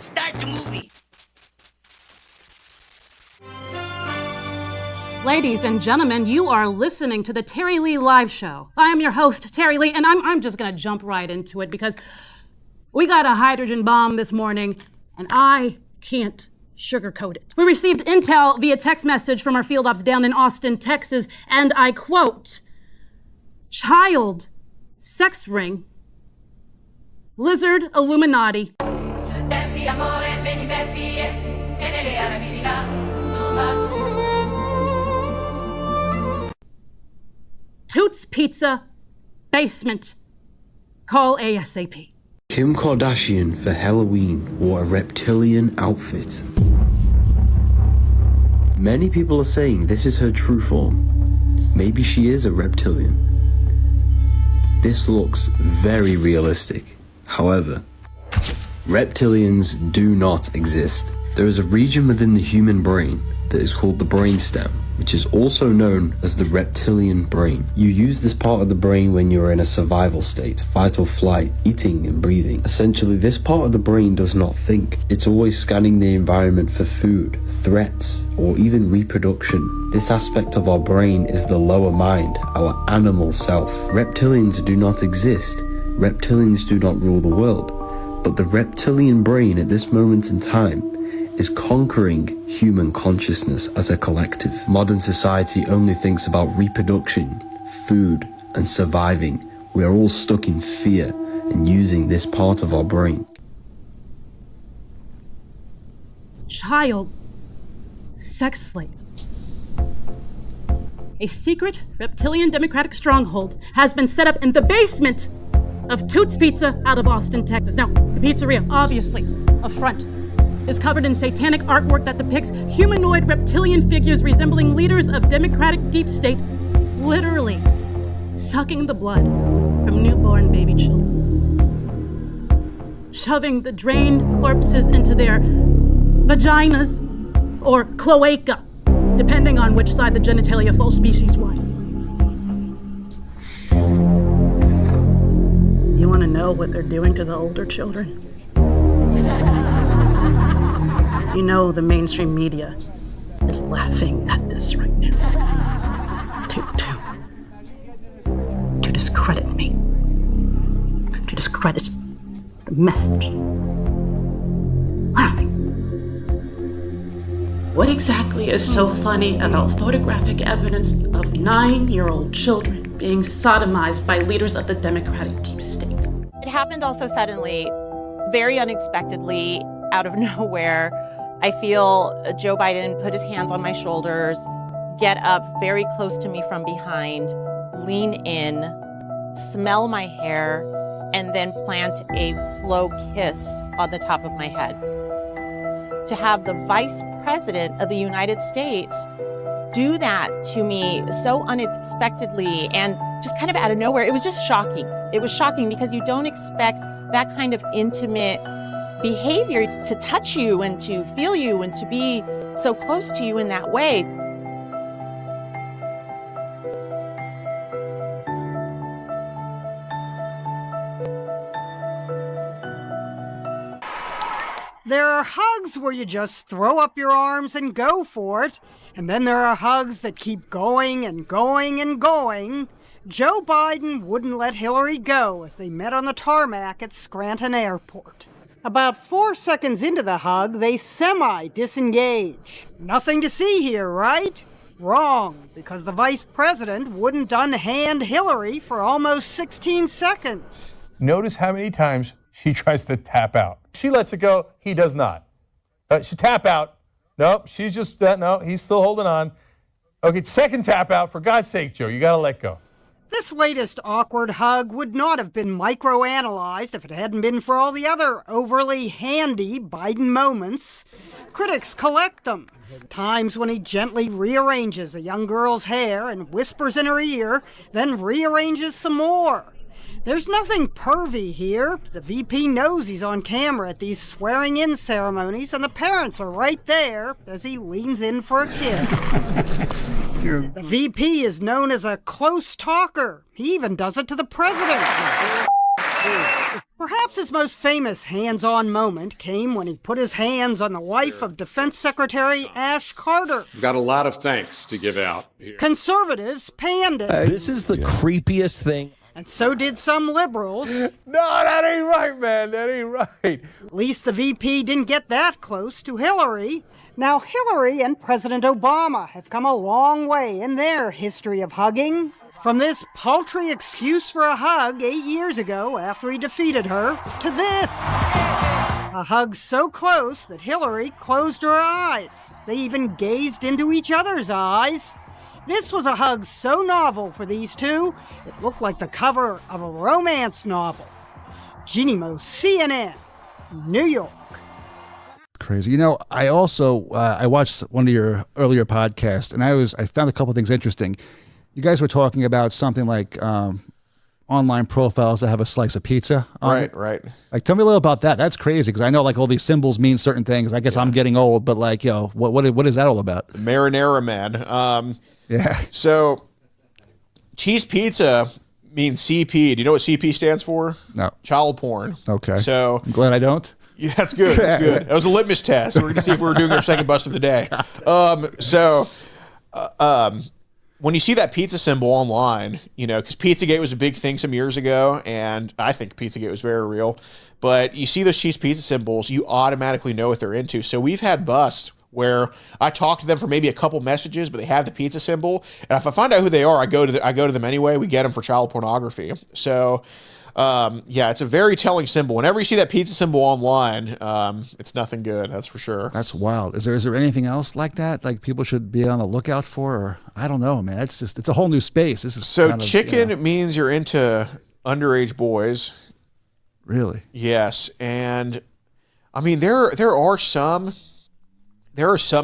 Start the movie. Ladies and gentlemen, you are listening to the Terry Lee Live Show. I am your host, Terry Lee, and I'm just gonna jump right into it because we got a hydrogen bomb this morning, and I can't sugarcoat it. We received intel via text message from our field ops down in Austin, Texas, and I quote, child sex ring, lizard Illuminati. Toots Pizza, basement. Call ASAP. Kim Kardashian for Halloween wore a reptilian outfit. Many people are saying this is her true form. Maybe she is a reptilian. This looks very realistic. However, reptilians do not exist. There is a region within the human brain that is called the brainstem, which is also known as the reptilian brain. You use this part of the brain when you're in a survival state, fight or flight, eating and breathing. Essentially, this part of the brain does not think. It's always scanning the environment for food, threats, or even reproduction. This aspect of our brain is the lower mind, our animal self. Reptilians do not exist. Reptilians do not rule the world. But the reptilian brain at this moment in time is conquering human consciousness as a collective. Modern society only thinks about reproduction, food, and surviving. We are all stuck in fear and using this part of our brain. Child sex slaves. A secret reptilian democratic stronghold has been set up in the basement of Toots Pizza out of Austin, Texas. Now, the pizzeria, obviously, a front, is covered in satanic artwork that depicts humanoid reptilian figures resembling leaders of democratic deep state, literally sucking the blood from newborn baby children, shoving the drained corpses into their vaginas or cloaca, depending on which side the genitalia fall species-wise. You want to know what they're doing to the older children? You know the mainstream media is laughing at this right now. To discredit me. To discredit the message. Laughing. What exactly is so funny about photographic evidence of 9-year-old children being sodomized by leaders of the Democratic deep state? It happened also suddenly, very unexpectedly, out of nowhere. I feel Joe Biden put his hands on my shoulders, get up very close to me from behind, lean in, smell my hair, and then plant a slow kiss on the top of my head. To have the Vice President of the United States do that to me so unexpectedly and just kind of out of nowhere, it was just shocking. It was shocking because you don't expect that kind of intimate behavior to touch you and to feel you and to be so close to you in that way. There are hugs where you just throw up your arms and go for it, and then there are hugs that keep going and going and going. Joe Biden wouldn't let Hillary go as they met on the tarmac at Scranton Airport. About 4 seconds into the hug, they semi-disengage. Nothing to see here, right? Wrong, because the vice president wouldn't unhand Hillary for almost 16 seconds. Notice how many times she tries to tap out. She lets it go, he does not. She tap out. Nope, she's just, no, he's still holding on. Okay, second tap out, for God's sake, Joe, you gotta let go. This latest awkward hug would not have been microanalyzed if it hadn't been for all the other overly handy Biden moments. Critics collect them. Times when he gently rearranges a young girl's hair and whispers in her ear, then rearranges some more. There's nothing pervy here. The VP knows he's on camera at these swearing-in ceremonies, and the parents are right there as he leans in for a kiss. The VP is known as a close talker. He even does it to the president. Perhaps his most famous hands-on moment came when he put his hands on the wife of Defense Secretary Ash Carter. Got a lot of thanks to give out here. Conservatives panned it. This is the creepiest thing. And so did some liberals. No, that ain't right, man. That ain't right. At least the VP didn't get that close to Hillary. Now, Hillary and President Obama have come a long way in their history of hugging. From this paltry excuse for a hug 8 years ago after he defeated her, to this. A hug so close that Hillary closed her eyes. They even gazed into each other's eyes. This was a hug so novel for these two, it looked like the cover of a romance novel. Jeannie Mo, CNN, New York. Crazy. You know, I also I watched one of your earlier podcasts, and I found a couple of things interesting. You guys were talking about something like online profiles that have a slice of pizza on it. Right. Like, tell me a little about that. That's crazy, because I know like all these symbols mean certain things. I guess I'm getting old, but like, what is that all about? Marinara man. Yeah. So, cheese pizza means CP. Do you know what CP stands for? No. Child porn. Okay. So I'm glad I don't. Yeah, that's good. That's good. That was a litmus test. We're going to see if we were doing our second bust of the day. When you see that pizza symbol online, you know, because Pizzagate was a big thing some years ago, and I think Pizzagate was very real, but you see those cheese pizza symbols, you automatically know what they're into. So we've had busts where I talk to them for maybe a couple messages, but they have the pizza symbol, and if I find out who they are, I go to them anyway. We get them for child pornography. So it's a very telling symbol. Whenever you see that pizza symbol online, it's nothing good. That's for sure. That's wild. Is there anything else like that? Like people should be on the lookout for, or I don't know, man. It's a whole new space. This is so kind of, chicken means you're into underage boys. Really? Yes. And I mean, there are some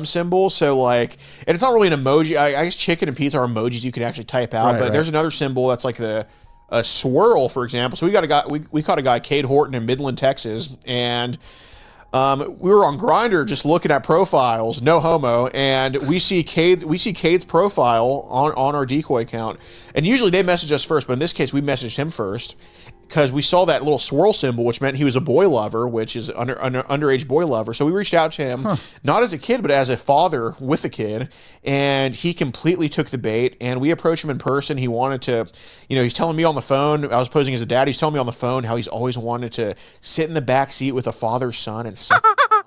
symbols. So like, and it's not really an emoji. I guess chicken and pizza are emojis you can actually type out, but there's another symbol that's like a swirl, for example. So we caught a guy, Cade Horton, in Midland, Texas, and we were on Grande just looking at profiles, no homo, and we see Cade's profile on our decoy account, and usually they message us first, but in this case we messaged him first because we saw that little swirl symbol, which meant he was a boy lover, which is underage boy lover. So we reached out to him, not as a kid, but as a father with a kid, and he completely took the bait, and we approached him in person. He wanted to, he's telling me on the phone, I was posing as a dad, he's telling me on the phone how he's always wanted to sit in the back seat with a father's son and suck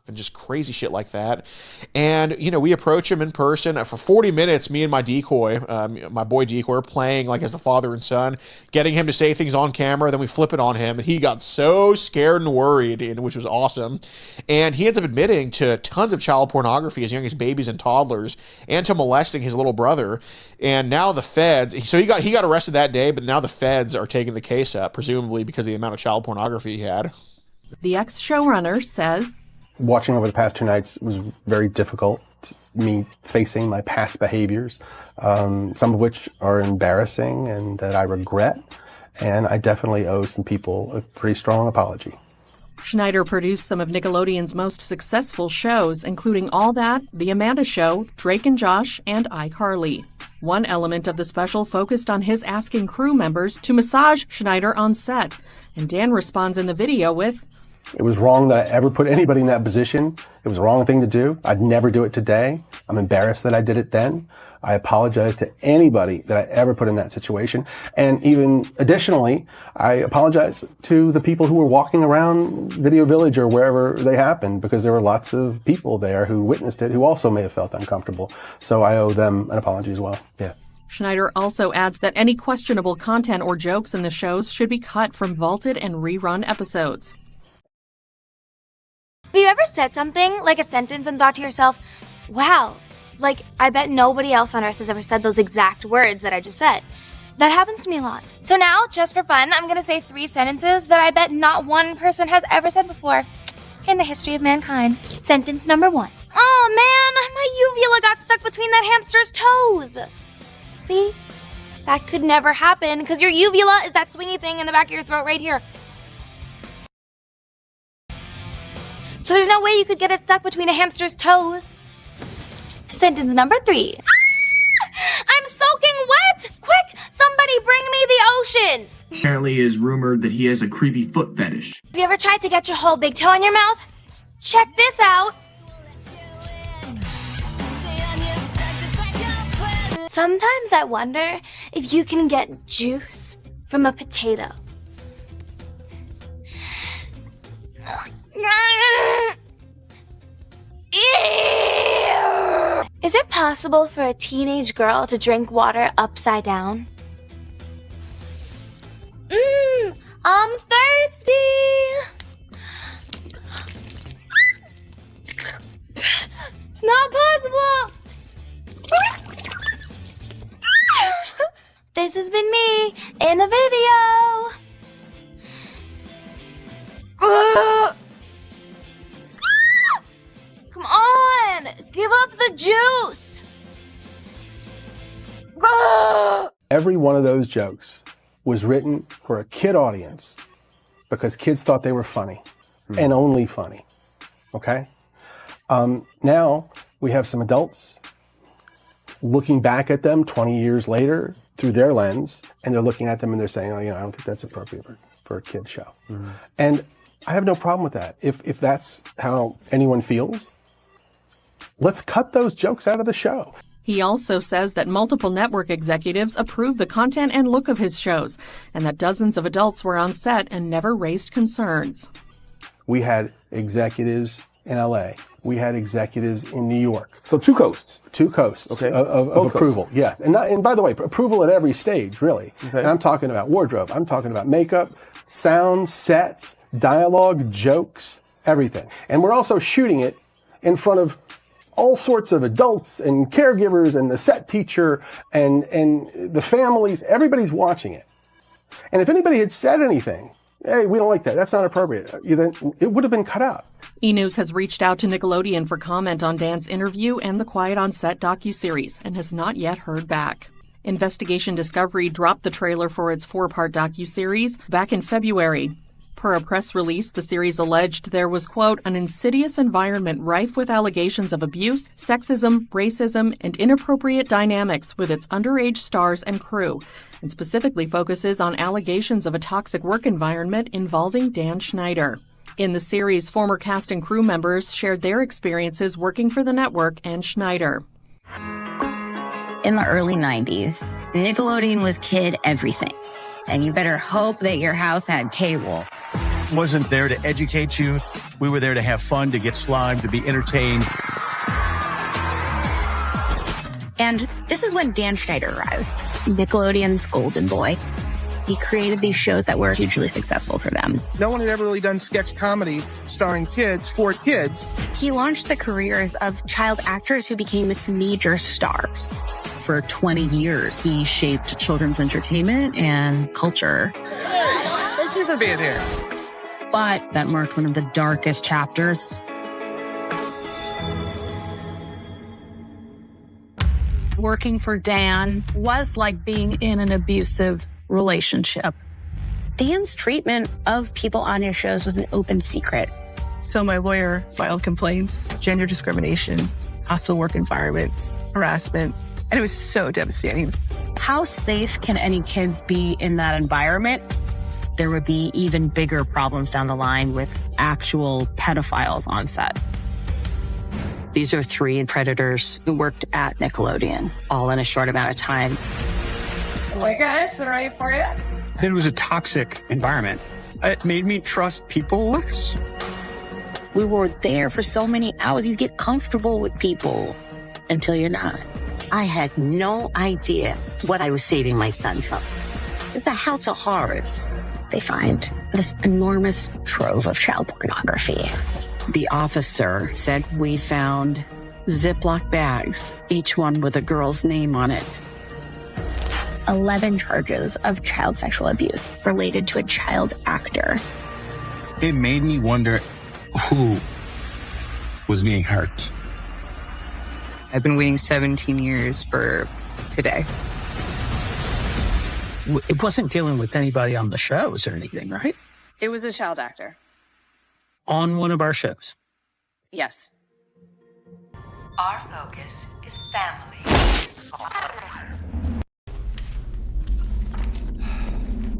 and just crazy shit like that. And, we approach him in person. For 40 minutes, me and my decoy, my boy decoy, are playing like as the father and son, getting him to say things on camera. Then we flip it on him, and he got so scared and worried, which was awesome. And he ends up admitting to tons of child pornography as young as babies and toddlers, and to molesting his little brother. And now the feds, so he got arrested that day, but now the feds are taking the case up, presumably because of the amount of child pornography he had. The ex-showrunner says, watching over the past 2 nights was very difficult. Me facing my past behaviors, some of which are embarrassing and that I regret. And I definitely owe some people a pretty strong apology. Schneider produced some of Nickelodeon's most successful shows, including All That, The Amanda Show, Drake and Josh, and iCarly. One element of the special focused on his asking crew members to massage Schneider on set. And Dan responds in the video with, "It was wrong that I ever put anybody in that position. It was the wrong thing to do. I'd never do it today. I'm embarrassed that I did it then. I apologize to anybody that I ever put in that situation. And even additionally, I apologize to the people who were walking around Video Village or wherever they happened, because there were lots of people there who witnessed it who also may have felt uncomfortable. So I owe them an apology as well." Yeah. Schneider also adds that any questionable content or jokes in the shows should be cut from vaulted and rerun episodes. Have you ever said something, like a sentence, and thought to yourself, wow, like, I bet nobody else on earth has ever said those exact words that I just said? That happens to me a lot. So now, just for fun, I'm gonna say 3 sentences that I bet not one person has ever said before in the history of mankind. Sentence number 1. Oh man, my uvula got stuck between that hamster's toes. See? That could never happen, because your uvula is that swingy thing in the back of your throat right here. So there's no way you could get it stuck between a hamster's toes. Sentence number 3. I'm soaking wet! Quick, somebody bring me the ocean! Apparently it is rumored that he has a creepy foot fetish. Have you ever tried to get your whole big toe in your mouth? Check this out. Sometimes I wonder if you can get juice from a potato. Is it possible for a teenage girl to drink water upside down? I'm thirsty. It's not possible. This has been me in a video. Come on, give up the juice. Every one of those jokes was written for a kid audience because kids thought they were funny and only funny. Okay? Now we have some adults looking back at them 20 years later through their lens, and they're looking at them and they're saying, oh, I don't think that's appropriate for a kid show. And I have no problem with that. If that's how anyone feels, let's cut those jokes out of the show. He also says that multiple network executives approved the content and look of his shows, and that dozens of adults were on set and never raised concerns. We had executives in LA. We had executives in New York. So two coasts. Two coasts of approval, coasts. Yes. And by the way, approval at every stage, really. Okay. And I'm talking about wardrobe. I'm talking about makeup, sound, sets, dialogue, jokes, everything. And we're also shooting it in front of all sorts of adults and caregivers and the set teacher and the families. Everybody's watching it. And if anybody had said anything, hey, we don't like that, that's not appropriate, then it would have been cut out. E! News has reached out to Nickelodeon for comment on Dan's interview and the Quiet on Set docuseries and has not yet heard back. Investigation Discovery dropped the trailer for its 4-part docuseries back in February. Per a press release, the series alleged there was, quote, an insidious environment rife with allegations of abuse, sexism, racism, and inappropriate dynamics with its underage stars and crew, and specifically focuses on allegations of a toxic work environment involving Dan Schneider. In the series, former cast and crew members shared their experiences working for the network and Schneider. In the early 90s, Nickelodeon was kid everything. And you better hope that your house had cable. Wasn't there to educate you. We were there to have fun, to get slimed, to be entertained. And this is when Dan Schneider arrives, Nickelodeon's golden boy. He created these shows that were hugely successful for them. No one had ever really done sketch comedy starring kids for kids. He launched the careers of child actors who became major stars. For 20 years, he shaped children's entertainment and culture. Thank you for being here. But that marked one of the darkest chapters. Working for Dan was like being in an abusive relationship. Dan's treatment of people on his shows was an open secret. So my lawyer filed complaints, gender discrimination, hostile work environment, harassment, and it was so devastating. How safe can any kids be in that environment? There would be even bigger problems down the line with actual pedophiles on set. These are 3 predators who worked at Nickelodeon, all in a short amount of time. Hey guys, we're ready for you. It was a toxic environment. It made me trust people less. We were there for so many hours. You get comfortable with people until you're not. I had no idea what I was saving my son from. It's a house of horrors. They find this enormous trove of child pornography. The officer said we found Ziploc bags, each one with a girl's name on it. 11 charges of child sexual abuse related to a child actor. It made me wonder who was being hurt. I've been waiting 17 years for today. It wasn't dealing with anybody on the shows or anything, right? It was a child actor. On one of our shows. Yes. Our focus is family.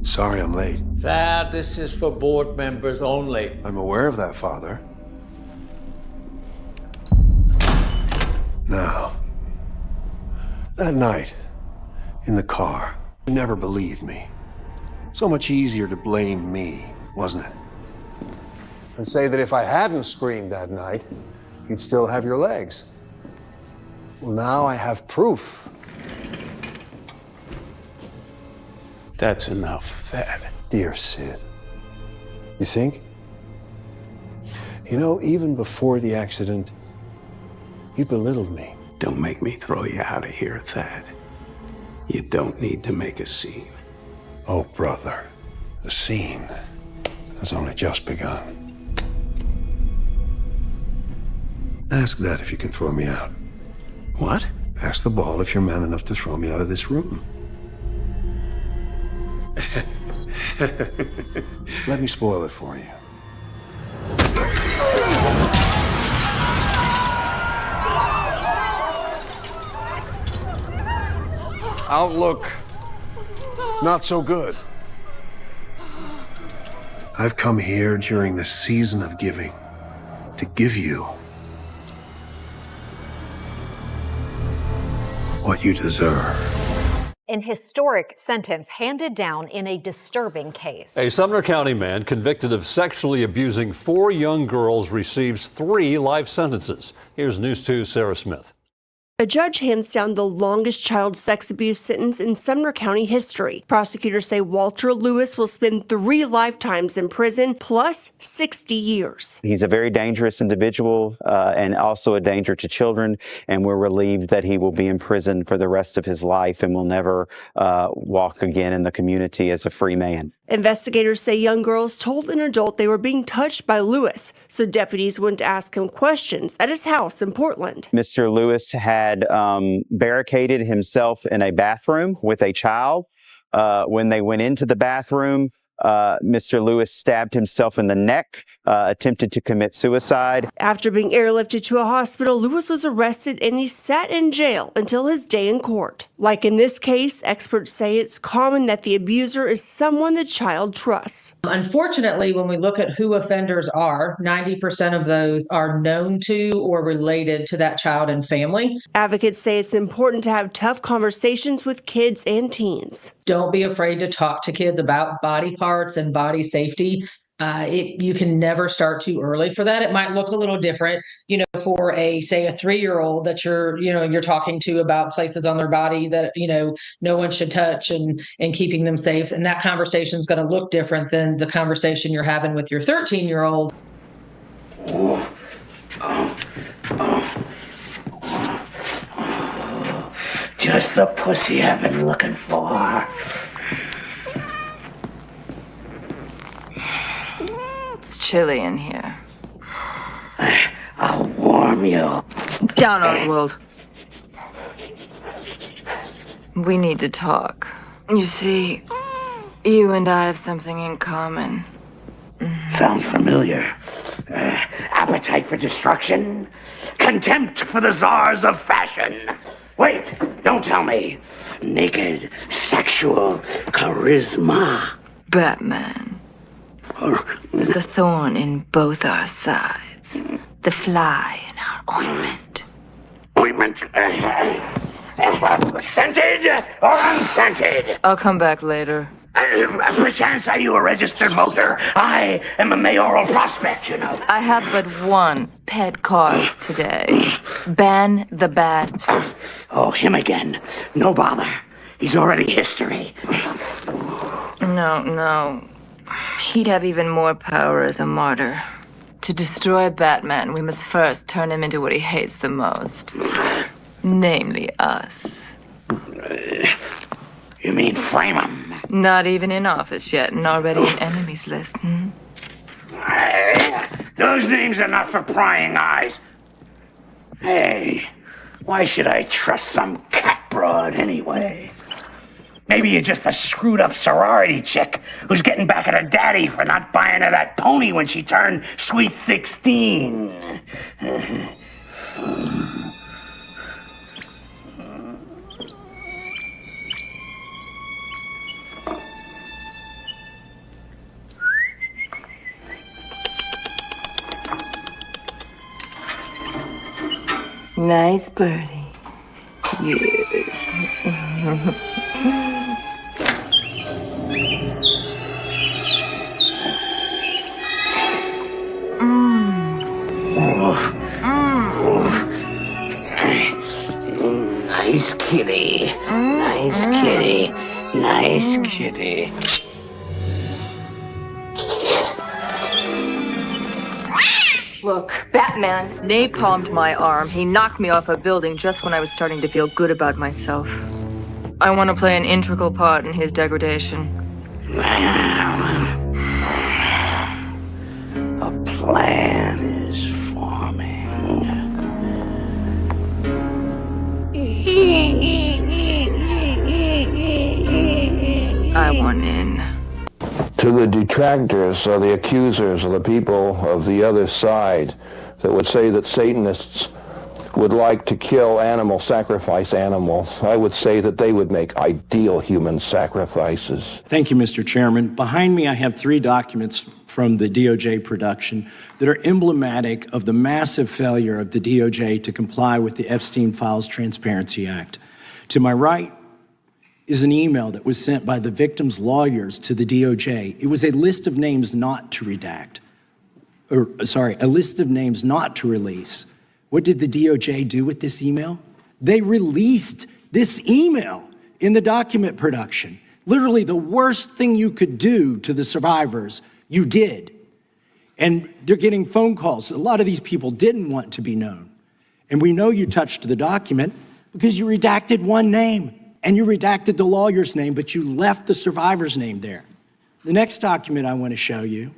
Sorry I'm late. Thad, this is for board members only. I'm aware of that, Father. Now, that night, in the car, you never believed me. So much easier to blame me, wasn't it? And say that if I hadn't screamed that night, you'd still have your legs. Well, now I have proof. That's enough, Thad. Dear Sid, you think? You know, even before the accident, you belittled me. Don't make me throw you out of here, Thad. You don't need to make a scene. Oh, brother, the scene has only just begun. Ask that if you can throw me out. What? Ask the ball if you're man enough to throw me out of this room. Let me spoil it for you. Outlook, not so good. I've come here during the season of giving to give you what you deserve. An historic sentence handed down in a disturbing case. A Sumner County man convicted of sexually abusing 4 young girls receives 3 life sentences. Here's News 2's Sarah Smith. A judge hands down the longest child sex abuse sentence in Sumner County history. Prosecutors say Walter Lewis will spend 3 lifetimes in prison plus 60 years. He's a very dangerous individual and also a danger to children, and we're relieved that he will be in prison for the rest of his life and will never walk again in the community as a free man. Investigators say young girls told an adult they were being touched by Lewis, so deputies went to ask him questions at his house in Portland. Mr. Lewis had barricaded himself in a bathroom with a child. When they went into the bathroom, Mr. Lewis stabbed himself in the neck, attempted to commit suicide. After being airlifted to a hospital, Lewis was arrested and he sat in jail until his day in court. Like in this case, experts say it's common that the abuser is someone the child trusts. Unfortunately, when we look at who offenders are, 90% of those are known to or related to that child and family. Advocates say it's important to have tough conversations with kids and teens. Don't be afraid to talk to kids about body parts and body safety. You can never start too early for that. It might look a little different, for say a 3-year-old that you're talking to about places on their body that, no one should touch and keeping them safe. And that conversation is going to look different than the conversation you're having with your 13-year-old. Just the pussy I've been looking for. It's chilly in here. I'll warm you. Down, Oswald. We need to talk. You see, you and I have something in common. Sounds familiar. Appetite for destruction? Contempt for the czars of fashion? Wait, don't tell me. Naked, sexual charisma. Batman. The thorn in both our sides. The fly in our ointment. Ointment? Scented or unscented? I'll come back later. Perchance are you a registered voter? I am a mayoral prospect, I have but one pet cause today. Ban the bat. Oh, him again. No bother. He's already history. No. He'd have even more power as a martyr. To destroy Batman, we must first turn him into what he hates the most. Namely us. You mean flame him? Not even in office yet, and already an enemies list, Those names are not for prying eyes. Hey, why should I trust some cat broad anyway? Maybe you're just a screwed up sorority chick who's getting back at her daddy for not buying her that pony when she turned sweet 16. Nice birdie. Yes. Nice kitty. Nice kitty. Nice kitty. Look, Batman napalmed my arm. He knocked me off a building just when I was starting to feel good about myself. I want to play an integral part in his degradation. A plan is forming. I want in. To the detractors or the accusers or the people of the other side that would say that Satanists would like to kill animals, sacrifice animals, I would say that they would make ideal human sacrifices. Thank you, Mr. Chairman. Behind me, I have 3 documents from the DOJ production that are emblematic of the massive failure of the DOJ to comply with the Epstein Files Transparency Act. To my right is an email that was sent by the victim's lawyers to the DOJ. It was a list of names not to redact, a list of names not to release. What did the DOJ do with this email? They released this email in the document production. Literally the worst thing you could do to the survivors, you did. And they're getting phone calls. A lot of these people didn't want to be known. And we know you touched the document because you redacted one name. And you redacted the lawyer's name, but you left the survivor's name there. The next document I want to show you,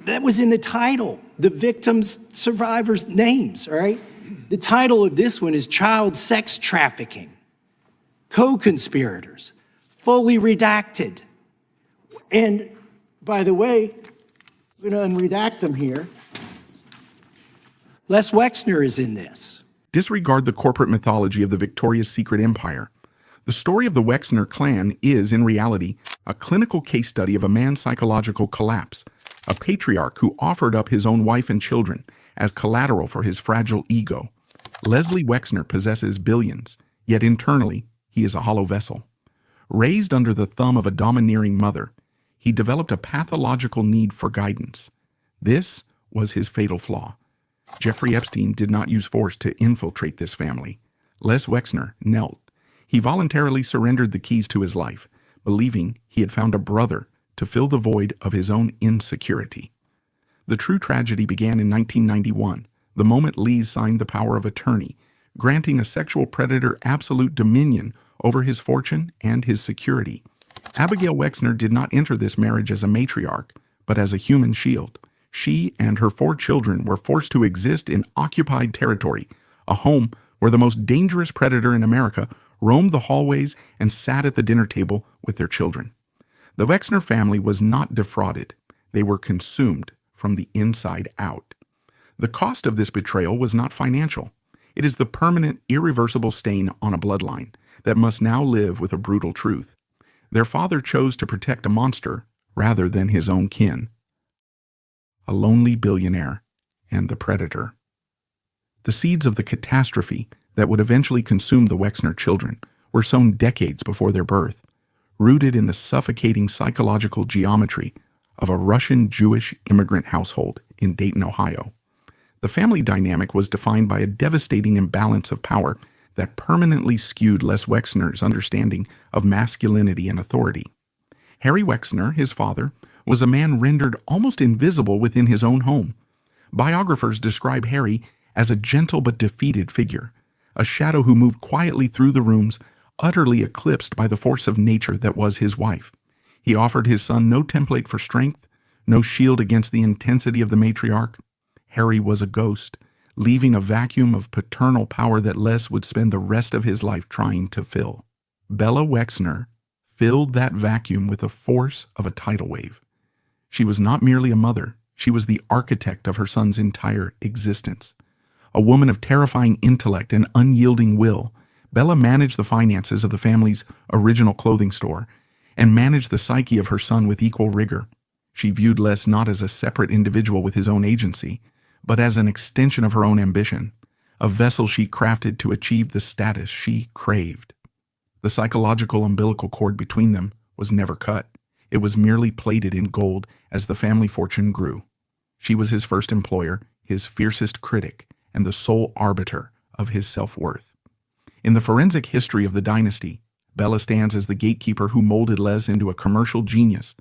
that was in the title, the victim's survivors' names, all right? The title of this one is Child Sex Trafficking, Co-Conspirators, fully redacted. And by the way, I'm going to unredact them here. Les Wexner is in this. Disregard the corporate mythology of the Victoria's Secret Empire. The story of the Wexner clan is, in reality, a clinical case study of a man's psychological collapse, a patriarch who offered up his own wife and children as collateral for his fragile ego. Leslie Wexner possesses billions, yet internally, he is a hollow vessel. Raised under the thumb of a domineering mother, he developed a pathological need for guidance. This was his fatal flaw. Jeffrey Epstein did not use force to infiltrate this family. Les Wexner knelt. He voluntarily surrendered the keys to his life, believing he had found a brother to fill the void of his own insecurity. The true tragedy began in 1991, the moment Lee signed the power of attorney, granting a sexual predator absolute dominion over his fortune and his security. Abigail Wexner did not enter this marriage as a matriarch, but as a human shield. She and her 4 children were forced to exist in occupied territory, a home where the most dangerous predator in America roamed the hallways and sat at the dinner table with their children. The Wexner family was not defrauded. They were consumed from the inside out. The cost of this betrayal was not financial. It is the permanent, irreversible stain on a bloodline that must now live with a brutal truth. Their father chose to protect a monster rather than his own kin. A lonely billionaire and the predator. The seeds of the catastrophe that would eventually consume the Wexner children were sown decades before their birth, rooted in the suffocating psychological geometry of a Russian Jewish immigrant household in Dayton, Ohio. The family dynamic was defined by a devastating imbalance of power that permanently skewed Les Wexner's understanding of masculinity and authority. Harry Wexner, his father, was a man rendered almost invisible within his own home. Biographers describe Harry as a gentle but defeated figure, a shadow who moved quietly through the rooms, utterly eclipsed by the force of nature that was his wife. He offered his son no template for strength, no shield against the intensity of the matriarch. Harry was a ghost, leaving a vacuum of paternal power that Les would spend the rest of his life trying to fill. Bella Wexner filled that vacuum with the force of a tidal wave. She was not merely a mother, she was the architect of her son's entire existence. A woman of terrifying intellect and unyielding will, Bella managed the finances of the family's original clothing store and managed the psyche of her son with equal rigor. She viewed Les not as a separate individual with his own agency, but as an extension of her own ambition, a vessel she crafted to achieve the status she craved. The psychological umbilical cord between them was never cut. It was merely plated in gold as the family fortune grew. She was his first employer, his fiercest critic, and the sole arbiter of his self-worth. In the forensic history of the dynasty, Bella stands as the gatekeeper who molded Les into a commercial genius,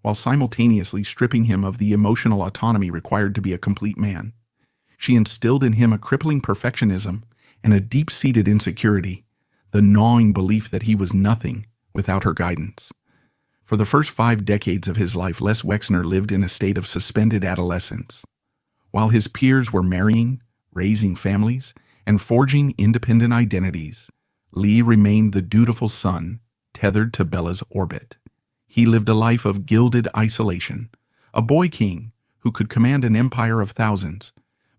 while simultaneously stripping him of the emotional autonomy required to be a complete man. She instilled in him a crippling perfectionism and a deep-seated insecurity, the gnawing belief that he was nothing without her guidance. For the first 5 decades of his life, Les Wexner lived in a state of suspended adolescence. While his peers were marrying, raising families, and forging independent identities, Lee remained the dutiful son tethered to Bella's orbit. He lived a life of gilded isolation, a boy king who could command an empire of thousands,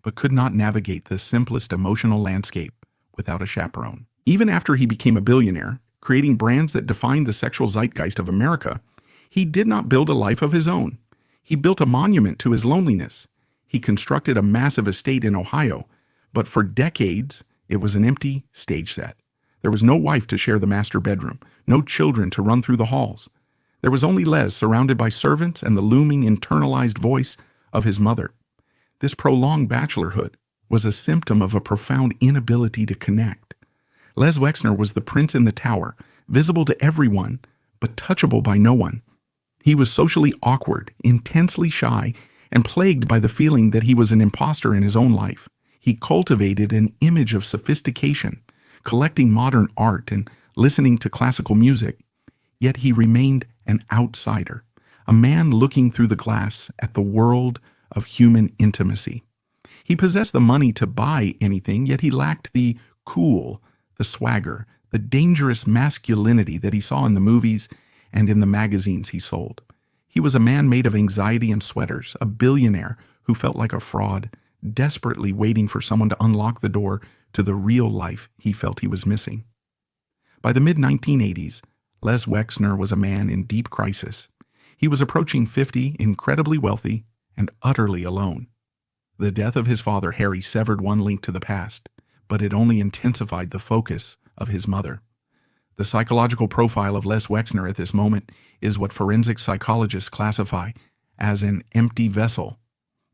but could not navigate the simplest emotional landscape without a chaperone. Even after he became a billionaire, creating brands that defined the sexual zeitgeist of America, he did not build a life of his own. He built a monument to his loneliness. He constructed a massive estate in Ohio, but for decades, it was an empty stage set. There was no wife to share the master bedroom, no children to run through the halls. There was only Les, surrounded by servants and the looming internalized voice of his mother. This prolonged bachelorhood was a symptom of a profound inability to connect. Les Wexner was the prince in the tower, visible to everyone, but touchable by no one. He was socially awkward, intensely shy, and plagued by the feeling that he was an imposter in his own life. He cultivated an image of sophistication, collecting modern art and listening to classical music, yet he remained an outsider, a man looking through the glass at the world of human intimacy. He possessed the money to buy anything, yet he lacked the cool, the swagger, the dangerous masculinity that he saw in the movies and in the magazines he sold. He was a man made of anxiety and sweaters, a billionaire who felt like a fraud, desperately waiting for someone to unlock the door to the real life he felt he was missing. By the mid-1980s, Les Wexner was a man in deep crisis. He was approaching 50, incredibly wealthy, and utterly alone. The death of his father, Harry, severed one link to the past, but it only intensified the focus of his mother. The psychological profile of Les Wexner at this moment is what forensic psychologists classify as an empty vessel.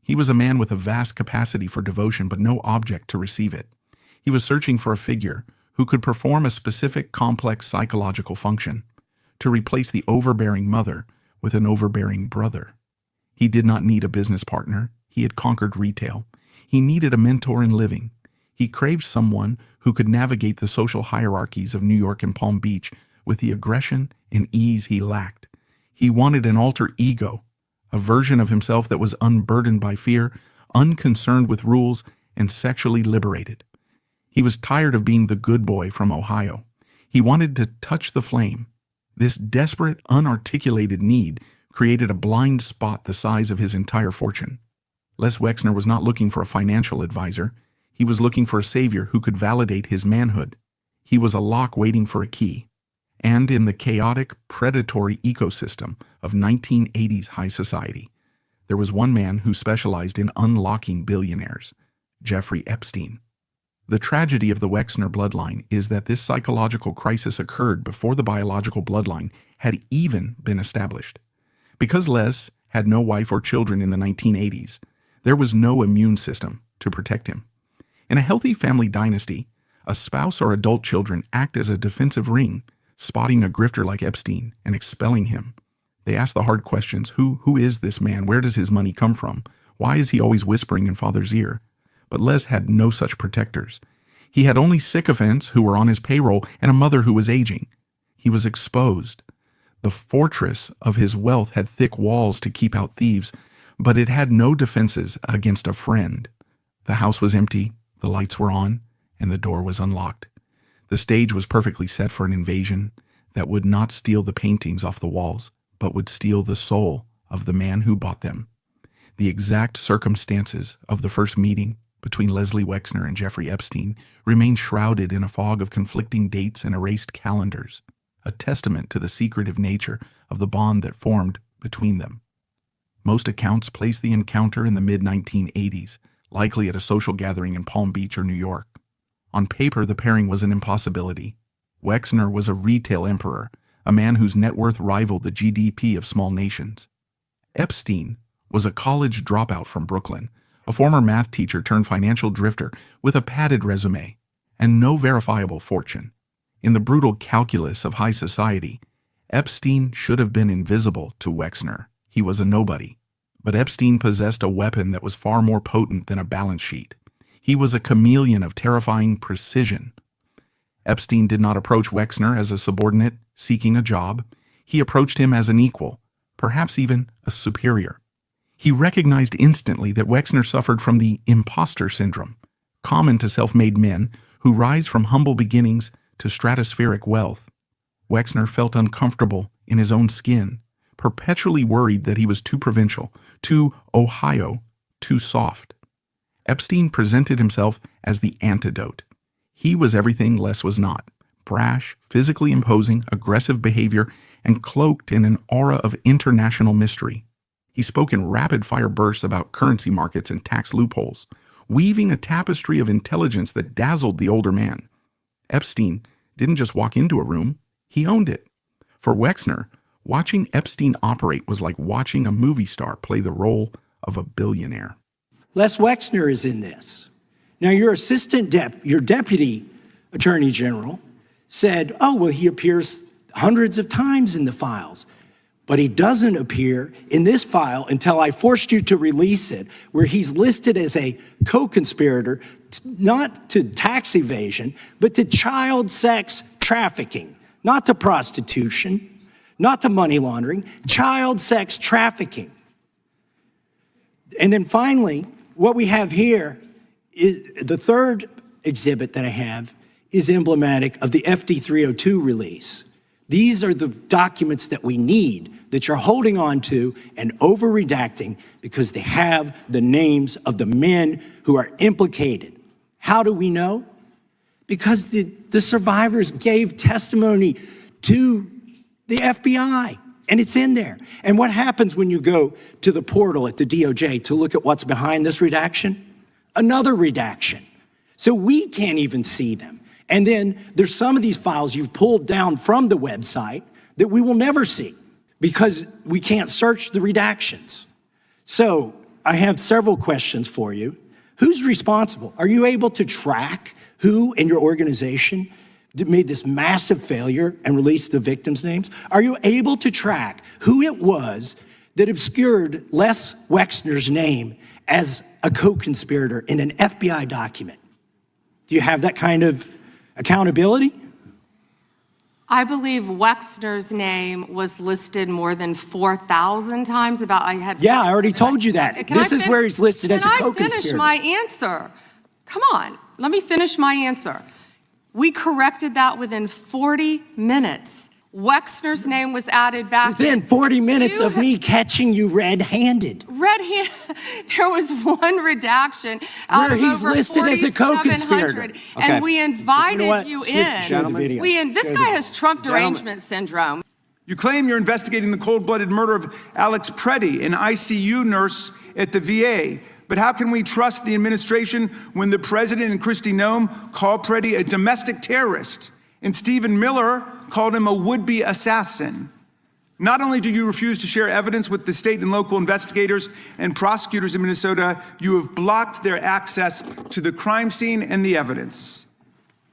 He was a man with a vast capacity for devotion, but no object to receive it. He was searching for a figure who could perform a specific complex psychological function, to replace the overbearing mother with an overbearing brother. He did not need a business partner. He had conquered retail. He needed a mentor in living. He craved someone who could navigate the social hierarchies of New York and Palm Beach with the aggression and ease he lacked. He wanted an alter ego, a version of himself that was unburdened by fear, unconcerned with rules, and sexually liberated. He was tired of being the good boy from Ohio. He wanted to touch the flame. This desperate, unarticulated need created a blind spot the size of his entire fortune. Les Wexner was not looking for a financial advisor. He was looking for a savior who could validate his manhood. He was a lock waiting for a key. And in the chaotic, predatory ecosystem of 1980s high society, there was one man who specialized in unlocking billionaires, Jeffrey Epstein. The tragedy of the Wexner bloodline is that this psychological crisis occurred before the biological bloodline had even been established. Because Les had no wife or children in the 1980s, there was no immune system to protect him. In a healthy family dynasty, a spouse or adult children act as a defensive ring, spotting a grifter like Epstein and expelling him. They ask the hard questions. Who is this man? Where does his money come from? Why is he always whispering in father's ear? But Les had no such protectors. He had only sycophants who were on his payroll and a mother who was aging. He was exposed. The fortress of his wealth had thick walls to keep out thieves, but it had no defenses against a friend. The house was empty, the lights were on, and the door was unlocked. The stage was perfectly set for an invasion that would not steal the paintings off the walls, but would steal the soul of the man who bought them. The exact circumstances of the first meeting between Leslie Wexner and Jeffrey Epstein remain shrouded in a fog of conflicting dates and erased calendars, a testament to the secretive nature of the bond that formed between them. Most accounts place the encounter in the mid-1980s, likely at a social gathering in Palm Beach or New York. On paper, the pairing was an impossibility. Wexner was a retail emperor, a man whose net worth rivaled the GDP of small nations. Epstein was a college dropout from Brooklyn, a former math teacher turned financial drifter with a padded resume and no verifiable fortune. In the brutal calculus of high society, Epstein should have been invisible to Wexner. He was a nobody. But Epstein possessed a weapon that was far more potent than a balance sheet. He was a chameleon of terrifying precision. Epstein did not approach Wexner as a subordinate seeking a job. He approached him as an equal, perhaps even a superior. He recognized instantly that Wexner suffered from the imposter syndrome, common to self-made men who rise from humble beginnings to stratospheric wealth. Wexner felt uncomfortable in his own skin, perpetually worried that he was too provincial, too Ohio, too soft. Epstein presented himself as the antidote. He was everything less was not: brash, physically imposing, aggressive behavior, and cloaked in an aura of international mystery. He spoke in rapid-fire bursts about currency markets and tax loopholes, weaving a tapestry of intelligence that dazzled the older man. Epstein didn't just walk into a room, he owned it. For Wexner, watching Epstein operate was like watching a movie star play the role of a billionaire. Les Wexner is in this. Now, your your deputy attorney general said, oh, well, he appears hundreds of times in the files, but he doesn't appear in this file until I forced you to release it, where he's listed as a co-conspirator, not to tax evasion, but to child sex trafficking, not to prostitution, not to money laundering, child sex trafficking. And then finally, what we have here is the third exhibit that I have is emblematic of the FD 302 release. These are the documents that we need, that you're holding on to and over-redacting because they have the names of the men who are implicated. How do we know? Because the survivors gave testimony to the FBI, and it's in there. And what happens when you go to the portal at the DOJ to look at what's behind this redaction? Another redaction. So we can't even see them. And then there's some of these files you've pulled down from the website that we will never see because we can't search the redactions. So I have several questions for you. Who's responsible? Are you able to track who in your organization made this massive failure and released the victims' names? Are you able to track who it was that obscured Les Wexner's name as a co-conspirator in an FBI document? Do you have that kind of accountability? I believe Wexner's name was listed more than 4,000 times. Yeah, I already told you that. This is where he's listed as a co-conspirator. Can I finish my answer? Come on, let me finish my answer. We corrected that within 40 minutes. Wexner's name was added back. Within 40 minutes of me catching you red-handed. There was one redaction out where of he's over listed as a co-conspirator. And we invited you in. This guy has Trump derangement syndrome. You claim you're investigating the cold-blooded murder of Alex Preddy, an ICU nurse at the VA. But how can we trust the administration when the president and Kristi Noem called Preddy a domestic terrorist and Stephen Miller called him a would-be assassin? Not only do you refuse to share evidence with the state and local investigators and prosecutors in Minnesota, you have blocked their access to the crime scene and the evidence.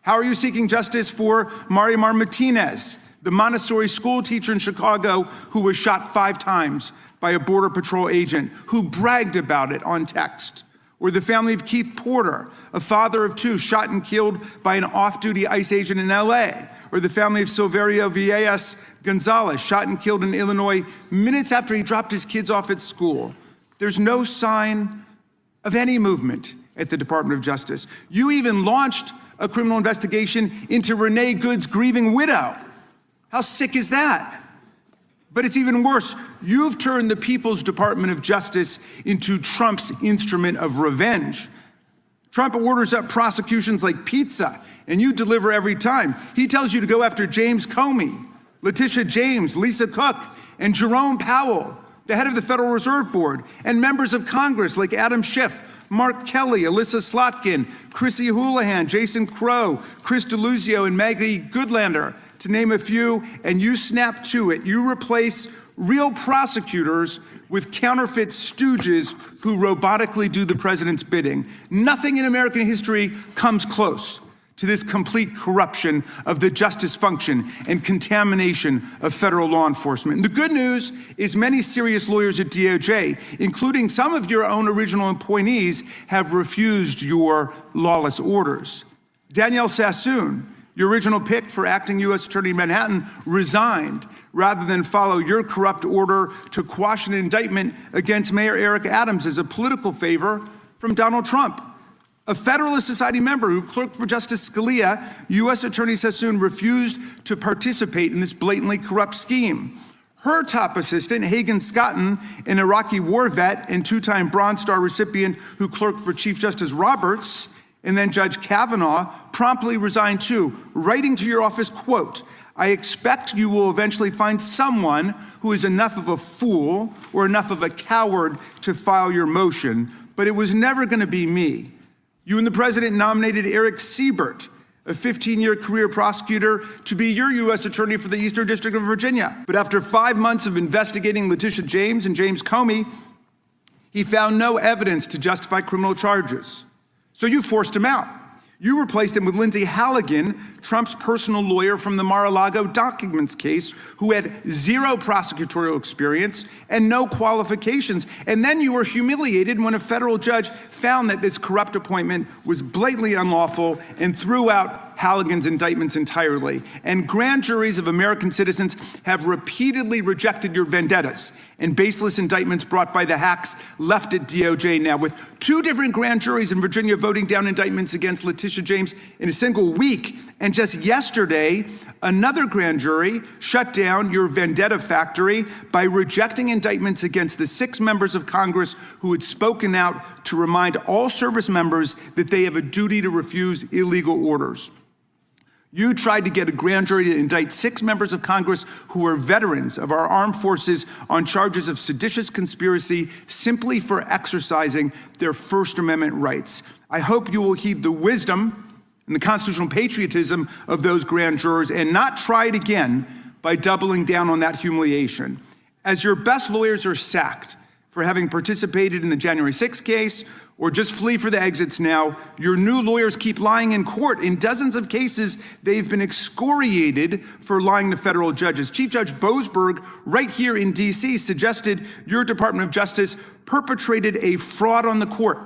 How are you seeking justice for Marimar Martinez, the Montessori school teacher in Chicago who was shot 5 times by a Border Patrol agent who bragged about it on text? Or the family of Keith Porter, a father of 2 shot and killed by an off-duty ICE agent in LA? Or the family of Silverio Villegas Gonzalez, shot and killed in Illinois minutes after he dropped his kids off at school? There's no sign of any movement at the Department of Justice. You even launched a criminal investigation into Renee Good's grieving widow. How sick is that? But it's even worse. You've turned the People's Department of Justice into Trump's instrument of revenge. Trump orders up prosecutions like pizza, and you deliver every time. He tells you to go after James Comey, Letitia James, Lisa Cook, and Jerome Powell, the head of the Federal Reserve Board, and members of Congress like Adam Schiff, Mark Kelly, Alyssa Slotkin, Chrissy Houlihan, Jason Crow, Chris DeLuzio, and Maggie Goodlander, to name a few, and you snap to it. You replace real prosecutors with counterfeit stooges who robotically do the president's bidding. Nothing in American history comes close to this complete corruption of the justice function and contamination of federal law enforcement. And the good news is many serious lawyers at DOJ, including some of your own original appointees, have refused your lawless orders. Danielle Sassoon, your original pick for acting U.S. Attorney in Manhattan, resigned rather than follow your corrupt order to quash an indictment against Mayor Eric Adams as a political favor from Donald Trump. A Federalist Society member who clerked for Justice Scalia, U.S. Attorney Sassoon refused to participate in this blatantly corrupt scheme. Her top assistant, Hagen Scotton, an Iraqi war vet and two-time Bronze Star recipient who clerked for Chief Justice Roberts, and then Judge Kavanaugh, promptly resigned too, writing to your office, quote, "I expect you will eventually find someone who is enough of a fool or enough of a coward to file your motion, but it was never going to be me." You and the president nominated Eric Siebert, a 15-year career prosecutor, to be your U.S. attorney for the Eastern District of Virginia. But after 5 months of investigating Letitia James and James Comey, he found no evidence to justify criminal charges. So you forced him out. You replaced him with Lindsay Halligan, Trump's personal lawyer from the Mar-a-Lago documents case, who had zero prosecutorial experience and no qualifications. And then you were humiliated when a federal judge found that this corrupt appointment was blatantly unlawful and threw out Halligan's indictments entirely. And grand juries of American citizens have repeatedly rejected your vendettas and baseless indictments brought by the hacks left at DOJ now, with 2 different grand juries in Virginia voting down indictments against Letitia James in a single week. And just yesterday, another grand jury shut down your vendetta factory by rejecting indictments against the 6 members of Congress who had spoken out to remind all service members that they have a duty to refuse illegal orders. You tried to get a grand jury to indict 6 members of Congress who were veterans of our armed forces on charges of seditious conspiracy simply for exercising their First Amendment rights. I hope you will heed the wisdom and the constitutional patriotism of those grand jurors and not try it again by doubling down on that humiliation. As your best lawyers are sacked for having participated in the January 6th case or just flee for the exits now, your new lawyers keep lying in court. In dozens of cases, they've been excoriated for lying to federal judges. Chief Judge Boasberg, right here in D.C., suggested your Department of Justice perpetrated a fraud on the court.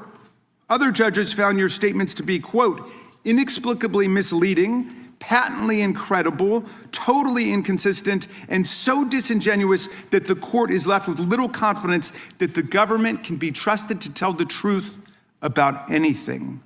Other judges found your statements to be, quote, inexplicably misleading, patently incredible, totally inconsistent, and so disingenuous that the court is left with little confidence that the government can be trusted to tell the truth about anything.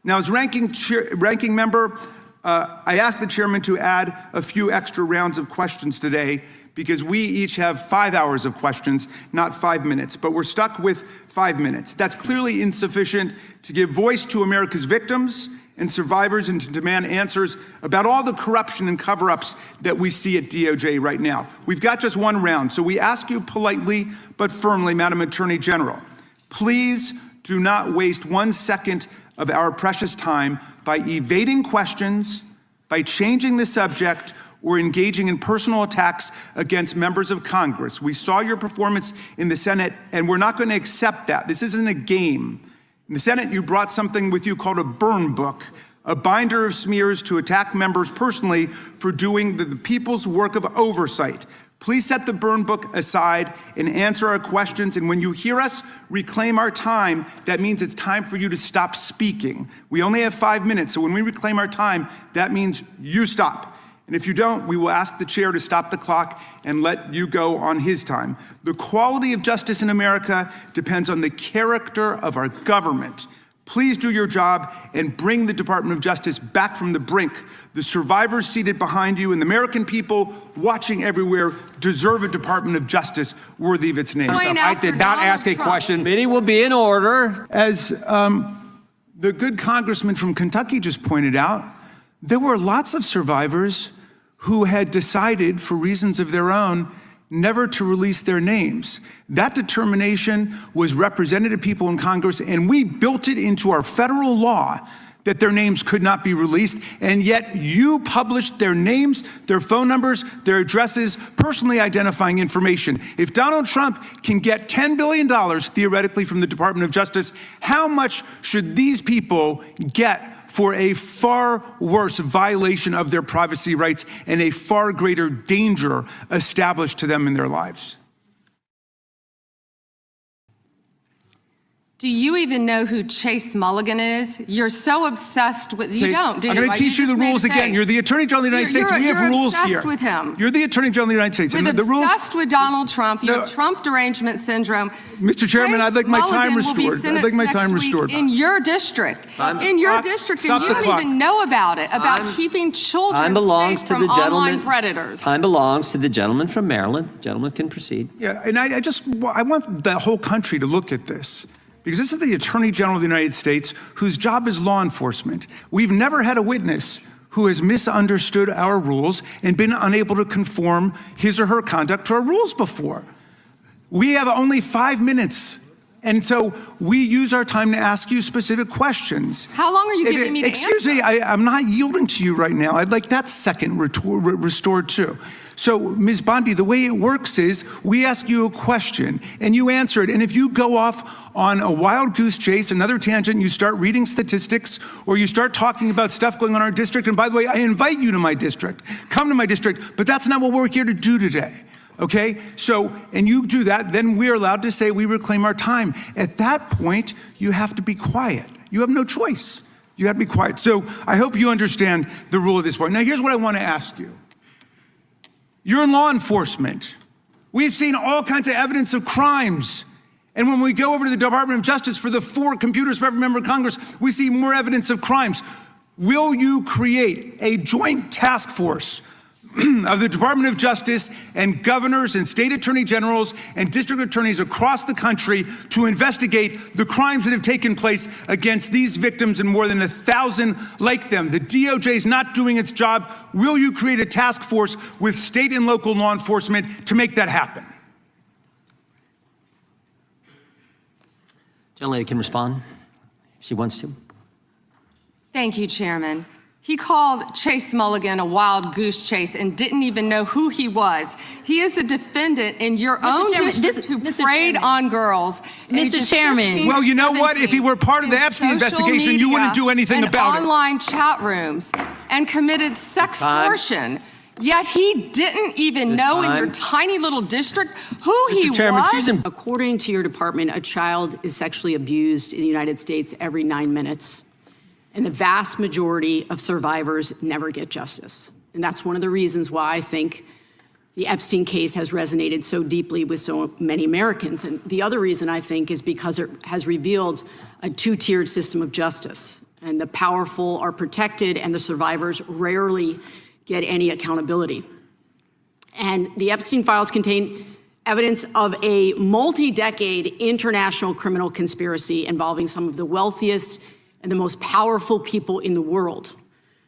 Now, as ranking member, I asked the chairman to add a few extra rounds of questions today because we each have 5 hours of questions, not 5 minutes, but we're stuck with 5 minutes. That's clearly insufficient to give voice to America's victims and survivors and to demand answers about all the corruption and cover-ups that we see at DOJ right now. We've got just 1 round, so we ask you politely but firmly, Madam Attorney General, please do not waste 1 second of our precious time by evading questions, by changing the subject, or engaging in personal attacks against members of Congress. We saw your performance in the Senate, and we're not going to accept that. This isn't a game. In the Senate, you brought something with you called a burn book, a binder of smears to attack members personally for doing the people's work of oversight. Please set the burn book aside and answer our questions. And when you hear us reclaim our time, that means it's time for you to stop speaking. We only have 5 minutes, so when we reclaim our time, that means you stop. And if you don't, we will ask the chair to stop the clock and let you go on his time. The quality of justice in America depends on the character of our government. Please do your job and bring the Department of Justice back from the brink. The survivors seated behind you and the American people watching everywhere deserve a Department of Justice worthy of its name. I did not ask a question. Meeting will be in order. As the good congressman from Kentucky just pointed out, there were lots of survivors who had decided, for reasons of their own, never to release their names. That determination was represented to people in Congress, and we built it into our federal law that their names could not be released, and yet you published their names, their phone numbers, their addresses, personally identifying information. If Donald Trump can get $10 billion theoretically from the Department of Justice, how much should these people get for a far worse violation of their privacy rights and a far greater danger established to them in their lives? Do you even know who Chase Mulligan is? You're so obsessed with, you don't, do you? I'm going to teach you the rules again. You're the Attorney General of the United States. We have rules here. You're obsessed with him. You're the Attorney General of the United States. With obsessed with Donald Trump. You have Trump derangement syndrome. Mr. Chairman, I'd like my time restored. I'd like my time restored. In your district. In your district, and you don't even know about it, about keeping children safe from online predators. Time belongs to the gentleman from Maryland. The gentleman can proceed. Yeah, and I want the whole country to look at this. Because this is the Attorney General of the United States, whose job is law enforcement. We've never had a witness who has misunderstood our rules and been unable to conform his or her conduct to our rules before. We have only 5 minutes, and so we use our time to ask you specific questions. How long are you giving me to answer? Excuse me, I'm not yielding to you right now. I'd like that second restored too. So, Ms. Bondi, the way it works is we ask you a question and you answer it. And if you go off on a wild goose chase, another tangent, you start reading statistics or you start talking about stuff going on in our district. And by the way, I invite you to my district. Come to my district, but that's not what we're here to do today. Okay? So, and you do that, then we're allowed to say we reclaim our time. At that point, you have to be quiet. You have no choice. You have to be quiet. So I hope you understand the rule at this point. Now, here's what I want to ask you. You're in law enforcement. We've seen all kinds of evidence of crimes. And when we go over to the Department of Justice for the 4 computers for every member of Congress, we see more evidence of crimes. Will you create a joint task force of the Department of Justice and governors and state attorney generals and district attorneys across the country to investigate the crimes that have taken place against these victims and more than 1,000 like them? The DOJ is not doing its job. Will you create a task force with state and local law enforcement to make that happen? Gentlelady can respond if she wants to. Thank you, Chairman. He called Chase Mulligan a wild goose chase and didn't even know who he was. He is a defendant in your own district who preyed on girls. Mr. Chairman. Well, you know what? If he were part of the Epstein investigation, you wouldn't do anything about it. Online chat rooms and committed sextortion. Yet he didn't even know in your tiny little district who he was. According to your department, a child is sexually abused in the United States every 9 minutes. And the vast majority of survivors never get justice. And that's one of the reasons why I think the Epstein case has resonated so deeply with so many Americans. And the other reason I think is because it has revealed a 2-tiered system of justice. And the powerful are protected and the survivors rarely get any accountability. And the Epstein files contain evidence of a multi-decade international criminal conspiracy involving some of the wealthiest and the most powerful people in the world.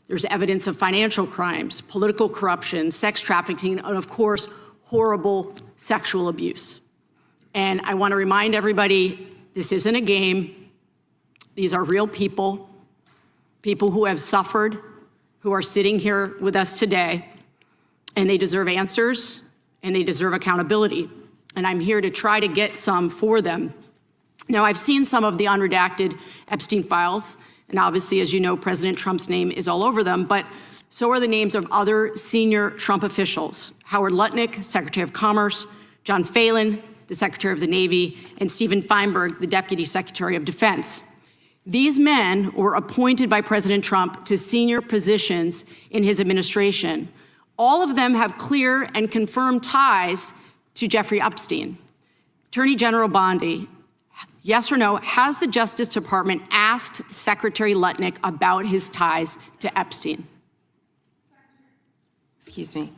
There's evidence of financial crimes, political corruption, sex trafficking, and of course, horrible sexual abuse. And I want to remind everybody, this isn't a game. These are real people, people who have suffered, who are sitting here with us today, and they deserve answers, and they deserve accountability. And I'm here to try to get some for them. Now, I've seen some of the unredacted Epstein files, and obviously, as you know, President Trump's name is all over them, but so are the names of other senior Trump officials: Howard Lutnick, Secretary of Commerce; John Phelan, the Secretary of the Navy; and Stephen Feinberg, the Deputy Secretary of Defense. These men were appointed by President Trump to senior positions in his administration. All of them have clear and confirmed ties to Jeffrey Epstein. Attorney General Bondi, yes or no, has the Justice Department asked Secretary Lutnick about his ties to Epstein? Excuse me.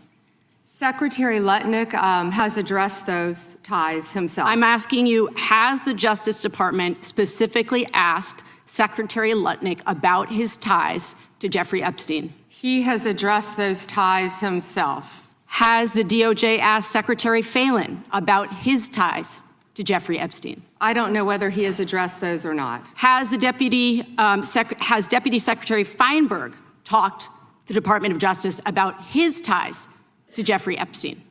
Secretary Lutnick has addressed those ties himself. I'm asking you, has the Justice Department specifically asked Secretary Lutnick about his ties to Jeffrey Epstein? He has addressed those ties himself. Has the DOJ asked Secretary Phelan about his ties to Jeffrey Epstein? I don't know whether he has addressed those or not. Has Deputy Secretary Feinberg talked to the Department of Justice about his ties to Jeffrey Epstein?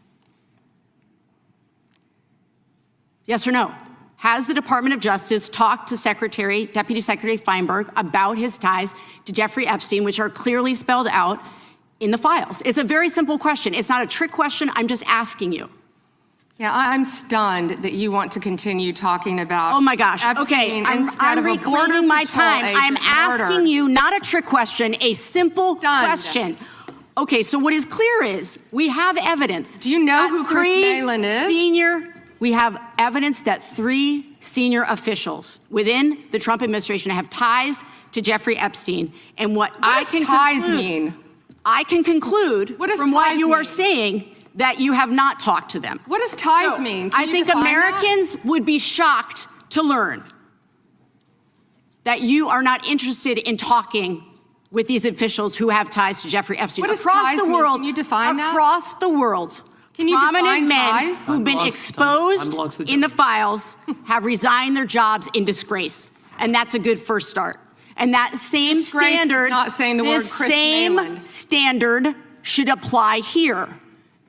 Yes or no? Has the Department of Justice talked to Deputy Secretary Feinberg about his ties to Jeffrey Epstein, which are clearly spelled out in the files? It's a very simple question. It's not a trick question. I'm just asking you. Yeah, I'm stunned that you want to continue talking about. Oh my gosh. Epstein Okay, instead I'm of a Border reclaiming my Patrol time. I'm agent asking murder. you not a trick question, a simple Stunned. question. Okay, so what is clear is we have evidence. Do you know who Chris Malin is? We have evidence that 3 senior officials within the Trump administration have ties to Jeffrey Epstein. And what I can ties conclude, mean? I can conclude What does from what ties you are mean? saying that you have not talked to them. What does ties mean? Can I you think define Americans would be shocked to learn that you are not interested in talking with these officials who have ties to Jeffrey Epstein. What does across ties the mean? world, Can you define that? across the world, Can you prominent define men ties? who've been exposed in the files have resigned their jobs in disgrace, and that's a good first start. And that same Disgrace is standard, not saying the word this Chris same Malin. standard should apply here.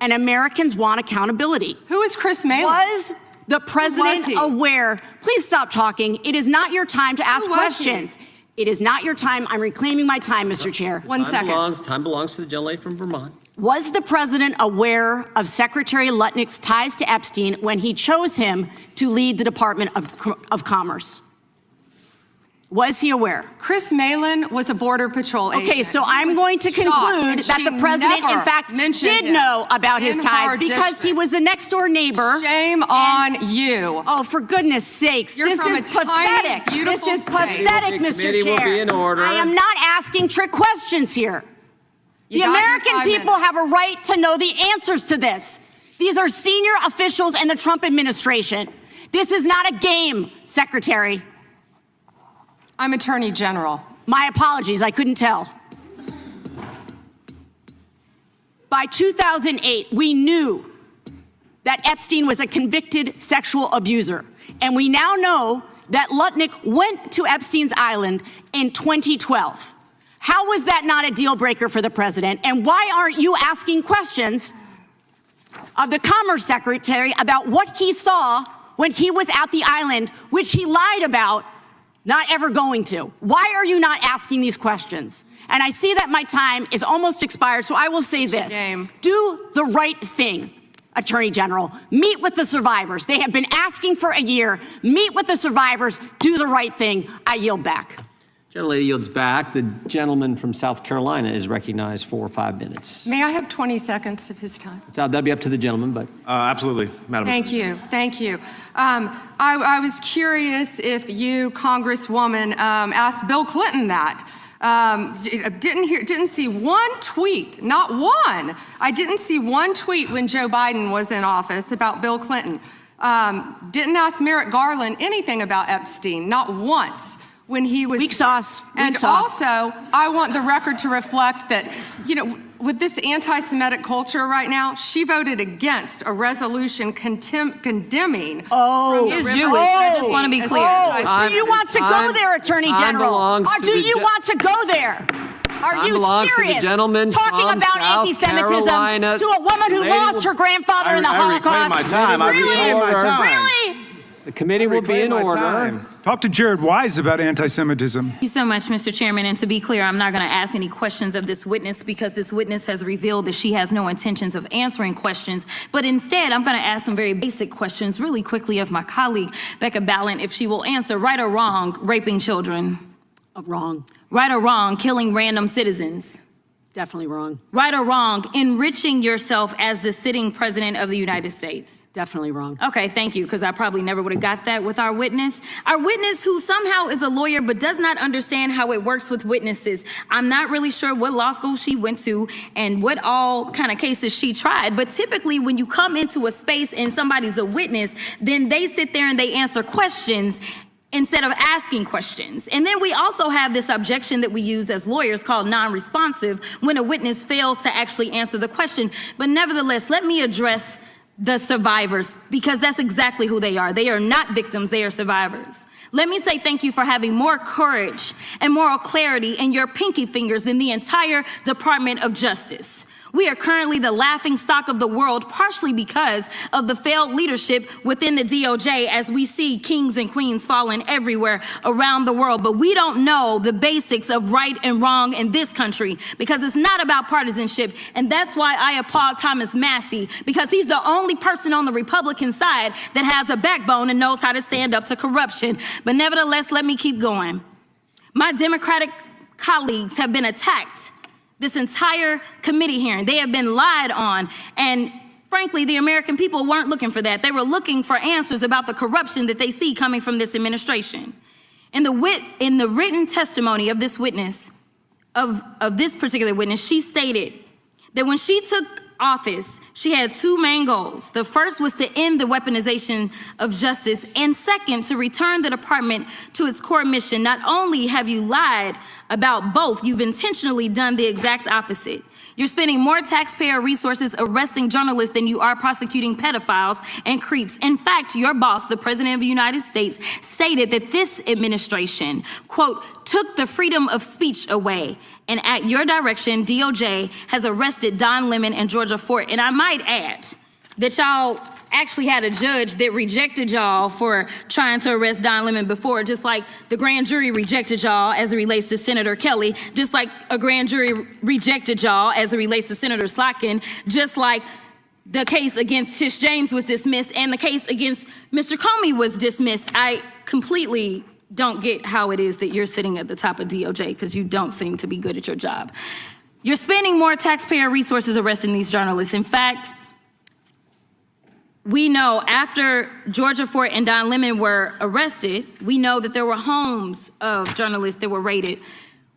And Americans want accountability. Who is Chris Malin? Was the president he? aware? Please stop talking. It is not your time to ask was questions. It is not your time. I'm reclaiming my time, Mr. Chair. One second. Time belongs to the gentlelady from Vermont. Was the president aware of Secretary Lutnick's ties to Epstein when he chose him to lead the Department of Commerce? Was he aware? Chris Malin was a Border Patrol agent. Okay, so He I'm was going to shocked, conclude and that she the president, in never fact, mentioned did him know about his in ties her because he district. was the next door neighbor. Shame on you. Oh, for goodness sakes. You're this from is a tiny, pathetic. beautiful This is state. pathetic, The Mr. committee will Chair. be in order. I am not asking trick questions here. You The got your American 5 people minutes. have a right to know the answers to this. These are senior officials in the Trump administration. This is not a game, Secretary. I'm Attorney General. My apologies, I couldn't tell. By 2008, we knew that Epstein was a convicted sexual abuser. And we now know that Lutnick went to Epstein's Island in 2012. How was that not a deal breaker for the president? And why aren't you asking questions of the Commerce Secretary about what he saw when he was at the island, which he lied about not ever going to? Why are you not asking these questions? And I see that my time is almost expired, so I will say this. Do the right thing, Attorney General. Meet with the survivors. They have been asking for a year. Meet with the survivors. Do the right thing. I yield back. Gentlelady yields back. The gentleman from South Carolina is recognized for 5 minutes. May I have 20 seconds of his time? So that'd be up to the gentleman, but. Absolutely, Madam. Thank you. Thank you. I was curious if you, Congresswoman, asked Bill Clinton that. Didn't see one tweet, not one. I didn't see one tweet when Joe Biden was in office about Bill Clinton. Didn't ask Merrick Garland anything about Epstein, not once. When he was weak sauce. And also, I want the record to reflect that, you know, with this anti-Semitic culture right now, she voted against a resolution condemning. Oh, is Jewish. I just want to be clear. Do you want to go there, Attorney General? Or do you want to go there? Are you serious? Talking about anti-Semitism to a woman who lost her grandfather in the Holocaust? My time. Really? The committee will be in order. Talk to Jared Wise about anti-Semitism. Thank you so much, Mr. Chairman. And to be clear, I'm not going to ask any questions of this witness because this witness has revealed that she has no intentions of answering questions. But instead, I'm going to ask some very basic questions really quickly of my colleague, Becca Ballant, if she will answer right or wrong, raping children. Wrong. Right or wrong, killing random citizens. Definitely wrong. Right or wrong, enriching yourself as the sitting president of the United States. Definitely wrong. Okay, thank you, because I probably never would have got that with our witness. Our witness who somehow is a lawyer but does not understand how it works with witnesses. I'm not really sure what law school she went to and what all kind of cases she tried, but typically when you come into a space and somebody's a witness, then they sit there and they answer questions. instead of asking questions. And then we also have this objection that we use as lawyers called non-responsive when a witness fails to actually answer the question. But nevertheless, let me address the survivors, because that's exactly who they are. They are not victims, they are survivors. Let me say thank you for having more courage and moral clarity in your pinky fingers than the entire Department of Justice. We are currently the laughing stock of the world, partially because of the failed leadership within the DOJ, as we see kings and queens falling everywhere around the world. But we don't know the basics of right and wrong in this country, because it's not about partisanship. And that's why I applaud Thomas Massie, because he's the only person on the Republican side that has a backbone and knows how to stand up to corruption. But nevertheless, let me keep going. My Democratic colleagues have been attacked this entire committee hearing. They have been lied on, and frankly, the American people weren't looking for that. They were looking for answers about the corruption that they see coming from this administration. In the written testimony of this witness, of this particular witness, she stated that when she took office, she had two main goals. The first was to end the weaponization of justice, and second, to return the department to its core mission. Not only have you lied about both, you've intentionally done the exact opposite. You're spending more taxpayer resources arresting journalists than you are prosecuting pedophiles and creeps. In fact, your boss, the President of the United States, stated that this administration, quote, took the freedom of speech away. And at your direction, DOJ has arrested Don Lemon and Georgia Fort. And I might add that y'all actually had a judge that rejected y'all for trying to arrest Don Lemon before, just like the grand jury rejected y'all as it relates to Senator Kelly, just like a grand jury rejected y'all as it relates to Senator Slotkin, just like the case against Tish James was dismissed and the case against Mr. Comey was dismissed. I completely don't get how it is that you're sitting at the top of DOJ, because you don't seem to be good at your job. You're spending more taxpayer resources arresting these journalists. In fact, we know after Georgia Fort and Don Lemon were arrested, we know that there were homes of journalists that were raided.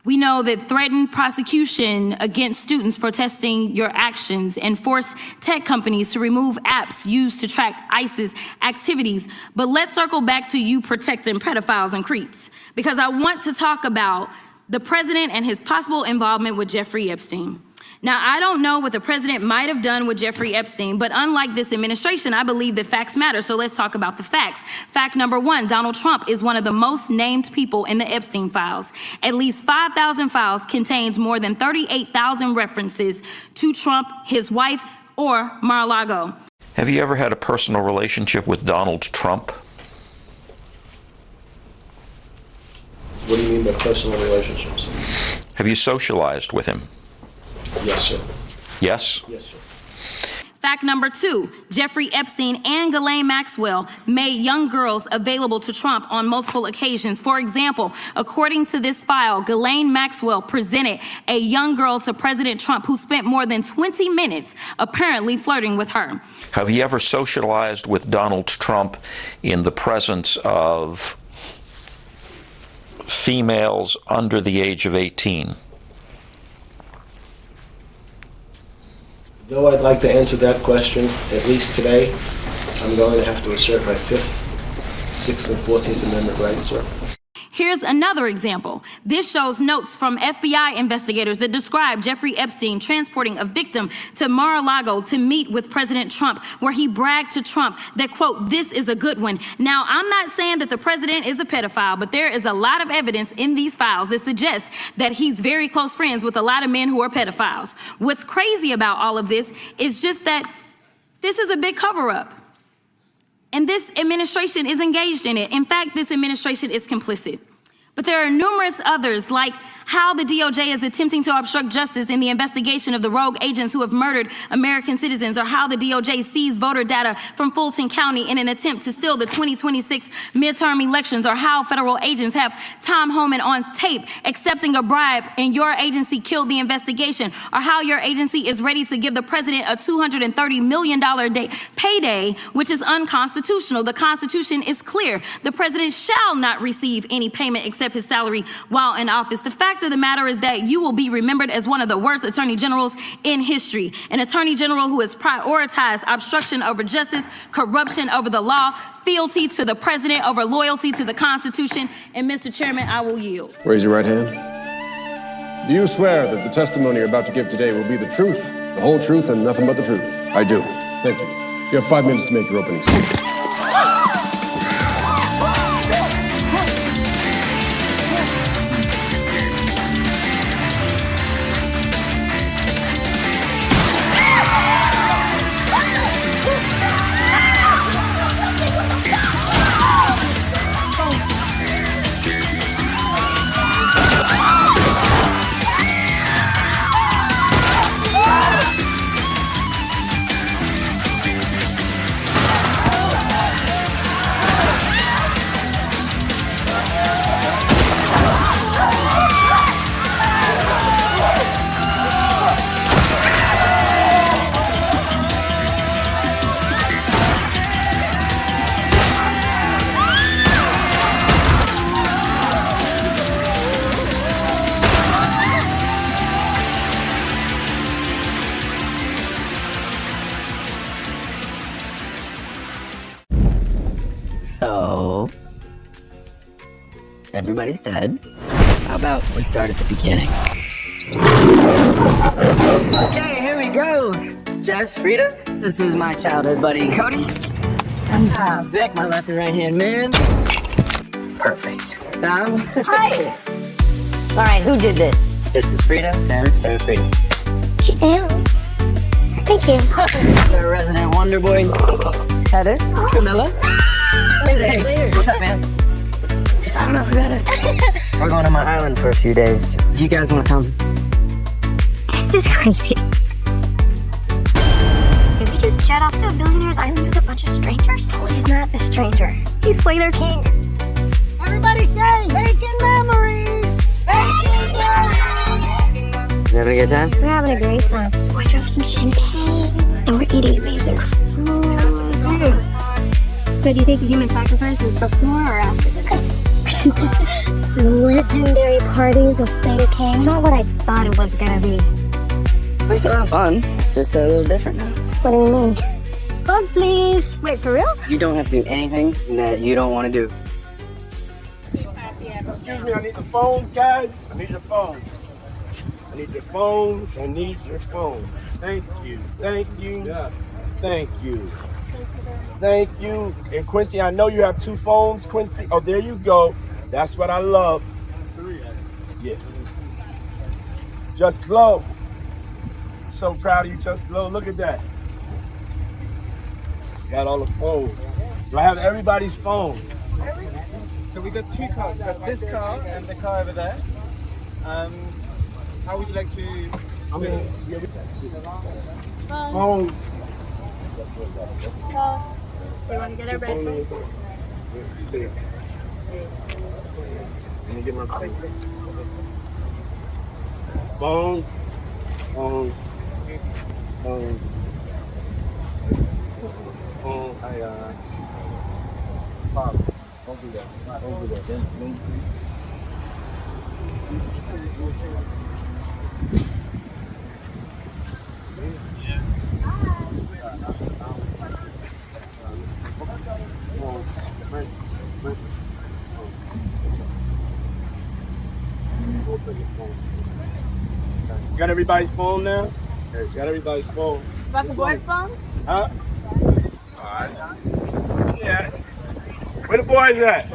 We know that threatened prosecution against students protesting your actions and forced tech companies to remove apps used to track ISIS activities. But let's circle back to you protecting pedophiles and creeps, because I want to talk about the president and his possible involvement with Jeffrey Epstein. Now, I don't know what the president might have done with Jeffrey Epstein, but unlike this administration, I believe that facts matter. So let's talk about the facts. Fact number one, Donald Trump is one of the most named people in the Epstein files. At least 5,000 files contains more than 38,000 references to Trump, his wife, or Mar-a-Lago. Have you ever had a personal relationship with Donald Trump? What do you mean by personal relationships? Have you socialized with him? Yes, sir. Yes? Yes, sir. Fact number two, Jeffrey Epstein and Ghislaine Maxwell made young girls available to Trump on multiple occasions. For example, according to this file, Ghislaine Maxwell presented a young girl to President Trump who spent more than 20 minutes apparently flirting with her. Have you ever socialized with Donald Trump in the presence of females under the age of 18? Though I'd like to answer that question, at least today, I'm going to have to assert my 5th, 6th, and 14th Amendment rights, sir. Here's another example. This shows notes from FBI investigators that describe Jeffrey Epstein transporting a victim to Mar-a-Lago to meet with President Trump, where he bragged to Trump that, quote, this is a good one. Now, I'm not saying that the president is a pedophile, but there is a lot of evidence in these files that suggests that he's very close friends with a lot of men who are pedophiles. What's crazy about all of this is just that this is a big cover-up. And this administration is engaged in it. In fact, this administration is complicit. But there are numerous others, like how the DOJ is attempting to obstruct justice in the investigation of the rogue agents who have murdered American citizens, or how the DOJ seized voter data from Fulton County in an attempt to steal the 2026 midterm elections, or how federal agents have Tom Homan on tape accepting a bribe and your agency killed the investigation, or how your agency is ready to give the president a $230 million payday, which is unconstitutional. The Constitution is clear. The president shall not receive any payment except his salary while in office. The fact fact of the matter is that you will be remembered as one of the worst attorney generals in history. An attorney general who has prioritized obstruction over justice, corruption over the law, fealty to the president over loyalty to the Constitution. And Mr. Chairman, I will yield. Raise your right hand. Do you swear that the testimony you're about to give today will be the truth, the whole truth, and nothing but the truth? I do. Thank you. You have 5 minutes to make your opening statement. So, everybody's dead. How about we start at the beginning? Okay, here we go. Jess, Frida, this is my childhood buddy, Cody. And Vic, my left and right hand man. Perfect. Tom. Hi. All right, who did this? This is Frida, Sarah, Frida. She nails. Thank you. The resident wonder boy, Heather, Camilla. Hey, what's up, man? I don't know who that is. We're going to my island for a few days. Do you guys want to come? This is crazy. Did we just jet off to a billionaire's island with a bunch of strangers? Oh, he's not a stranger. He's Slater King. Everybody say, making memories! Making memories! You having a good time? We're having a great time. We're drinking champagne, and we're eating amazing food. So do you think human sacrifice is before or after this? Legendary parties of Slater King. Not what I thought it was gonna be. We're still having fun. It's just a little different now. What do you mean? Phones, please. Wait, for real? You don't have to do anything that you don't want to do. Excuse me, I need the phones, guys. I need your phones. I need your phones. I need your phones. Thank you. Thank you. Thank you. Thank you. And Quincy, I know you have 2 phones, Quincy. Oh, there you go. That's what I love. 3. Yeah. Just Glow. So proud of you, Just Glow. Look at that. Got all the phones. Do I have everybody's phone? So we got 2 cars. We got this car and the car over there. How would you like to split it? Phone. We want to get our bread. Let me get my phone. Phones. Phones. Phones. Phones. Bob, don't do that. Don't do that. Don't. You got everybody's phone now? Okay, got everybody's phone. Got the boy's phone? Huh? Alright. Yeah. Where the boys at?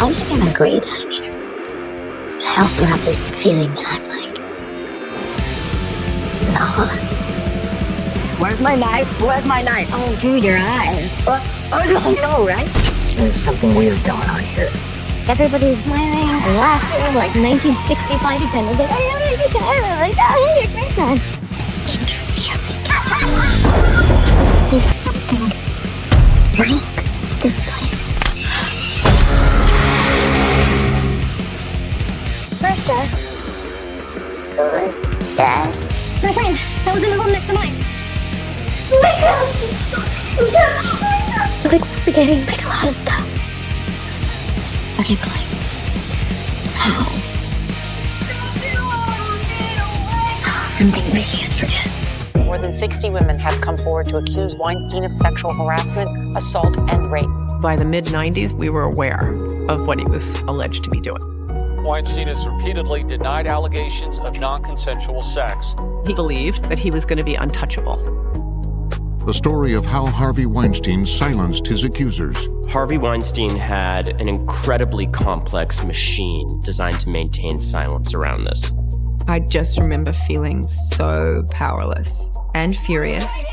I'm having a great time here. But I also have this feeling that I'm like, no. Where's my knife? Where's my knife? Oh, dude, your eyes. Oh, no, right? There's something weird going on here. Everybody's smiling and laughing like 1960s flight attendants. Like, oh, yeah, you're good. Like, oh, you're great, man. There's something wrong with this place. Where's Jess? Who's Jess? My friend. That was in the room next to mine. Oh my God. I think we're forgetting like a lot of stuff. Okay, Clay. How some things my ears forget. More than 60 women have come forward to accuse Weinstein of sexual harassment, assault, and rape. By the mid-90s, we were aware of what he was alleged to be doing. Weinstein has repeatedly denied allegations of non-consensual sex. He believed that he was going to be untouchable. The story of how Harvey Weinstein silenced his accusers. Harvey Weinstein had an incredibly complex machine designed to maintain silence around this. I just remember feeling so powerless and furious.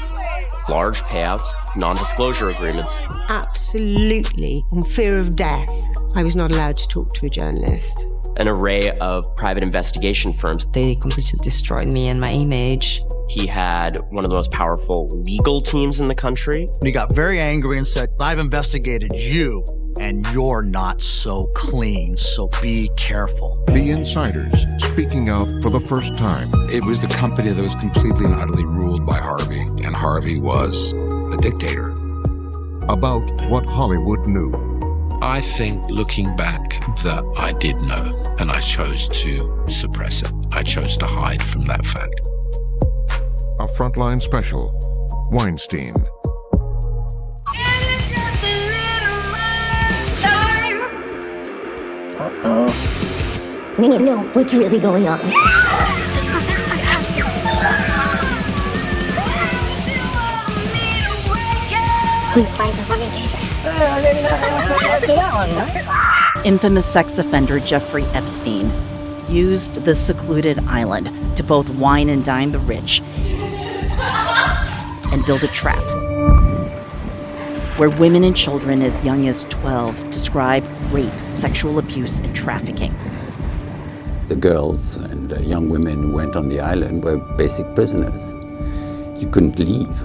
Large payouts, non-disclosure agreements. Absolutely in fear of death. I was not allowed to talk to a journalist. An array of private investigation firms. They completely destroyed me and my image. He had one of the most powerful legal teams in the country. He got very angry and said, I've investigated you, and you're not so clean, so be careful. The insiders speaking out for the first time. It was the company that was completely and utterly ruled by Harvey, and Harvey was a dictator. About what Hollywood knew. I think, looking back, that I did know, and I chose to suppress it. I chose to hide from that fact. A Frontline special, Weinstein. Uh-oh. We need to know what's really going on. Please find some in danger. Infamous sex offender Jeffrey Epstein used the secluded island to both wine and dine the rich and build a trap where women and children as young as 12 describe rape, sexual abuse, and trafficking. The girls and young women who went on the island were basic prisoners. You couldn't leave.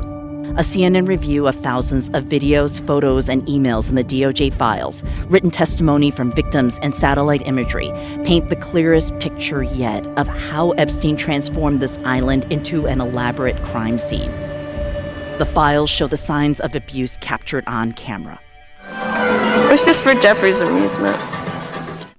A CNN review of thousands of videos, photos, and emails in the DOJ files, written testimony from victims, and satellite imagery paint the clearest picture yet of how Epstein transformed this island into an elaborate crime scene. The files show the signs of abuse captured on camera. It was just for Jeffrey's amusement.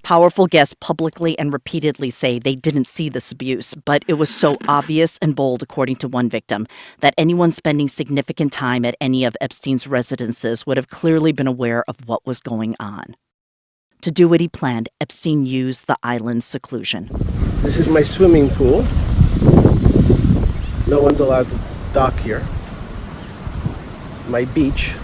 Powerful guests publicly and repeatedly say they didn't see this abuse, but it was so obvious and bold, according to one victim, that anyone spending significant time at any of Epstein's residences would have clearly been aware of what was going on. To do what he planned, Epstein used the island's seclusion. This is my swimming pool. No one's allowed to dock here. My beach.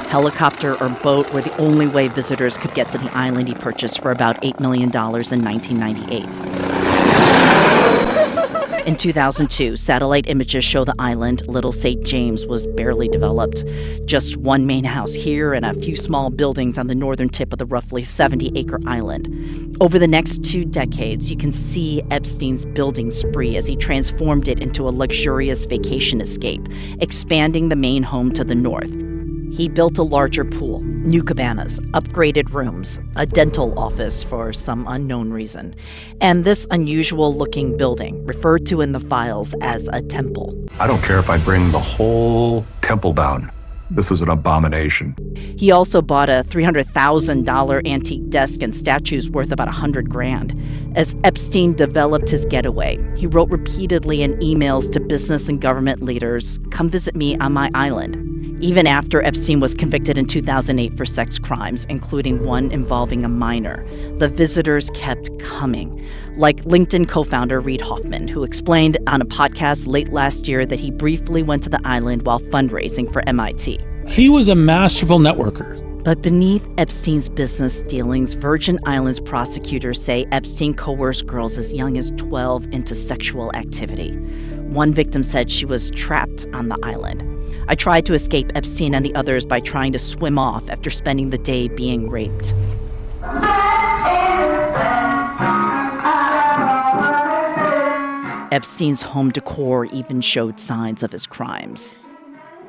Helicopter or boat were the only way visitors could get to the island he purchased for about $8 million in 1998. In 2002, satellite images show the island, Little St. James, was barely developed. Just one main house here and a few small buildings on the northern tip of the roughly 70-acre island. Over the next 2 decades, you can see Epstein's building spree as he transformed it into a luxurious vacation escape, expanding the main home to the north. He built a larger pool, new cabanas, upgraded rooms, a dental office for some unknown reason, and this unusual-looking building, referred to in the files as a temple. I don't care if I bring the whole temple down. This is an abomination. He also bought a $300,000 antique desk and statues worth about $100,000. As Epstein developed his getaway, he wrote repeatedly in emails to business and government leaders, "Come visit me on my island." Even after Epstein was convicted in 2008 for sex crimes, including one involving a minor, the visitors kept coming. Like LinkedIn co-founder Reid Hoffman, who explained on a podcast late last year that he briefly went to the island while fundraising for MIT. He was a masterful networker. But beneath Epstein's business dealings, Virgin Islands prosecutors say Epstein coerced girls as young as 12 into sexual activity. One victim said she was trapped on the island. "I tried to escape Epstein and the others by trying to swim off after spending the day being raped." Epstein's home decor even showed signs of his crimes.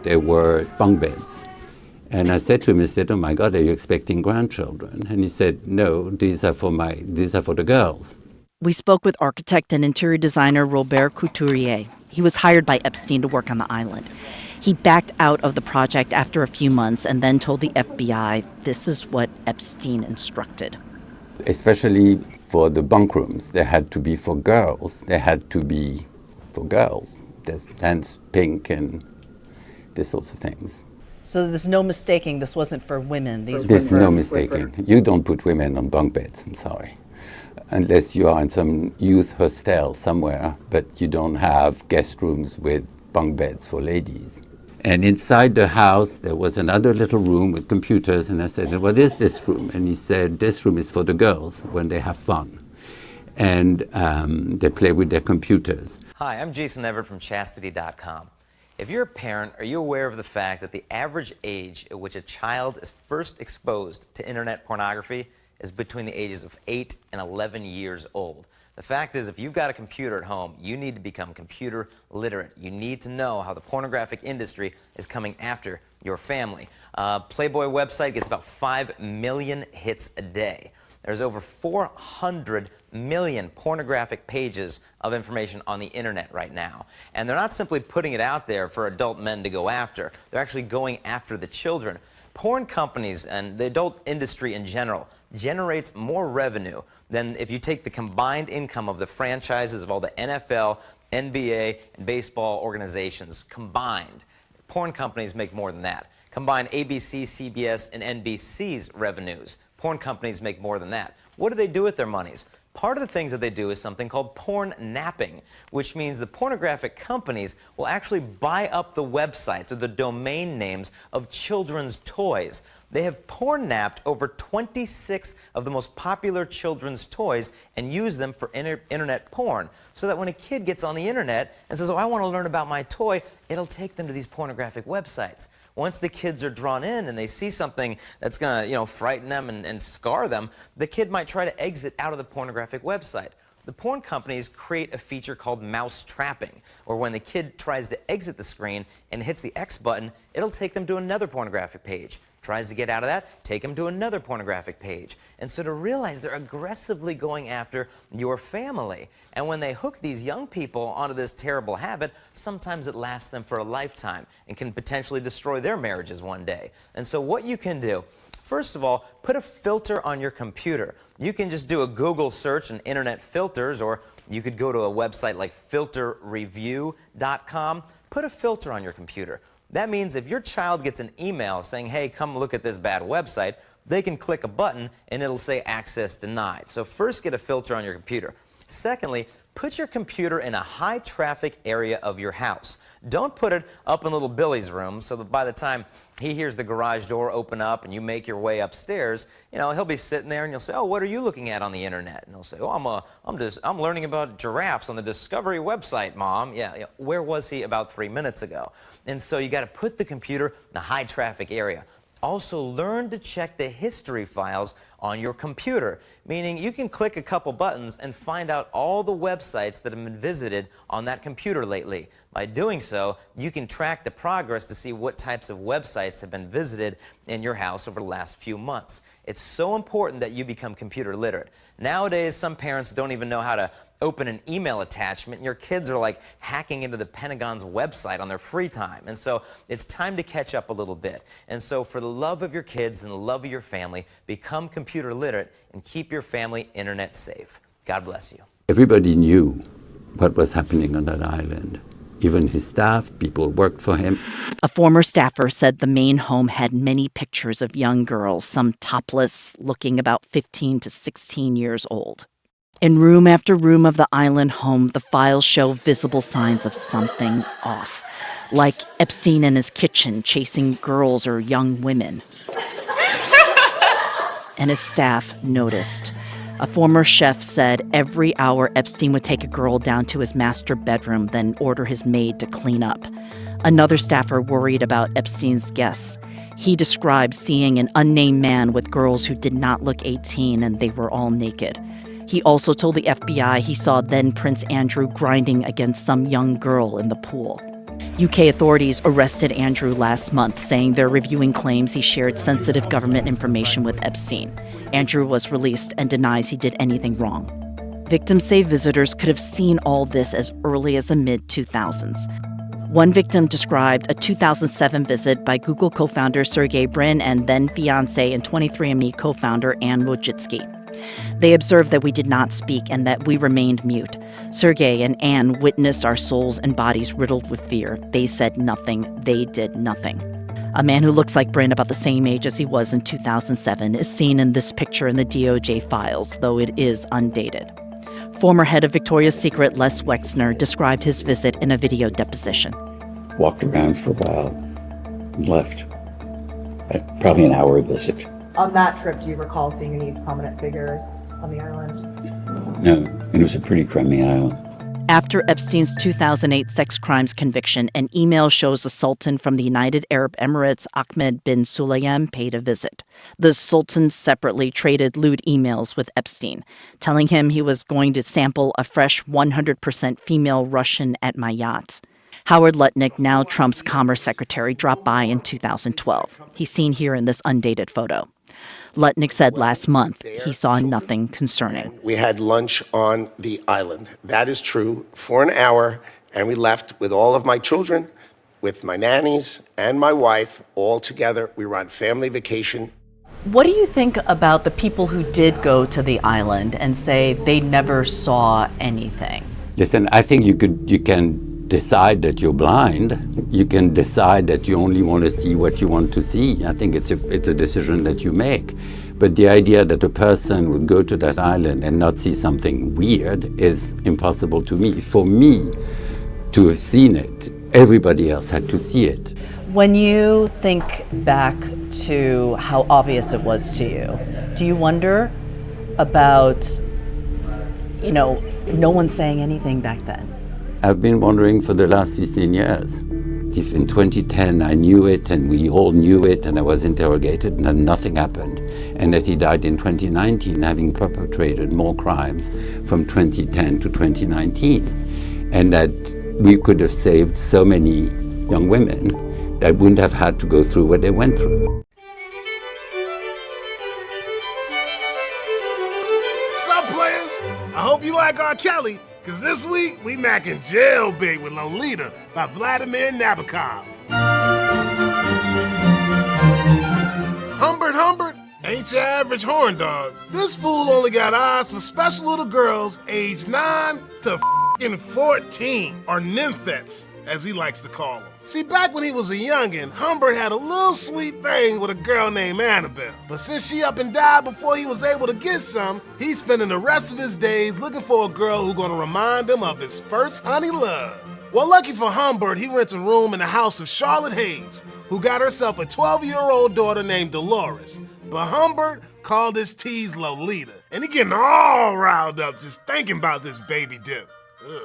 There were bunk beds. And I said to him, "Oh my God, are you expecting grandchildren?" And he said, "No, these are for the girls." We spoke with architect and interior designer Robert Couturier. He was hired by Epstein to work on the island. He backed out of the project after a few months and then told the FBI this is what Epstein instructed. Especially for the bunk rooms, they had to be for girls. They had to be for girls. There's dance pink and these sorts of things. So there's no mistaking this wasn't for women. There's no mistaking. You don't put women on bunk beds, I'm sorry. Unless you are in some youth hostel somewhere, but you don't have guest rooms with bunk beds for ladies. And inside the house, there was another little room with computers, and I said, what is this room? And he said, this room is for the girls when they have fun. And they play with their computers. Hi, I'm Jason Everett from Chastity.com. If you're a parent, are you aware of the fact that the average age at which a child is first exposed to internet pornography is between the ages of 8 and 11 years old? The fact is, if you've got a computer at home, you need to become computer literate. You need to know how the pornographic industry is coming after your family. Playboy website gets about 5 million hits a day. There's over 400 million pornographic pages of information on the internet right now. And they're not simply putting it out there for adult men to go after. They're actually going after the children. Porn companies and the adult industry in general generates more revenue than if you take the combined income of the franchises of all the NFL, NBA, and baseball organizations combined. Porn companies make more than that. Combine ABC, CBS, and NBC's revenues. Porn companies make more than that. What do they do with their monies? Part of the things that they do is something called porn napping, which means the pornographic companies will actually buy up the websites or the domain names of children's toys. They have porn napped over 26 of the most popular children's toys and use them for internet porn, so that when a kid gets on the internet and says, oh, I want to learn about my toy, it'll take them to these pornographic websites. Once the kids are drawn in and they see something that's going to, frighten them and scar them, the kid might try to exit out of the pornographic website. The porn companies create a feature called mouse trapping, or when the kid tries to exit the screen and hits the X button, it'll take them to another pornographic page. Tries to get out of that, take them to another pornographic page. And so to realize they're aggressively going after your family. And when they hook these young people onto this terrible habit, sometimes it lasts them for a lifetime and can potentially destroy their marriages one day. And so what you can do, first of all, put a filter on your computer. You can just do a Google search and internet filters, or you could go to a website like filterreview.com. Put a filter on your computer. That means if your child gets an email saying, hey, come look at this bad website, they can click a button and it'll say access denied. So first, get a filter on your computer. Secondly, put your computer in a high traffic area of your house. Don't put it up in little Billy's room so that by the time he hears the garage door open up and you make your way upstairs, he'll be sitting there and you'll say, oh, what are you looking at on the internet? And he'll say, oh, I'm learning about giraffes on the Discovery website, Mom. Yeah, where was he about 3 minutes ago? And so you got to put the computer in a high traffic area. Also, learn to check the history files on your computer, meaning you can click a couple buttons and find out all the websites that have been visited on that computer lately. By doing so, you can track the progress to see what types of websites have been visited in your house over the last few months. It's so important that you become computer literate. Nowadays, some parents don't even know how to open an email attachment, and your kids are like hacking into the Pentagon's website on their free time. And so it's time to catch up a little bit. And so for the love of your kids and the love of your family, become computer literate and keep your family internet safe. God bless you. Everybody knew what was happening on that island. Even his staff, people worked for him. A former staffer said the main home had many pictures of young girls, some topless, looking about 15 to 16 years old. In room after room of the island home, the files show visible signs of something off, like Epstein in his kitchen chasing girls or young women. And his staff noticed. A former chef said every hour Epstein would take a girl down to his master bedroom, then order his maid to clean up. Another staffer worried about Epstein's guests. He described seeing an unnamed man with girls who did not look 18 and they were all naked. He also told the FBI he saw then Prince Andrew grinding against some young girl in the pool. UK authorities arrested Andrew last month, saying they're reviewing claims he shared sensitive government information with Epstein. Andrew was released and denies he did anything wrong. Victims say visitors could have seen all this as early as the mid-2000s. One victim described a 2007 visit by Google co-founder Sergey Brin and then fiancé and 23andMe co-founder Anne Wojcicki. They observed that we did not speak and that we remained mute. Sergei and Anne witnessed our souls and bodies riddled with fear. They said nothing. They did nothing. A man who looks like Bryn, about the same age as he was in 2007, is seen in this picture in the DOJ files, though it is undated. Former head of Victoria's Secret, Les Wexner, described his visit in a video deposition. Walked around for a while and left. Probably an hour visit. On that trip, do you recall seeing any prominent figures on the island? No, it was a pretty crummy island. After Epstein's 2008 sex crimes conviction, an email shows the Sultan from the United Arab Emirates, Ahmed bin Sulayem, paid a visit. The Sultan separately traded lewd emails with Epstein, telling him he was going to sample a fresh 100% female Russian at my yacht. Howard Lutnick, now Trump's Commerce Secretary, dropped by in 2012. He's seen here in this undated photo. Lutnick said last month he saw nothing concerning. We had lunch on the island. That is true, for an hour, and we left with all of my children, with my nannies and my wife, all together. We were on family vacation. What do you think about the people who did go to the island and say they never saw anything? Listen, I think you can decide that you're blind. You can decide that you only want to see what you want to see. I think it's a decision that you make. But the idea that a person would go to that island and not see something weird is impossible to me. For me to have seen it, everybody else had to see it. When you think back to how obvious it was to you, do you wonder about, no one saying anything back then? I've been wondering for the last 15 years. If in 2010 I knew it and we all knew it and I was interrogated and then nothing happened, and that he died in 2019 having perpetrated more crimes from 2010 to 2019, and that we could have saved so many young women that wouldn't have had to go through what they went through. What's up, players? I hope you like R. Kelly. Cause this week, we macking jail big with Lolita by Vladimir Nabokov. Humbert ain't your average horn dog. This fool only got eyes for special little girls aged 9 to 14, or nymphets, as he likes to call them. See, back when he was a youngin', Humbert had a little sweet thing with a girl named Annabelle. But since she up and died before he was able to get some, he's spending the rest of his days looking for a girl who's gonna remind him of his first honey love. Well, lucky for Humbert, he rents a room in the house of Charlotte Hayes, who got herself a 12-year-old daughter named Dolores. But Humbert called his tease Lolita, and he getting all riled up just thinking about this baby dip. Ugh.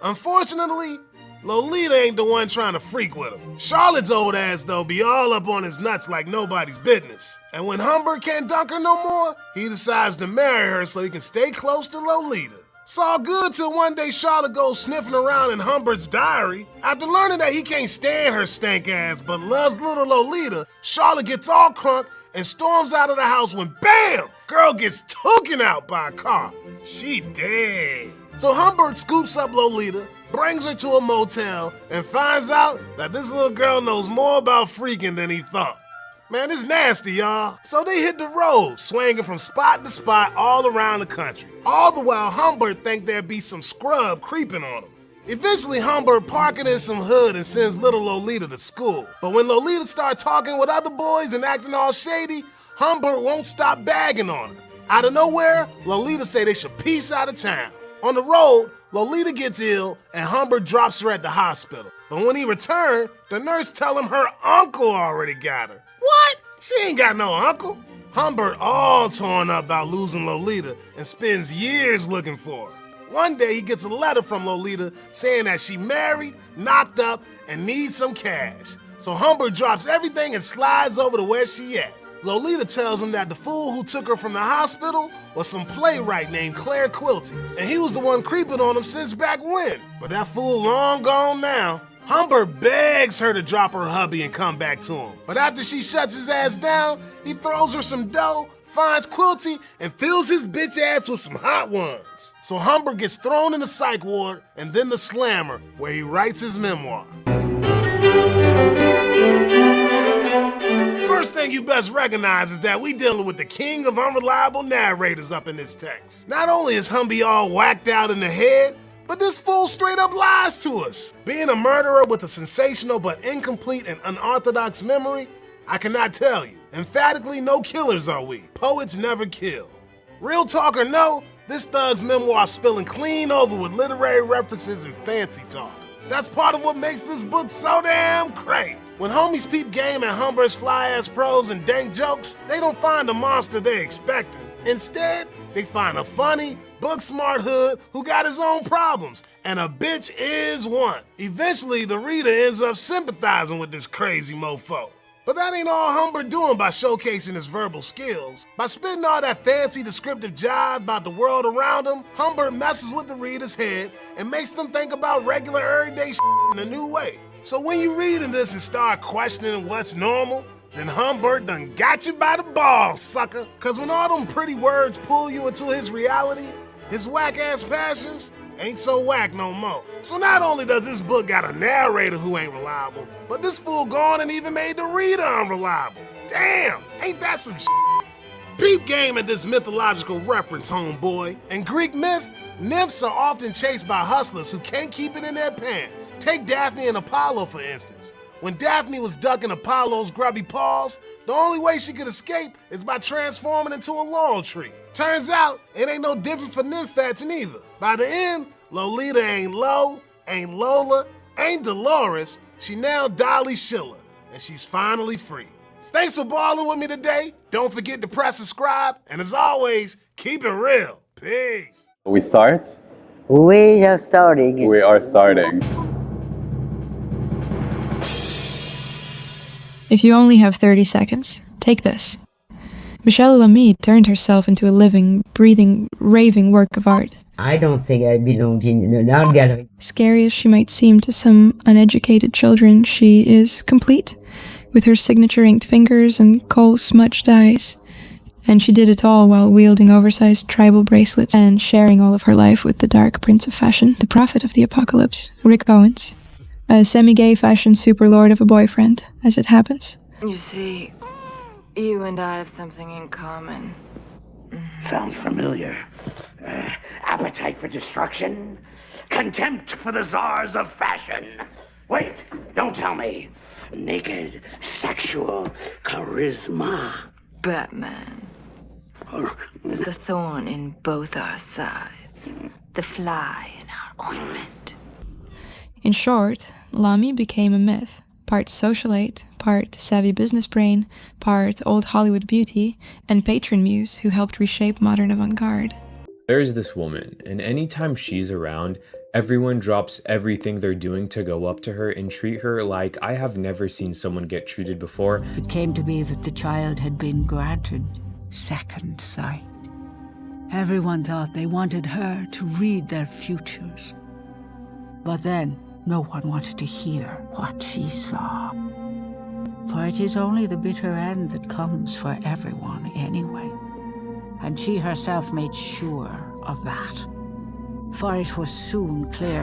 Unfortunately, Lolita ain't the one trying to freak with him. Charlotte's old ass, though, be all up on his nuts like nobody's business. And when Humbert can't dunk her no more, he decides to marry her so he can stay close to Lolita. It's all good till one day Charlotte goes sniffing around in Humbert's diary. After learning that he can't stand her stank ass but loves little Lolita, Charlotte gets all crunk and storms out of the house when BAM! Girl gets taken out by a car. She dead. So Humbert scoops up Lolita, brings her to a motel, and finds out that this little girl knows more about freaking than he thought. Man, it's nasty, y'all. So they hit the road, swinging from spot to spot all around the country. All the while, Humbert think there'd be some scrub creeping on him. Eventually, Humbert parking in some hood and sends little Lolita to school. But when Lolita starts talking with other boys and acting all shady, Humbert won't stop bagging on her. Out of nowhere, Lolita say they should peace out of town. On the road, Lolita gets ill and Humbert drops her at the hospital. But when he returned, the nurse tell him her uncle already got her. What? She ain't got no uncle. Humbert all torn up about losing Lolita and spends years looking for her. One day he gets a letter from Lolita saying that she married, knocked up, and needs some cash. So Humbert drops everything and slides over to where she at. Lolita tells him that the fool who took her from the hospital was some playwright named Claire Quilty, and he was the one creeping on him since back when. But that fool long gone now. Humbert begs her to drop her hubby and come back to him. But after she shuts his ass down, he throws her some dough, finds Quilty, and fills his bitch ass with some hot ones. So Humbert gets thrown in the psych ward and then the slammer, where he writes his memoir. First thing you best recognize is that we dealing with the king of unreliable narrators up in this text. Not only is Humby all whacked out in the head, but this fool straight up lies to us. Being a murderer with a sensational but incomplete and unorthodox memory, I cannot tell you. Emphatically, no killers are we. Poets never kill. Real talk or no, this thug's memoir spilling clean over with literary references and fancy talk. That's part of what makes this book so damn great. When homies peep game at Humber's fly-ass prose and dank jokes, they don't find the monster they expecting. Instead, they find a funny, book-smart hood who got his own problems, and a bitch is one. Eventually, the reader ends up sympathizing with this crazy mofo. But that ain't all Humber doing by showcasing his verbal skills. By spitting all that fancy descriptive jive about the world around him, Humber messes with the reader's head and makes them think about regular everyday shit in a new way. So when you reading this and start questioning what's normal, then Humber done got you by the balls, sucker. Cause when all them pretty words pull you into his reality, his whack-ass passions ain't so whack no more. So not only does this book got a narrator who ain't reliable, but this fool gone and even made the reader unreliable. Damn, ain't that some shit? Peep game at this mythological reference, homeboy. In Greek myth, nymphs are often chased by hustlers who can't keep it in their pants. Take Daphne and Apollo, for instance. When Daphne was ducking Apollo's grubby paws, the only way she could escape is by transforming into a laurel tree. Turns out, it ain't no different for nymphets neither. By the end, Lolita ain't Lo, ain't Lola, ain't Dolores, she now Dolly Schiller, and she's finally free. Thanks for balling with me today. Don't forget to press subscribe, and as always, keep it real. Peace. We start? We are starting. We are starting. If you only have 30 seconds, take this. Michelle Lamy turned herself into a living, breathing, raving work of art. I don't think I belong in an art gallery. Scary as she might seem to some uneducated children, she is complete, with her signature inked fingers and coal-smudged eyes. And she did it all while wielding oversized tribal bracelets and sharing all of her life with the dark prince of fashion, the prophet of the apocalypse, Rick Owens. A semi-gay fashion superlord of a boyfriend, as it happens. You see, you and I have something in common. Sounds familiar. Appetite for destruction? Contempt for the czars of fashion? Wait, don't tell me. Naked, sexual charisma. Batman. The thorn in both our sides. The fly in our ointment. In short, Lamy became a myth. Part socialite, part savvy business brain, part old Hollywood beauty, and patron muse who helped reshape modern avant-garde. There's this woman, and anytime she's around, everyone drops everything they're doing to go up to her and treat her like I have never seen someone get treated before. It came to be that the child had been granted second sight. Everyone thought they wanted her to read their futures. But then, no one wanted to hear what she saw. For it is only the bitter end that comes for everyone anyway. And she herself made sure of that. For it was soon clear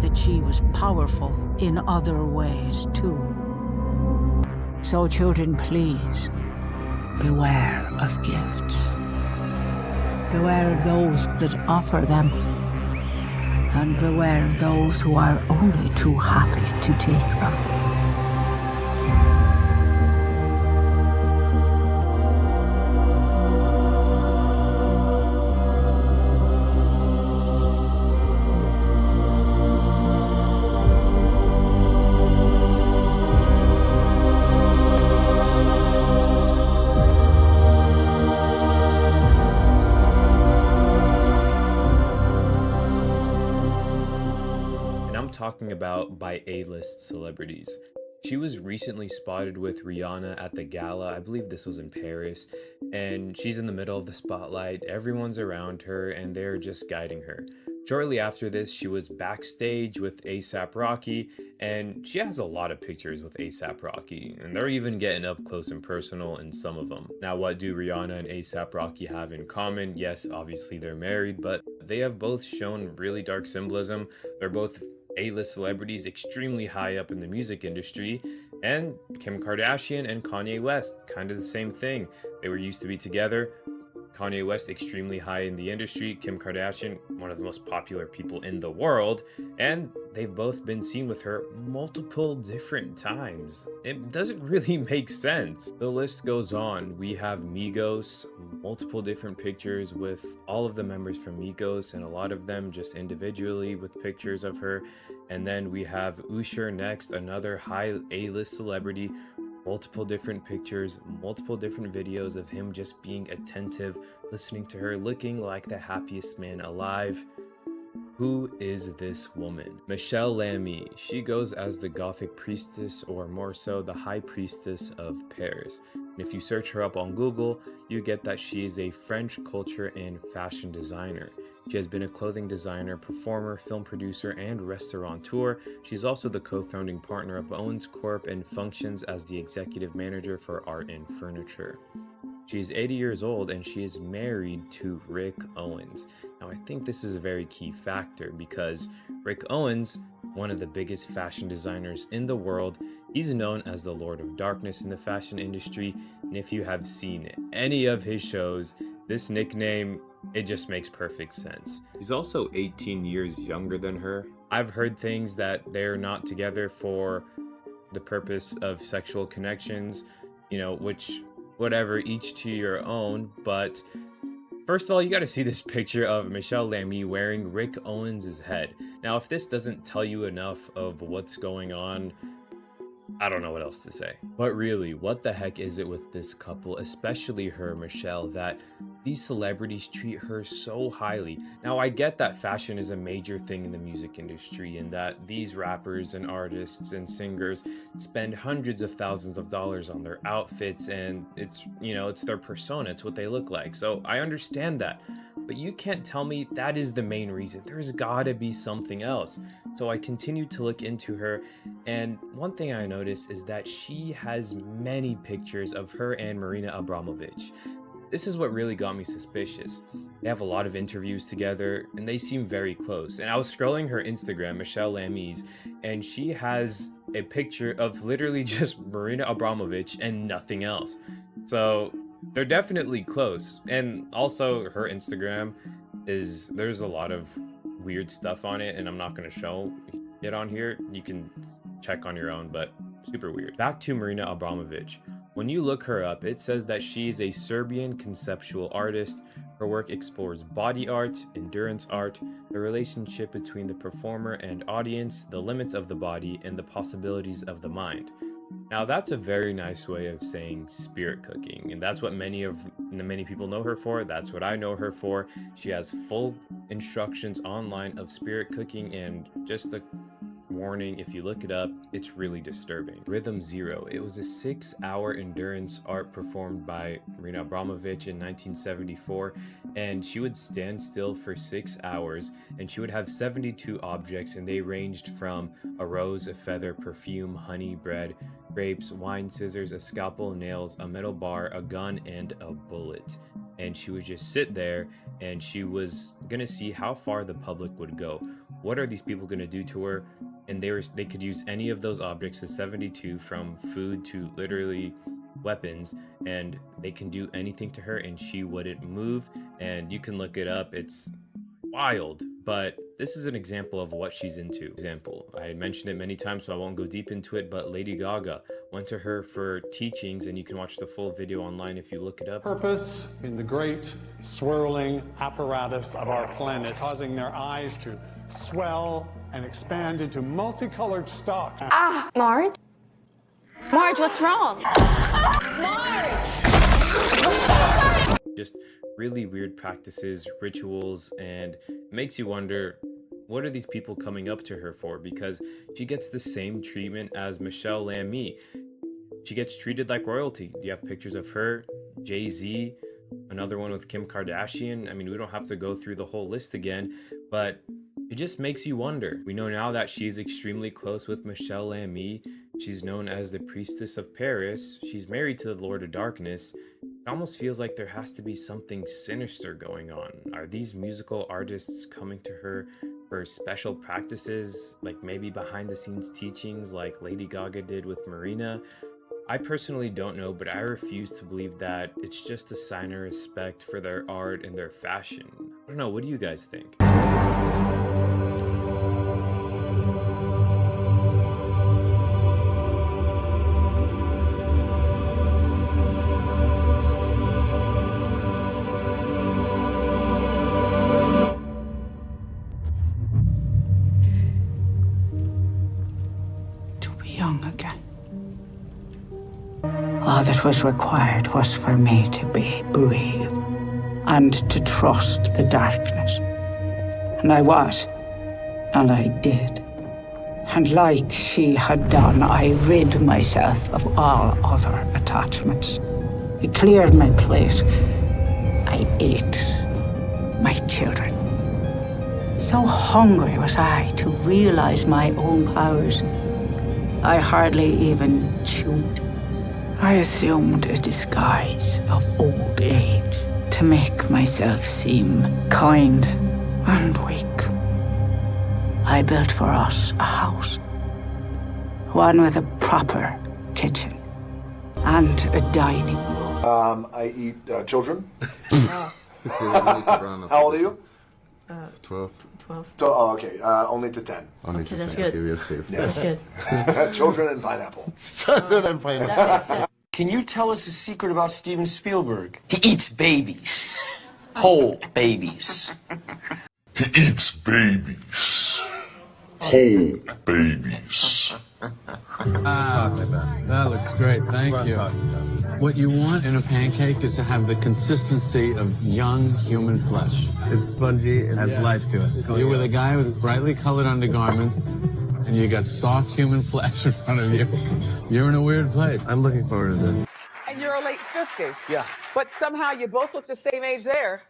that she was powerful in other ways too. So children, please, beware of gifts. Beware of those that offer them, and beware of those who are only too happy to take them. Talking about by A-list celebrities. She was recently spotted with Rihanna at the gala. I believe this was in Paris, and she's in the middle of the spotlight. Everyone's around her and they're just guiding her. Shortly after this, she was backstage with A$AP Rocky, and she has a lot of pictures with A$AP Rocky, and they're even getting up close and personal in some of them. Now, what do Rihanna and A$AP Rocky have in common? Yes, obviously they're married, but they have both shown really dark symbolism. They're both A-list celebrities extremely high up in the music industry, and Kim Kardashian and Kanye West, kind of the same thing. They were used to be together. Kanye West extremely high in the industry, Kim Kardashian one of the most popular people in the world, and they've both been seen with her multiple different times. It doesn't really make sense. The list goes on. We have Migos, multiple different pictures with all of the members from Migos, and a lot of them just individually with pictures of her. And then we have Usher next, another high A-list celebrity, multiple different pictures, multiple different videos of him just being attentive, listening to her, looking like the happiest man alive. Who is this woman? Michelle Lamy. She goes as the Gothic priestess, or more so the high priestess of Paris. And if you search her up on Google, you get that she is a French culture and fashion designer. She has been a clothing designer, performer, film producer, and restaurateur. She's also the co-founding partner of Owens Corp and functions as the executive manager for art and furniture. She's 80 years old and she is married to Rick Owens. Now, I think this is a very key factor because Rick Owens, one of the biggest fashion designers in the world, he's known as the Lord of Darkness in the fashion industry. And if you have seen any of his shows, this nickname, it just makes perfect sense. He's also 18 years younger than her. I've heard things that they're not together for the purpose of sexual connections, which whatever, each to your own. But first of all, you got to see this picture of Michelle Lamy wearing Rick Owens' head. Now, if this doesn't tell you enough of what's going on, I don't know what else to say. But really, what the heck is it with this couple, especially her, Michelle, that these celebrities treat her so highly? Now, I get that fashion is a major thing in the music industry and that these rappers and artists and singers spend hundreds of thousands of dollars on their outfits, and it's their persona, it's what they look like. So I understand that. But you can't tell me that is the main reason. There's gotta be something else. So I continued to look into her, and one thing I noticed is that she has many pictures of her and Marina Abramovic. This is what really got me suspicious. They have a lot of interviews together, and they seem very close. And I was scrolling her Instagram, Michelle Lamy's, and she has a picture of literally just Marina Abramovic and nothing else. So they're definitely close. And also her Instagram there's a lot of weird stuff on it, and I'm not going to show it on here. You can check on your own, but super weird. Back to Marina Abramovic. When you look her up, it says that she is a Serbian conceptual artist. Her work explores body art, endurance art, the relationship between the performer and audience, the limits of the body, and the possibilities of the mind. Now, that's a very nice way of saying spirit cooking, and that's what many people know her for. That's what I know her for. She has full instructions online of spirit cooking, and just the warning, if you look it up, it's really disturbing. Rhythm Zero. It was a 6-hour endurance art performed by Marina Abramovic in 1974, and she would stand still for 6 hours, and she would have 72 objects, and they ranged from a rose, a feather, perfume, honey, bread, grapes, wine, scissors, a scalpel, nails, a metal bar, a gun, and a bullet. And she would just sit there, and she was gonna see how far the public would go. What are these people gonna do to her? And they could use any of those objects, the 72, from food to literally weapons, and they can do anything to her and she wouldn't move. And you can look it up, it's wild. But this is an example of what she's into. Example, I had mentioned it many times, so I won't go deep into it, but Lady Gaga went to her for teachings, and you can watch the full video online if you look it up. Purpose in the great swirling apparatus of our planet, causing their eyes to swell and expand into multicolored stalks. Ah, Marge? Marge, what's wrong? Marge! Just really weird practices, rituals, and it makes you wonder, what are these people coming up to her for? Because she gets the same treatment as Michelle Lamy. She gets treated like royalty. You have pictures of her, Jay-Z, another one with Kim Kardashian. I mean, we don't have to go through the whole list again, but it just makes you wonder. We know now that she's extremely close with Michelle Lamy. She's known as the Priestess of Paris. She's married to the Lord of Darkness. It almost feels like there has to be something sinister going on. Are these musical artists coming to her for special practices, like maybe behind the scenes teachings like Lady Gaga did with Marina? I personally don't know, but I refuse to believe that it's just a sign of respect for their art and their fashion. I don't know, what do you guys think? Young again. All that was required was for me to be brave and to trust the darkness. And I was, and I did. And like she had done, I rid myself of all other attachments. I cleared my plate. I ate my children. So hungry was I to realize my own powers, I hardly even chewed. I assumed a disguise of old age to make myself seem kind and weak. I built for us a house, one with a proper kitchen and a dining room. I eat children. How old are you? 12. 12. Oh, okay. Only to 10. Only to 10. That's good. You're safe. That's good. Children and pineapple. Children and pineapple. Can you tell us a secret about Steven Spielberg? He eats babies. Whole babies. He eats babies. Whole babies. That looks great. Thank you. What you want in a pancake is to have the consistency of young human flesh. It's spongy. It has life to it. You're with a guy with brightly colored undergarments, and you got soft human flesh in front of you. You're in a weird place. I'm looking forward to this. And you're a late 50s. Yeah. But somehow you both look the same age there.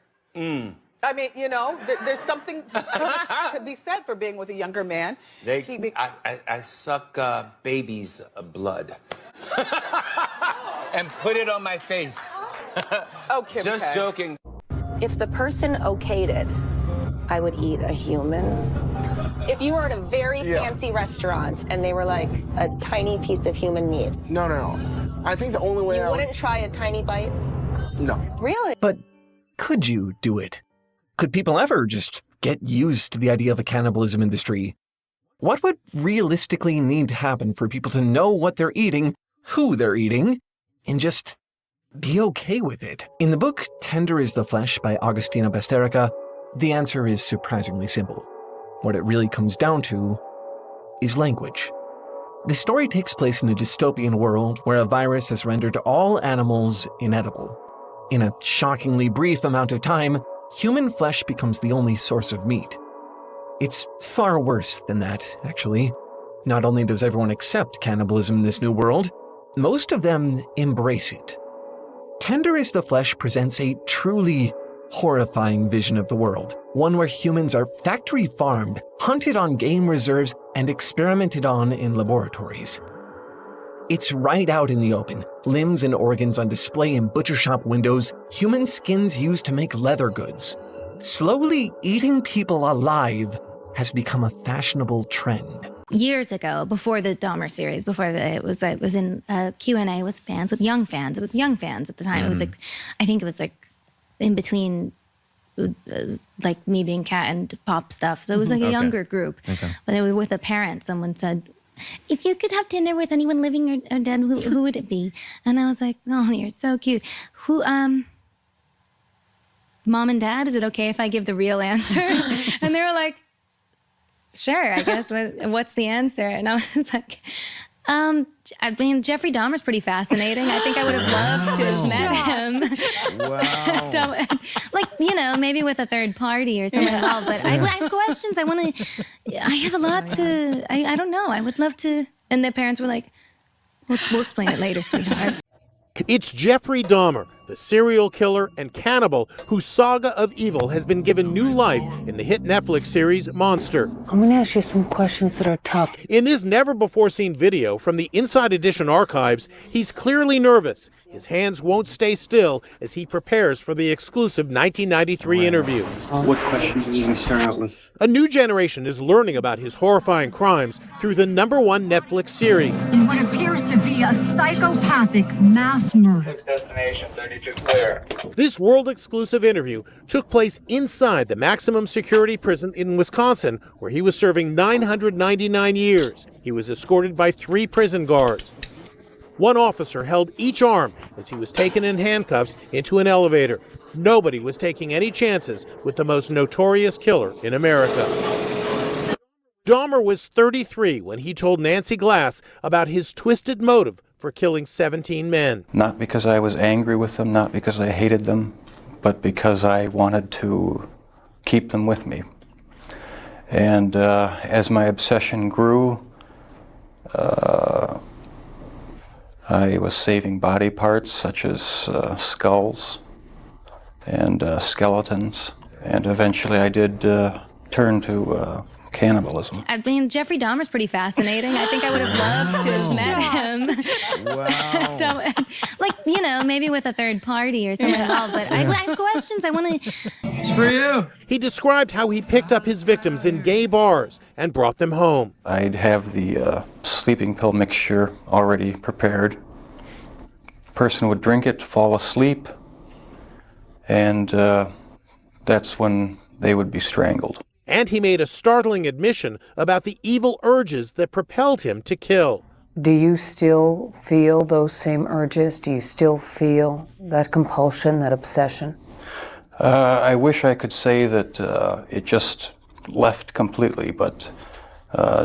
I mean, you know, there's something to be said for being with a younger man. I suck baby's blood. And put it on my face. Okay. Just joking. If the person okayed it, I would eat a human. If you were at a very fancy restaurant and they were like a tiny piece of human meat. No. I think the only way you wouldn't try a tiny bite? No. Really? But could you do it? Could people ever just get used to the idea of a cannibalism industry? What would realistically need to happen for people to know what they're eating, who they're eating, and just be okay with it? In the book Tender is the Flesh by Agustina Basterica, the answer is surprisingly simple. What it really comes down to is language. The story takes place in a dystopian world where a virus has rendered all animals inedible. In a shockingly brief amount of time, human flesh becomes the only source of meat. It's far worse than that, actually. Not only does everyone accept cannibalism in this new world, most of them embrace it. Tender is the Flesh presents a truly horrifying vision of the world, one where humans are factory farmed, hunted on game reserves, and experimented on in laboratories. It's right out in the open, limbs and organs on display in butcher shop windows, human skins used to make leather goods. Slowly eating people alive has become a fashionable trend. Years ago, before the Dahmer series, it was in a Q&A with fans, with young fans. It was young fans at the time. It was I think it was in between like me being Cat and pop stuff. So it was like a younger group. Okay. But it was with a parent. Someone said, if you could have dinner with anyone living or dead, who would it be? And I was like, oh, you're so cute. Who, Mom and Dad, is it okay if I give the real answer? And they were like, sure, I guess. What's the answer? And I was like, I mean, Jeffrey Dahmer's pretty fascinating. I think I would have loved to have met him. Wow. Maybe with a third party or something involved. But I have questions. I have a lot to, I don't know. I would love to. And the parents were like, we'll explain it later, sweetheart. It's Jeffrey Dahmer, the serial killer and cannibal whose saga of evil has been given new life in the hit Netflix series Monster. I'm going to ask you some questions that are tough. In this never-before-seen video from the Inside Edition archives, he's clearly nervous. His hands won't stay still as he prepares for the exclusive 1993 interview. What questions did we start out with? A new generation is learning about his horrifying crimes through the #1 Netflix series. In what appears to be a psychopathic mass murder. Destination 32 clear. This world-exclusive interview took place inside the maximum security prison in Wisconsin, where he was serving 999 years. He was escorted by 3 prison guards. One officer held each arm as he was taken in handcuffs into an elevator. Nobody was taking any chances with the most notorious killer in America. Dahmer was 33 when he told Nancy Glass about his twisted motive for killing 17 men. Not because I was angry with them, not because I hated them, but because I wanted to keep them with me. And as my obsession grew, I was saving body parts such as skulls and skeletons, and eventually I did turn to cannibalism. I mean, Jeffrey Dahmer's pretty fascinating. I think I would have loved to have met him. Like, you know, maybe with a third party or someone involved, but I have questions. I want to... It's for you. He described how he picked up his victims in gay bars and brought them home. I'd have the sleeping pill mixture already prepared. The person would drink it, fall asleep, and that's when they would be strangled. And he made a startling admission about the evil urges that propelled him to kill. Do you still feel those same urges? Do you still feel that compulsion, that obsession? I wish I could say that it just left completely, but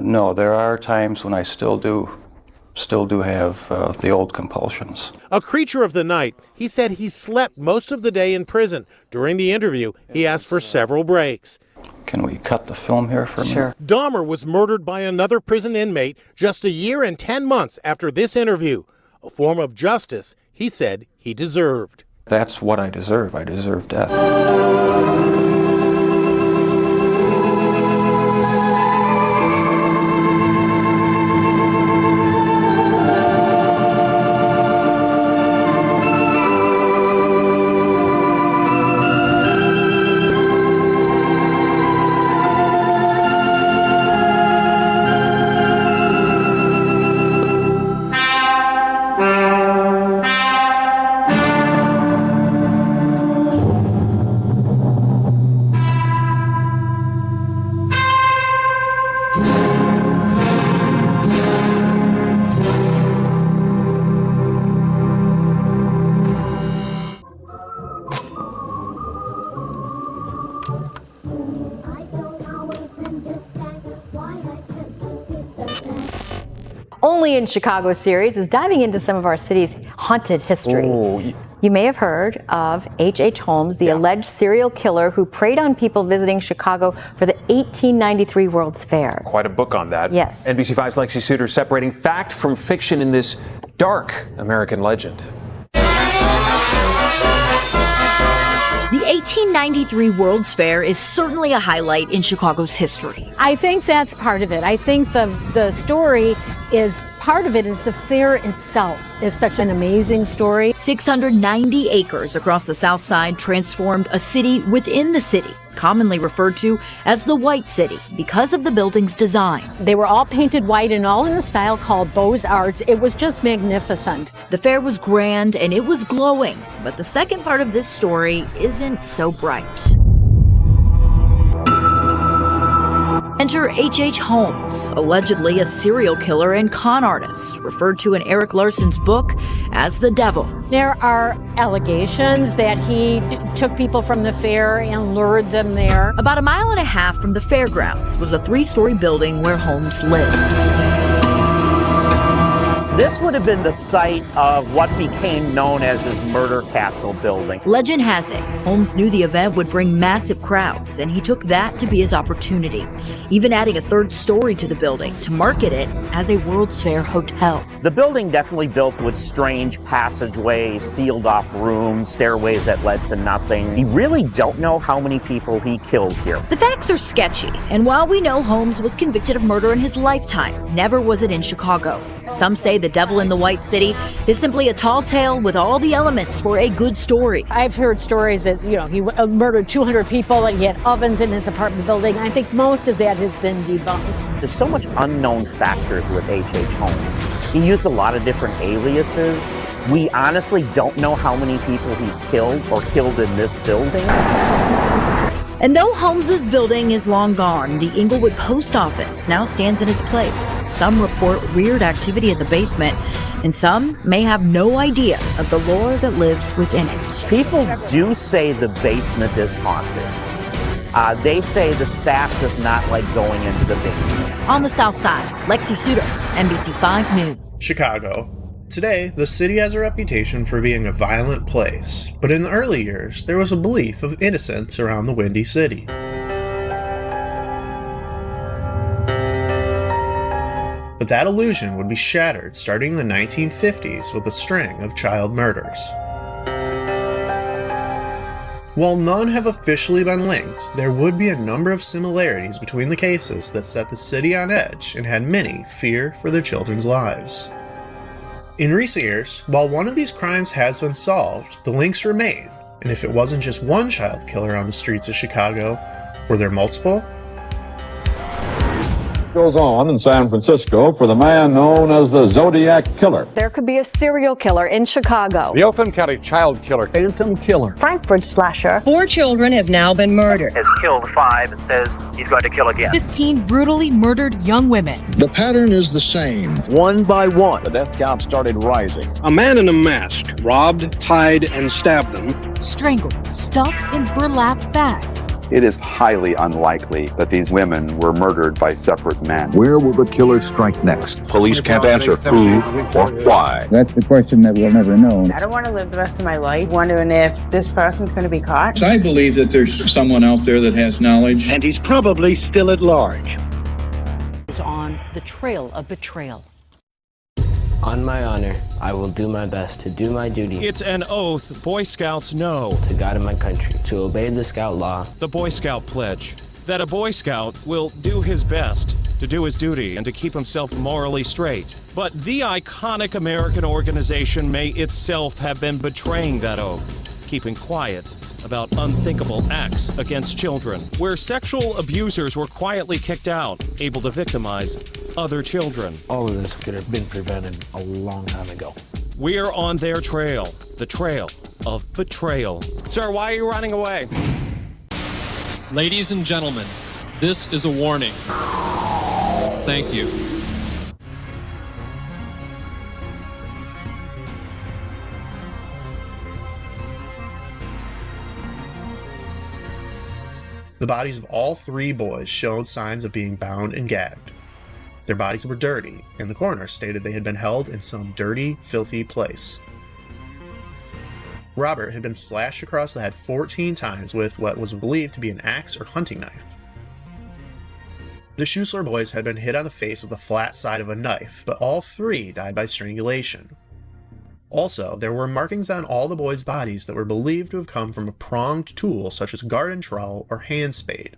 no, there are times when I still do have the old compulsions. A creature of the night, he said he slept most of the day in prison. During the interview, he asked for several breaks. Can we cut the film here for a minute? Sure. Dahmer was murdered by another prison inmate just a year and 10 months after this interview, a form of justice he said he deserved. That's what I deserve. I deserve death. Only in Chicago series is diving into some of our city's haunted history. Ooh. You may have heard of H.H. Holmes, the alleged serial killer who preyed on people visiting Chicago for the 1893 World's Fair. Quite a book on that. Yes. NBC5's Lexi Suter separating fact from fiction in this dark American legend. The 1893 World's Fair is certainly a highlight in Chicago's history. I think that's part of it. I think the story is part of it is the fair itself is such an amazing story. 690 acres across the South Side transformed a city within the city, commonly referred to as the White City because of the building's design. They were all painted white and all in a style called Beaux-Arts. It was just magnificent. The fair was grand and it was glowing, but the second part of this story isn't so bright. Enter H.H. Holmes, allegedly a serial killer and con artist, referred to in Eric Larson's book as the devil. There are allegations that he took people from the fair and lured them there. About a mile and a half from the fairgrounds was a 3-story building where Holmes lived. This would have been the site of what became known as his murder castle building. Legend has it, Holmes knew the event would bring massive crowds, and he took that to be his opportunity, even adding a 3rd story to the building to market it as a World's Fair hotel. The building definitely built with strange passageways, sealed off rooms, stairways that led to nothing. You really don't know how many people he killed here. The facts are sketchy, and while we know Holmes was convicted of murder in his lifetime, never was it in Chicago. Some say The Devil in the White City is simply a tall tale with all the elements for a good story. I've heard stories that, he murdered 200 people and he had ovens in his apartment building. I think most of that has been debunked. There's so much unknown factors with H.H. Holmes. He used a lot of different aliases. We honestly don't know how many people he killed or killed in this building. And though Holmes's building is long gone, the Inglewood Post Office now stands in its place. Some report weird activity in the basement, and some may have no idea of the lore that lives within it. People do say the basement is haunted. They say the staff does not like going into the basement. On the South Side, Lexi Suter, NBC5 News. Chicago. Today, the city has a reputation for being a violent place, but in the early years, there was a belief of innocence around the Windy City. But that illusion would be shattered starting in the 1950s with a string of child murders. While none have officially been linked, there would be a number of similarities between the cases that set the city on edge and had many fear for their children's lives. In recent years, while one of these crimes has been solved, the links remain, and if it wasn't just one child killer on the streets of Chicago, were there multiple? Goes on in San Francisco for the man known as the Zodiac Killer. There could be a serial killer in Chicago. The Oakland County child killer. Phantom killer. Frankfurt slasher. 4 children have now been murdered. Has killed 5 and says he's going to kill again. 15 brutally murdered young women. The pattern is the same. One by one, the death count started rising. A man in a mask robbed, tied, and stabbed them. Strangled, stuffed in burlap bags. It is highly unlikely that these women were murdered by separate men. Where will the killer strike next? Police can't answer who or why. That's the question that we'll never know. I don't want to live the rest of my life wondering if this person's going to be caught. I believe that there's someone out there that has knowledge. And he's probably still at large. Is on the trail of betrayal. On my honor, I will do my best to do my duty. It's an oath Boy Scouts know. To God and my country, to obey the Scout law. The Boy Scout pledge. That a Boy Scout will do his best to do his duty and to keep himself morally straight. But the iconic American organization may itself have been betraying that oath, keeping quiet about unthinkable acts against children, where sexual abusers were quietly kicked out, able to victimize other children. All of this could have been prevented a long time ago. We're on their trail, the trail of betrayal. Sir, why are you running away? Ladies and gentlemen, this is a warning. Thank you. The bodies of all 3 boys showed signs of being bound and gagged. Their bodies were dirty, and the coroner stated they had been held in some dirty, filthy place. Robert had been slashed across the head 14 times with what was believed to be an axe or hunting knife. The Schuessler boys had been hit on the face with the flat side of a knife, but all 3 died by strangulation. Also, there were markings on all the boys' bodies that were believed to have come from a pronged tool such as garden trowel or hand spade.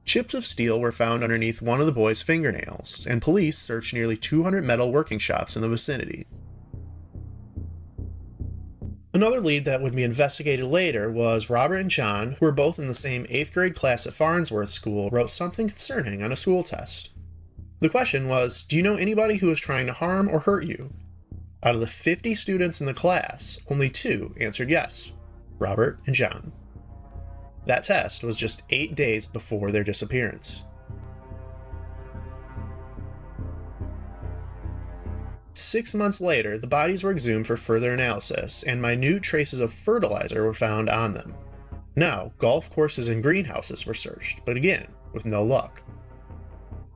Chips of steel were found underneath one of the boys' fingernails, and police searched nearly 200 metal working shops in the vicinity. Another lead that would be investigated later was Robert and John, who were both in the same 8th grade class at Farnsworth School, wrote something concerning on a school test. The question was, do you know anybody who was trying to harm or hurt you? Out of the 50 students in the class, only 2 answered yes, Robert and John. That test was just 8 days before their disappearance. 6 months later, the bodies were exhumed for further analysis, and minute traces of fertilizer were found on them. Now, golf courses and greenhouses were searched, but again, with no luck.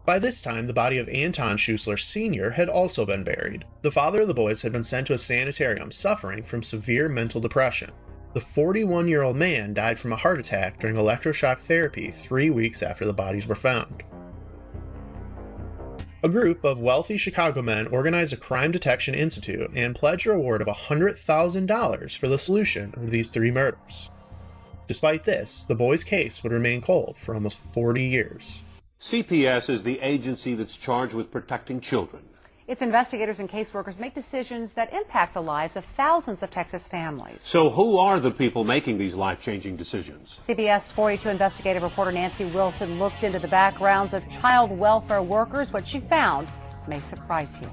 By this time, the body of Anton Schuessler Sr. had also been buried. The father of the boys had been sent to a sanitarium suffering from severe mental depression. The 41-year-old man died from a heart attack during electroshock therapy 3 weeks after the bodies were found. A group of wealthy Chicago men organized a crime detection institute and pledged a reward of $100,000 for the solution of these 3 murders. Despite this, the boys' case would remain cold for almost 40 years. CPS is the agency that's charged with protecting children. Its investigators and caseworkers make decisions that impact the lives of thousands of Texas families. So who are the people making these life-changing decisions? CBS 42 investigative reporter Nancy Wilson looked into the backgrounds of child welfare workers. What she found may surprise you.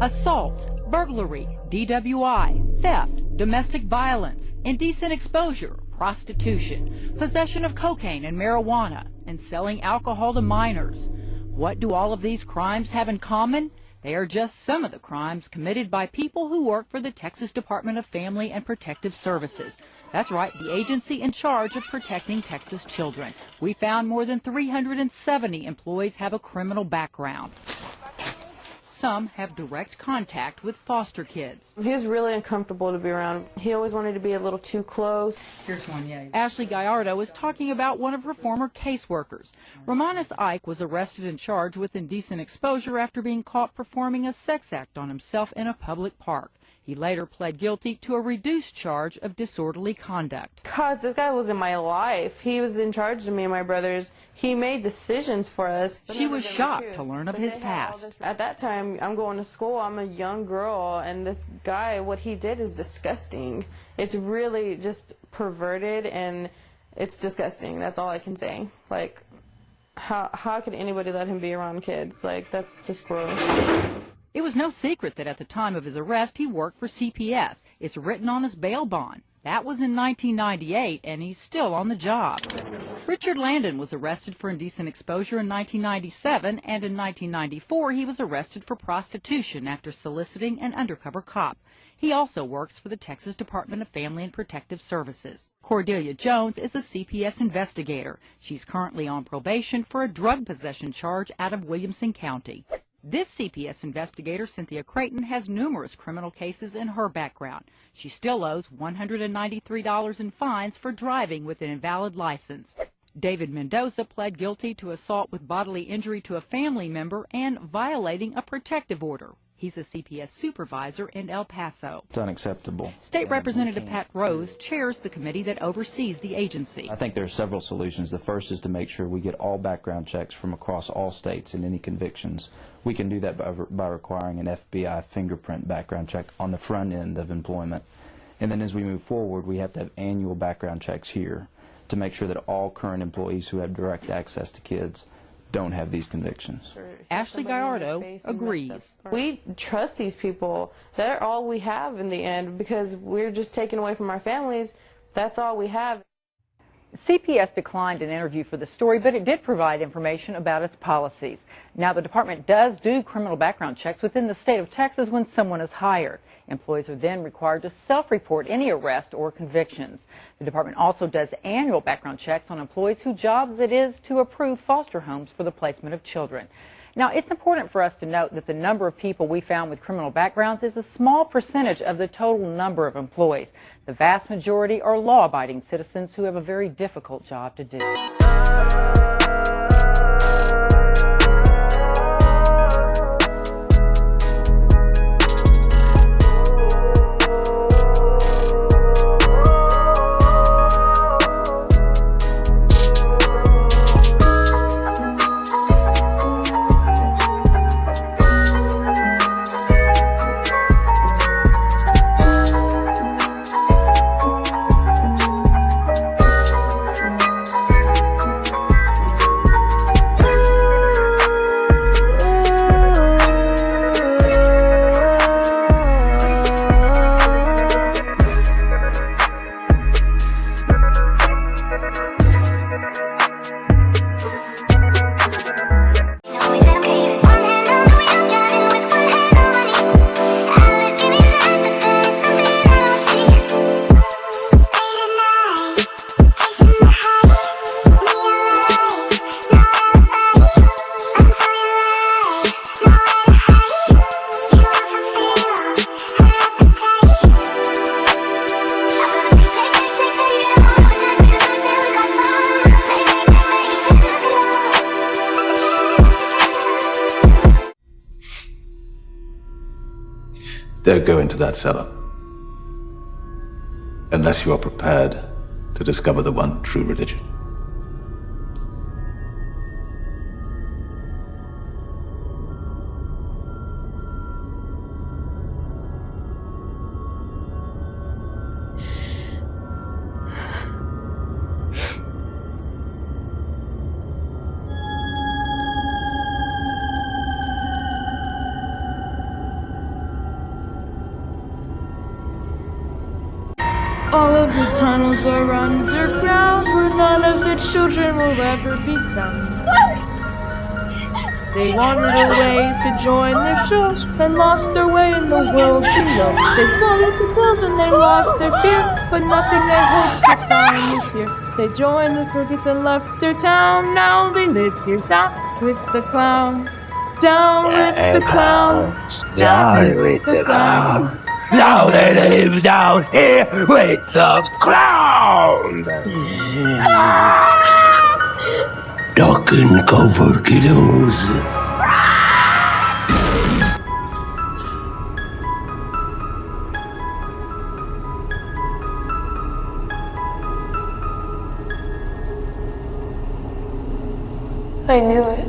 Assault, burglary, DWI, theft, domestic violence, indecent exposure, prostitution, possession of cocaine and marijuana, and selling alcohol to minors. What do all of these crimes have in common? They are just some of the crimes committed by people who work for the Texas Department of Family and Protective Services. That's right, the agency in charge of protecting Texas children. We found more than 370 employees have a criminal background. Some have direct contact with foster kids. He was really uncomfortable to be around. He always wanted to be a little too close. Here's one, yeah. Ashley Gallardo is talking about one of her former caseworkers. Romanus Ike was arrested and charged with indecent exposure after being caught performing a sex act on himself in a public park. He later pled guilty to a reduced charge of disorderly conduct. God, this guy was in my life. He was in charge of me and my brothers. He made decisions for us. She was shocked to learn of his past. At that time, I'm going to school. I'm a young girl, and this guy, what he did is disgusting. It's really just perverted, and it's disgusting. That's all I can say. Like, how could anybody let him be around kids? Like, that's just gross. It was no secret that at the time of his arrest, he worked for CPS. It's written on his bail bond. That was in 1998, and he's still on the job. Richard Landon was arrested for indecent exposure in 1997, and in 1994 he was arrested for prostitution after soliciting an undercover cop. He also works for the Texas Department of Family and Protective Services. Cordelia Jones is a CPS investigator. She's currently on probation for a drug possession charge out of Williamson County. This CPS investigator, Cynthia Creighton, has numerous criminal cases in her background. She still owes $193 in fines for driving with an invalid license. David Mendoza pled guilty to assault with bodily injury to a family member and violating a protective order. He's a CPS supervisor in El Paso. It's unacceptable. State Representative Pat Rose chairs the committee that oversees the agency. I think there are several solutions. The first is to make sure we get all background checks from across all states and any convictions. We can do that by requiring an FBI fingerprint background check on the front end of employment. And then as we move forward, we have to have annual background checks here to make sure that all current employees who have direct access to kids don't have these convictions. Ashley Gallardo agrees. We trust these people. They're all we have in the end because we're just taken away from our families. That's all we have. CPS declined an interview for the story, but it did provide information about its policies. Now, the department does do criminal background checks within the state of Texas when someone is hired. Employees are then required to self-report any arrest or convictions. The department also does annual background checks on employees whose jobs it is to approve foster homes for the placement of children. Now, it's important for us to note that the number of people we found with criminal backgrounds is a small percentage of the total number of employees. The vast majority are law-abiding citizens who have a very difficult job to do. Don't go into that cellar unless you are prepared to discover the one true religion. of the tunnels are underground, where none of the children will ever be found. They wandered away to join their shows and lost their way in the world below. They swallowed the pills and they lost their fear, but nothing they hoped to find is here. They joined the circus and left their town. Now they live here down with the clown. Down with the clown. Down with the clown. Now they live down here with the clown. Duck and cover, kiddos. I knew it.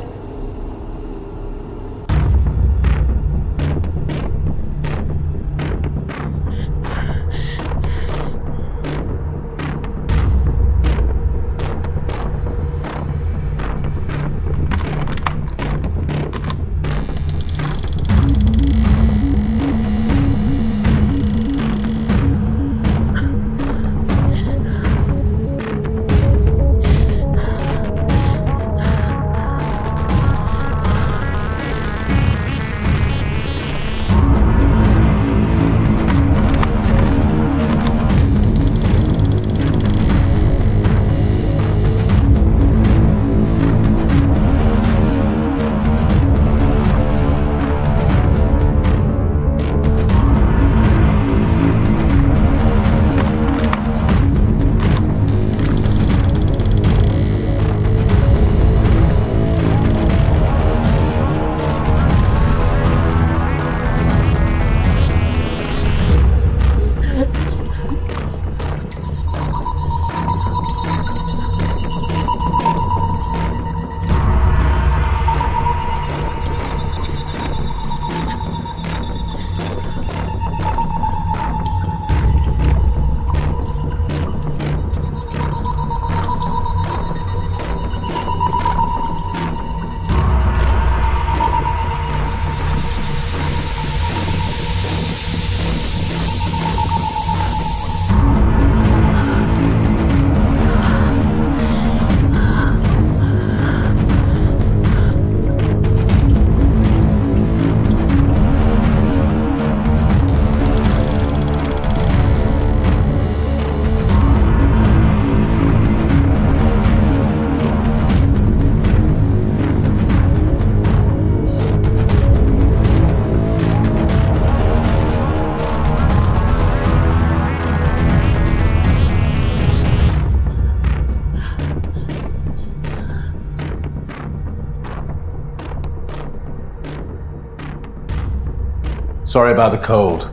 Sorry about the cold.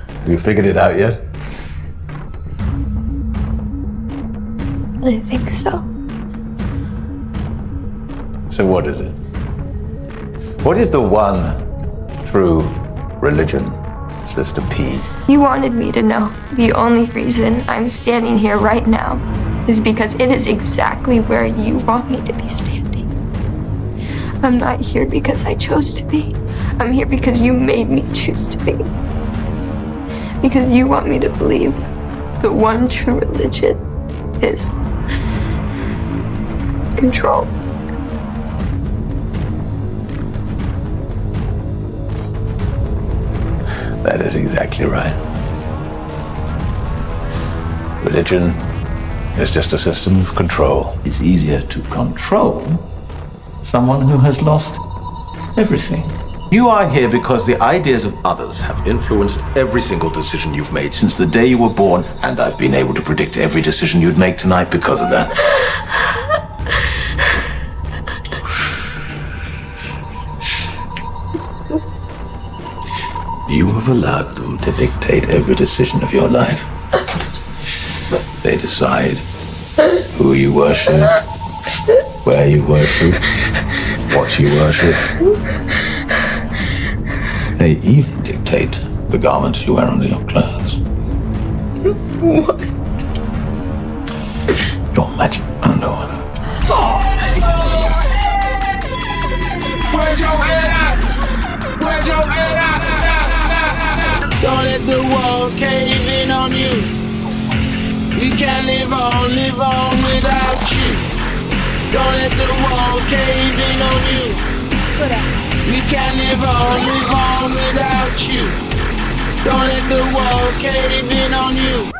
Have you figured it out yet? I think so. So what is it? What is the one true religion, Sister P? You wanted me to know the only reason I'm standing here right now is because it is exactly where you want me to be standing. I'm not here because I chose to be. I'm here because you made me choose to be. Because you want me to believe the one true religion is control. That is exactly right. Religion is just a system of control. It's easier to control someone who has lost everything. You are here because the ideas of others have influenced every single decision you've made since the day you were born, and I've been able to predict every decision you'd make tonight because of that. You have allowed them to dictate every decision of your life. They decide who you worship, where you worship, what you worship. They even dictate the garments you wear under your clothes. What? Your magic underwear. Where's your head at? Where's your head at? Don't let the walls cave in on you. We can't live on without you. Don't let the walls cave in on you. We can't live on without you. Don't let the walls cave in on you.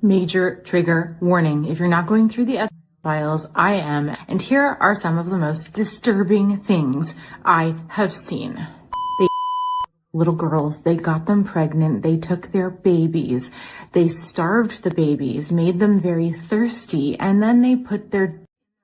Major trigger warning. If you're not going through the Epstein files, I am. And here are some of the most disturbing things I have seen. They little girls, they got them pregnant, they took their babies, they starved the babies, made them very thirsty, and then they put their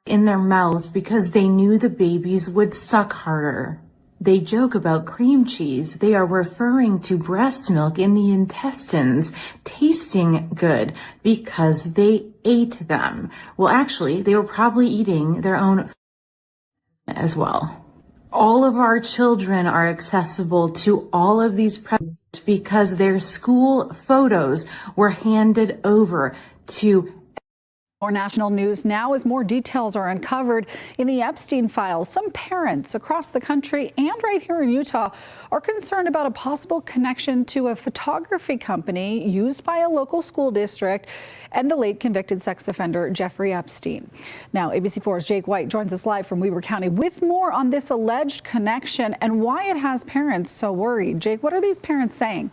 in their mouths because they knew the babies would suck harder. They joke about cream cheese. They are referring to breast milk in the intestines tasting good because they ate them. Well, actually, they were probably eating their own as well. All of our children are accessible to all of these predators because their school photos were handed over to More national news now as more details are uncovered in the Epstein files. Some parents across the country and right here in Utah are concerned about a possible connection to a photography company used by a local school district and the late convicted sex offender Jeffrey Epstein. Now, ABC4's Jake White joins us live from Weber County with more on this alleged connection and why it has parents so worried. Jake, what are these parents saying?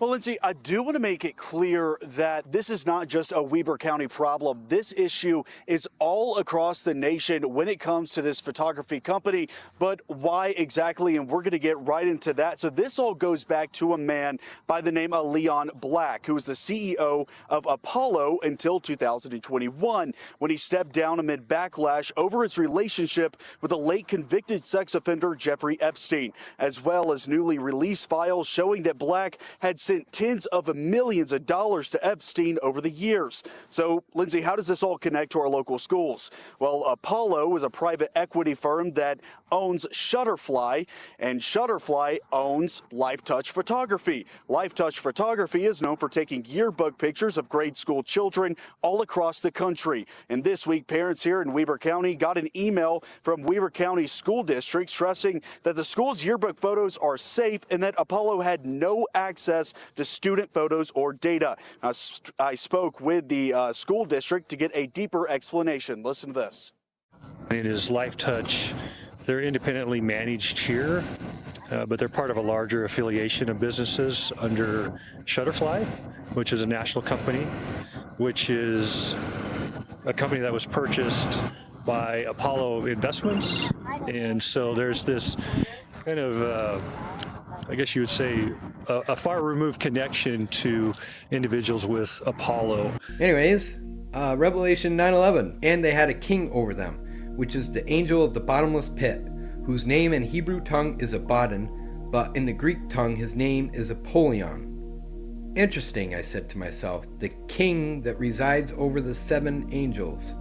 Well, Lindsay, I do want to make it clear that this is not just a Weber County problem. This issue is all across the nation when it comes to this photography company. But why exactly? And we're going to get right into that. So this all goes back to a man by the name of Leon Black, who was the CEO of Apollo until 2021, when he stepped down amid backlash over his relationship with the late convicted sex offender Jeffrey Epstein, as well as newly released files showing that Black had sent tens of millions of dollars to Epstein over the years. So, Lindsay, how does this all connect to our local schools? Well, Apollo is a private equity firm that owns Shutterfly, and Shutterfly owns LifeTouch Photography. LifeTouch Photography is known for taking yearbook pictures of grade school children all across the country. And this week, parents here in Weber County got an email from Weber County School District stressing that the school's yearbook photos are safe and that Apollo had no access to student photos or data. I spoke with the school district to get a deeper explanation. Listen to this. It is LifeTouch. They're independently managed here, but they're part of a larger affiliation of businesses under Shutterfly, which is a national company, which is a company that was purchased by Apollo Investments. And so there's this kind of I guess you would say, a far removed connection to individuals with Apollo. Anyways, Revelation 9:11, and they had a king over them, which is the angel of the bottomless pit, whose name in Hebrew tongue is Abaddon, but in the Greek tongue his name is Apollyon. Interesting, I said to myself, the king that resides over the 7 angels.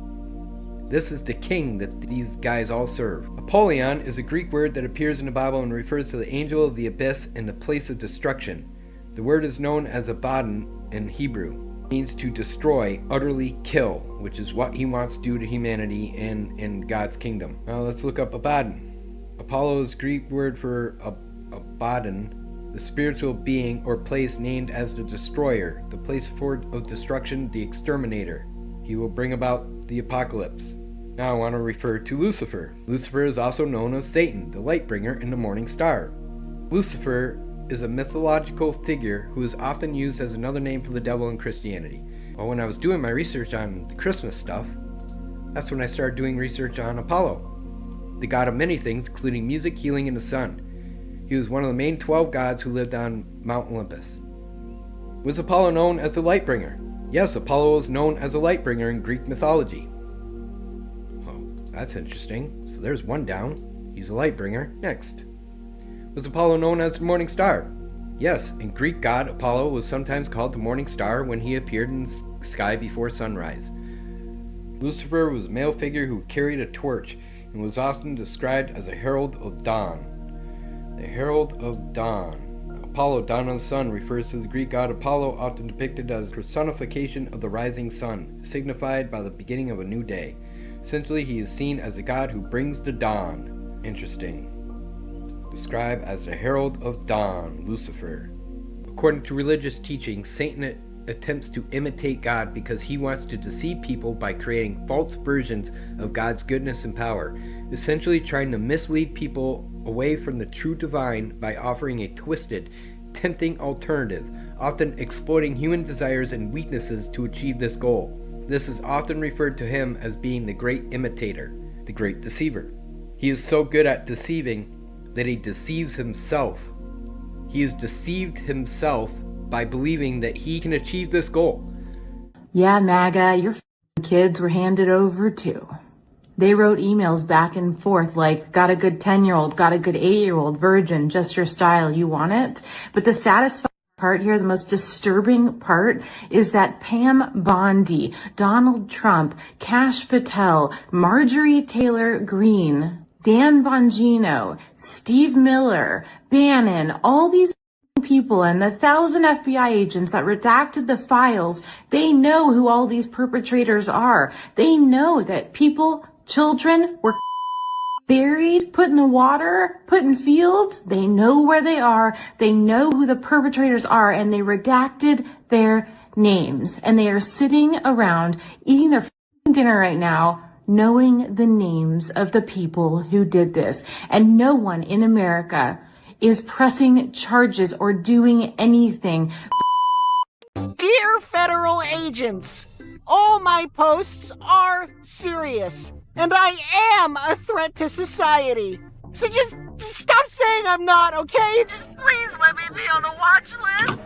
This is the king that these guys all serve. Apollyon is a Greek word that appears in the Bible and refers to the angel of the abyss and the place of destruction. The word is known as Abaddon in Hebrew. It means to destroy, utterly kill, which is what he wants to do to humanity and in God's kingdom. Now let's look up Abaddon. Apollo's Greek word for Abaddon, the spiritual being or place named as the destroyer, the place of destruction, the exterminator. He will bring about the apocalypse. Now I want to refer to Lucifer. Lucifer is also known as Satan, the light bringer and the morning star. Lucifer is a mythological figure who is often used as another name for the devil in Christianity. Well, when I was doing my research on the Christmas stuff, that's when I started doing research on Apollo, the god of many things, including music, healing, and the sun. He was one of the main 12 gods who lived on Mount Olympus. Was Apollo known as the light bringer? Yes, Apollo is known as a light bringer in Greek mythology. Well, that's interesting. So there's one down. He's a light bringer. Next. Was Apollo known as the morning star? Yes, in Greek god, Apollo was sometimes called the morning star when he appeared in the sky before sunrise. Lucifer was a male figure who carried a torch and was often described as a herald of dawn. The herald of dawn. Apollo, dawn of the sun, refers to the Greek god Apollo, often depicted as a personification of the rising sun, signified by the beginning of a new day. Essentially, he is seen as a god who brings the dawn. Interesting. described as the herald of dawn, Lucifer. According to religious teaching, Satan attempts to imitate God because he wants to deceive people by creating false versions of God's goodness and power, essentially trying to mislead people away from the true divine by offering a twisted, tempting alternative, often exploiting human desires and weaknesses to achieve this goal. This is often referred to him as being the great imitator, the great deceiver. He is so good at deceiving that he deceives himself. He has deceived himself by believing that he can achieve this goal. Yeah, MAGA, your kids were handed over too. They wrote emails back and forth like, got a good 10-year-old, got a good 8-year-old, virgin, just your style, you want it? But the saddest part here, the most disturbing part, is that Pam Bondi, Donald Trump, Kash Patel, Marjorie Taylor Greene, Dan Bongino, Steve Miller, Bannon, all these people and the 1,000 FBI agents that redacted the files, they know who all these perpetrators are. They know that people, children, were buried, put in the water, put in fields. They know where they are. They know who the perpetrators are, and they redacted their names. And they are sitting around eating their dinner right now, knowing the names of the people who did this. And no one in America is pressing charges or doing anything. Dear federal agents, all my posts are serious, and I am a threat to society. So just stop saying I'm not, okay? Just please let me be on the watch list.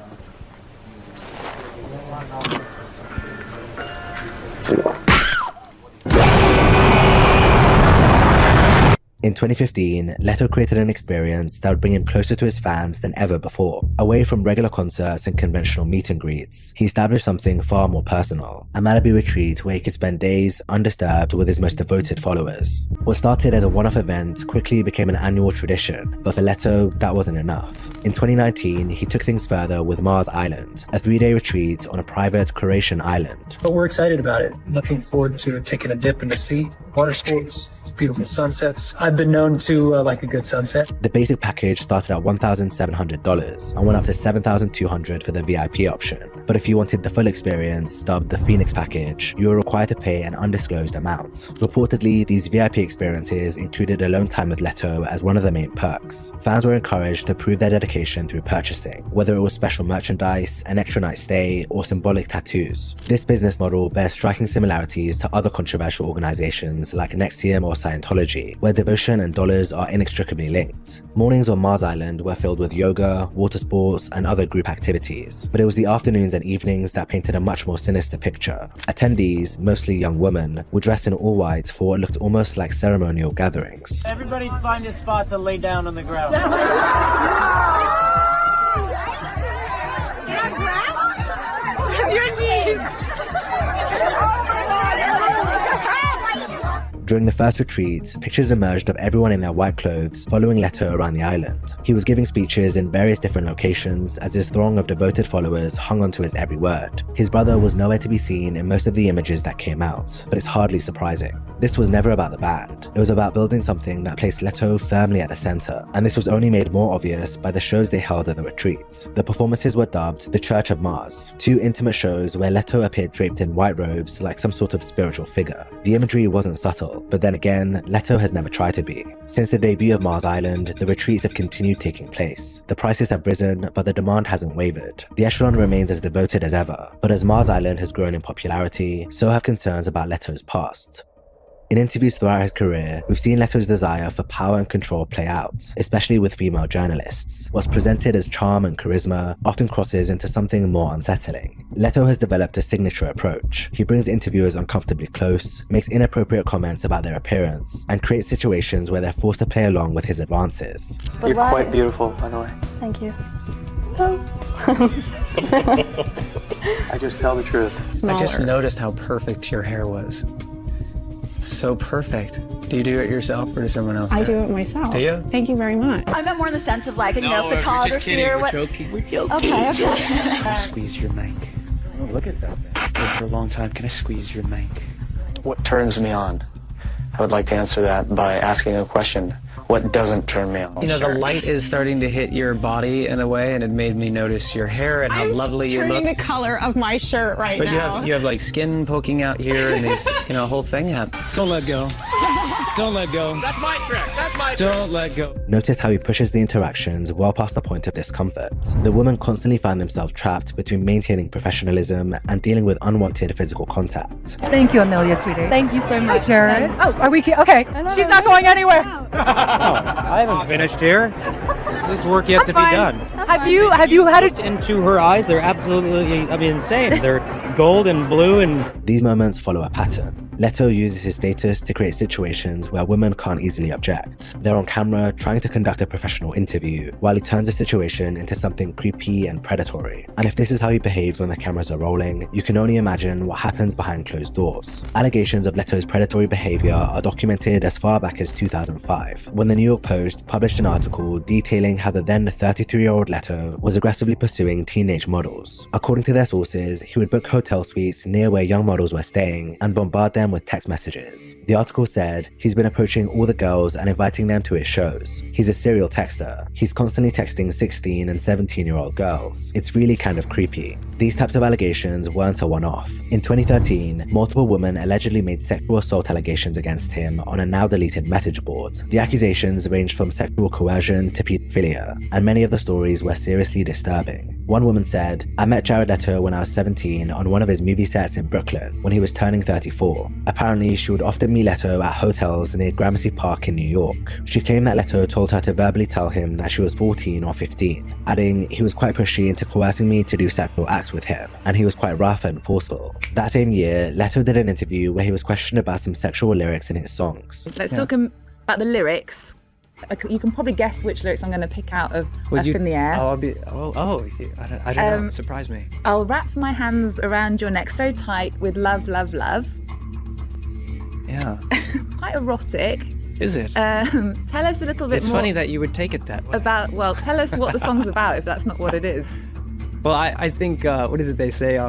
In 2015, Leto created an experience that would bring him closer to his fans than ever before. Away from regular concerts and conventional meet and greets, he established something far more personal, a Malibu retreat where he could spend days undisturbed with his most devoted followers. What started as a one-off event quickly became an annual tradition, but for Leto, that wasn't enough. In 2019, he took things further with Mars Island, a 3-day retreat on a private Croatian island. But we're excited about it. Looking forward to taking a dip in the sea, water sports, beautiful sunsets. I've been known to like a good sunset. The basic package started at $1,700 and went up to $7,200 for the VIP option. But if you wanted the full experience, dubbed the Phoenix package, you were required to pay an undisclosed amount. Reportedly, these VIP experiences included alone time with Leto as one of the main perks. Fans were encouraged to prove their dedication through purchasing, whether it was special merchandise, an extra night stay, or symbolic tattoos. This business model bears striking similarities to other controversial organizations like NXIVM or Scientology, where devotion and dollars are inextricably linked. Mornings on Mars Island were filled with yoga, water sports, and other group activities, but it was the afternoons and evenings that painted a much more sinister picture. Attendees, mostly young women, were dressed in all white for what looked almost like ceremonial gatherings. Everybody find a spot to lay down on the ground. During the first retreat, pictures emerged of everyone in their white clothes following Leto around the island. He was giving speeches in various different locations as his throng of devoted followers hung onto his every word. His brother was nowhere to be seen in most of the images that came out, but it's hardly surprising. This was never about the band. It was about building something that placed Leto firmly at the center, and this was only made more obvious by the shows they held at the retreat. The performances were dubbed the Church of Mars, 2 intimate shows where Leto appeared draped in white robes like some sort of spiritual figure. The imagery wasn't subtle, but then again, Leto has never tried to be. Since the debut of Mars Island, the retreats have continued taking place. The prices have risen, but the demand hasn't wavered. The echelon remains as devoted as ever, but as Mars Island has grown in popularity, so have concerns about Leto's past. In interviews throughout his career, we've seen Leto's desire for power and control play out, especially with female journalists. What's presented as charm and charisma often crosses into something more unsettling. Leto has developed a signature approach. He brings interviewers uncomfortably close, makes inappropriate comments about their appearance, and creates situations where they're forced to play along with his advances. You're quite beautiful, by the way. Thank you. I just tell the truth. I just noticed how perfect your hair was. So perfect. Do you do it yourself or does someone else do it? I do it myself. Do you? Thank you very much. I meant more in the sense of like, photography we're just kidding. or We're what. joking. We're joking. Okay. Can I squeeze your mic? Oh, look at that. For a long time, can I squeeze your mic? What turns me on? I would like to answer that by asking a question. What doesn't turn me on? You know, the light is starting to hit your body in a way, and it made me notice your hair and how lovely you look. Turning the color of my shirt right now. But you have like skin poking out here, and these, you know, whole thing happened. Don't let go. Don't let go. That's my trick. That's my trick. Don't let go. Notice how he pushes the interactions well past the point of discomfort. The women constantly find themselves trapped between maintaining professionalism and dealing with unwanted physical contact. Thank you, Amelia, sweetie. Thank you so much, Jared. Oh, are we okay? She's not going anywhere. I haven't finished here. There's work yet to be done. Have you had it? Into her eyes, they're absolutely, insane. They're gold and blue and... These moments follow a pattern. Leto uses his status to create situations where women can't easily object. They're on camera trying to conduct a professional interview, while he turns a situation into something creepy and predatory. And if this is how he behaves when the cameras are rolling, you can only imagine what happens behind closed doors. Allegations of Leto's predatory behavior are documented as far back as 2005, when the New York Post published an article detailing how the then 33-year-old Leto was aggressively pursuing teenage models. According to their sources, he would book hotel suites near where young models were staying and bombard them with text messages. The article said he's been approaching all the girls and inviting them to his shows. He's a serial texter. He's constantly texting 16 and 17-year-old girls. It's really kind of creepy. These types of allegations weren't a one-off. In 2013, multiple women allegedly made sexual assault allegations against him on a now-deleted message board. The accusations ranged from sexual coercion to pedophilia, and many of the stories were seriously disturbing. One woman said, "I met Jared Leto when I was 17 on one of his movie sets in Brooklyn when he was turning 34. Apparently, she would often meet Leto at hotels near Gramercy Park in New York. She claimed that Leto told her to verbally tell him that she was 14 or 15, adding, he was quite pushy into coercing me to do sexual acts with him, and he was quite rough and forceful." That same year, Leto did an interview where he was questioned about some sexual lyrics in his songs. Let's talk about the lyrics. You can probably guess which lyrics I'm going to pick out of Up in the Air. I don't know. Surprise me. I'll wrap my hands around your neck so tight with love, love, love. Yeah. Quite erotic. Is it? Tell us a little bit more. It's funny that you would take it that way. Tell us what the song's about if that's not what it is. Well, I think, what is it they say?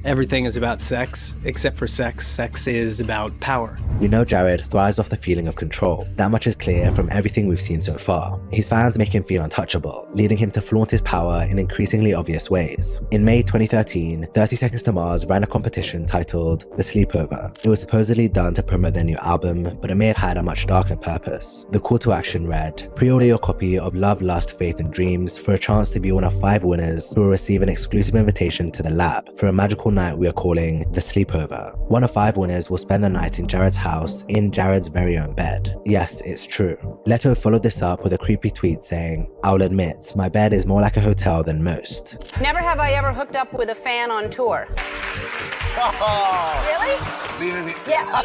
Everything is about sex, except for sex. Sex is about power. We know Jared thrives off the feeling of control. That much is clear from everything we've seen so far. His fans make him feel untouchable, leading him to flaunt his power in increasingly obvious ways. In May 2013, 30 Seconds to Mars ran a competition titled The Sleepover. It was supposedly done to promote their new album, but it may have had a much darker purpose. The call to action read, "Pre-order your copy of Love, Lust, Faith and Dreams for a chance to be one of 5 winners who will receive an exclusive invitation to the lab for a magical night we are calling The Sleepover. One of 5 winners will spend the night in Jared's house in Jared's very own bed." Yes, it's true. Leto followed this up with a creepy tweet saying, "I'll admit, my bed is more like a hotel than most." Never have I ever hooked up with a fan on tour. Really? Yeah.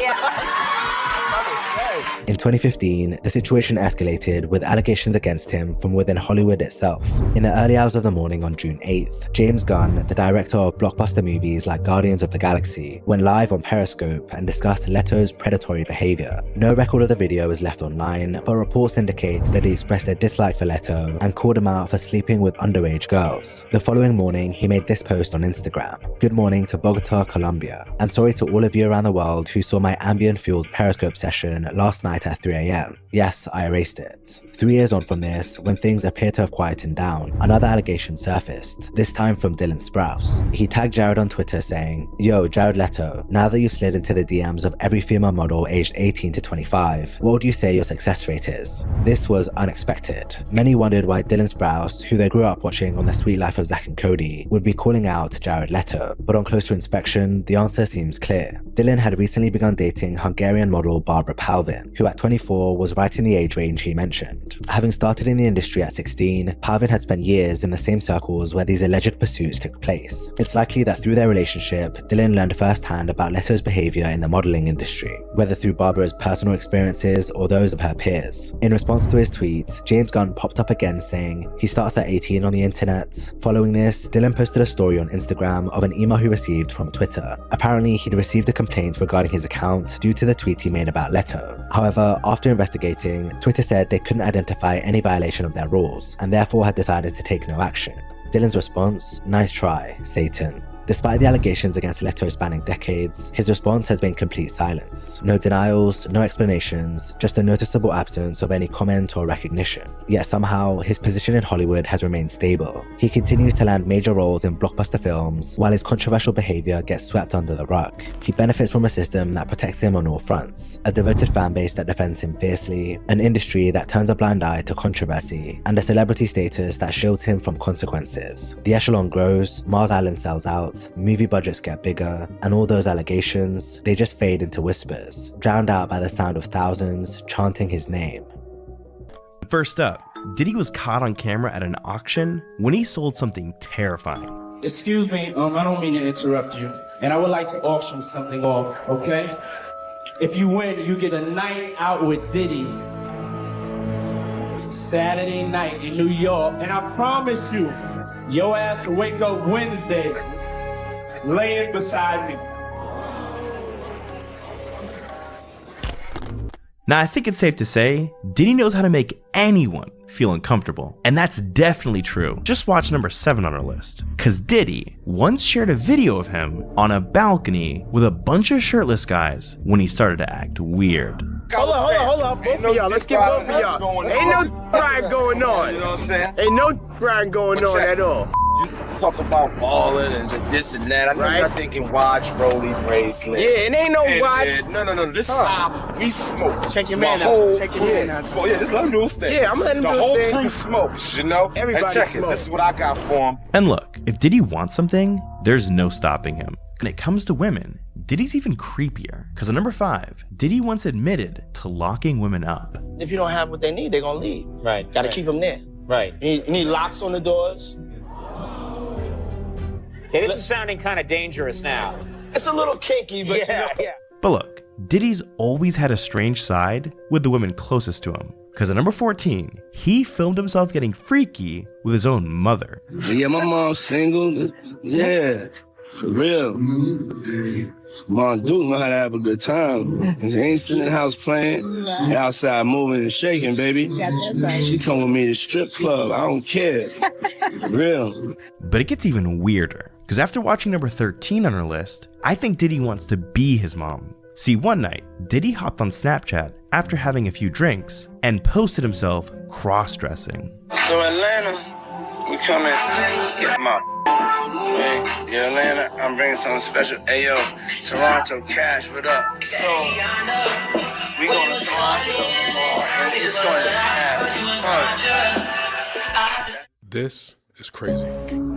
In 2015, the situation escalated with allegations against him from within Hollywood itself. In the early hours of the morning on June 8th, James Gunn, the director of blockbuster movies like Guardians of the Galaxy, went live on Periscope and discussed Leto's predatory behavior. No record of the video was left online, but reports indicate that he expressed a dislike for Leto and called him out for sleeping with underage girls. The following morning, he made this post on Instagram: "Good morning to Bogota, Colombia, and sorry to all of you around the world who saw my ambient-fueled Periscope session last night at 3 a.m. Yes, I erased it." 3 years on from this, when things appear to have quietened down, another allegation surfaced, this time from Dylan Sprouse. He tagged Jared on Twitter saying, "Yo, Jared Leto, now that you've slid into the DMs of every female model aged 18 to 25, what would you say your success rate is?" This was unexpected. Many wondered why Dylan Sprouse, who they grew up watching on The Sweet Life of Zack and Cody, would be calling out Jared Leto, but on closer inspection, the answer seems clear. Dylan had recently begun dating Hungarian model Barbara Palvin, who at 24 was right in the age range he mentioned. Having started in the industry at 16, Palvin had spent years in the same circles where these alleged pursuits took place. It's likely that through their relationship, Dylan learned firsthand about Leto's behavior in the modeling industry, whether through Barbara's personal experiences or those of her peers. In response to his tweet, James Gunn popped up again saying he starts at 18 on the internet. Following this, Dylan posted a story on Instagram of an email he received from Twitter. Apparently, he'd received a complaint regarding his account due to the tweet he made about Leto. However, after investigating, Twitter said they couldn't identify any violation of their rules, and therefore had decided to take no action. Dylan's response: "Nice try, Satan." Despite the allegations against Leto spanning decades, his response has been complete silence. No denials, no explanations, just a noticeable absence of any comment or recognition. Yet somehow, his position in Hollywood has remained stable. He continues to land major roles in blockbuster films, while his controversial behavior gets swept under the rug. He benefits from a system that protects him on all fronts, a devoted fan base that defends him fiercely, an industry that turns a blind eye to controversy, and a celebrity status that shields him from consequences. The echelon grows, Mars Island sells out, movie budgets get bigger, and all those allegations, they just fade into whispers, drowned out by the sound of thousands chanting his name. First up, Diddy was caught on camera at an auction when he sold something terrifying. Excuse me, I don't mean to interrupt you, and I would like to auction something off, okay? If you win, you get a night out with Diddy. Saturday night in New York, and I promise you, your ass will wake up Wednesday laying beside me. Now, I think it's safe to say, Diddy knows how to make anyone feel uncomfortable. And that's definitely true. Just watch number 7 on our list. Cause Diddy once shared a video of him on a balcony with a bunch of shirtless guys when he started to act weird. Hold on, both of y'all, let's get both of y'all. Ain't no brag going on. You know what I'm saying? Ain't no brag going on at all. You talk about balling and just this and that. I know you're thinking watch, rolly, bracelet. Yeah, it ain't no watch. No. This is how we smoke. Check your man out. Check your man out. Yeah, just let him do his thing. Yeah, I'm letting him do his thing. The whole crew smokes, you know? Everybody and check smokes. it. This is what I got for him. And look, if Diddy wants something, there's no stopping him. When it comes to women, Diddy's even creepier. Cause at number 5, Diddy once admitted to locking women up. If you don't have what they need, they're gonna leave. Right. Gotta keep them there. Right. You need locks on the doors. Okay, this is sounding kind of dangerous now. It's a little kinky, but yeah. But look, Diddy's always had a strange side with the women closest to him. Cause at number 14, he filmed himself getting freaky with his own mother. Yeah, my mom's single. Yeah, for real. Mom do know how to have a good time. She ain't sitting in the house playing. Outside moving and shaking, baby. She come with me to strip club. I don't care. Real. But it gets even weirder. Because after watching number 13 on our list, I think Diddy wants to be his mom. See, one night, Diddy hopped on Snapchat after having a few drinks and posted himself cross-dressing. So Atlanta, we come in, get my hey, yeah, Atlanta, I'm bringing something special. Ayo, Toronto, Cash, what up? So, we going to Toronto, and we just going to have This is crazy.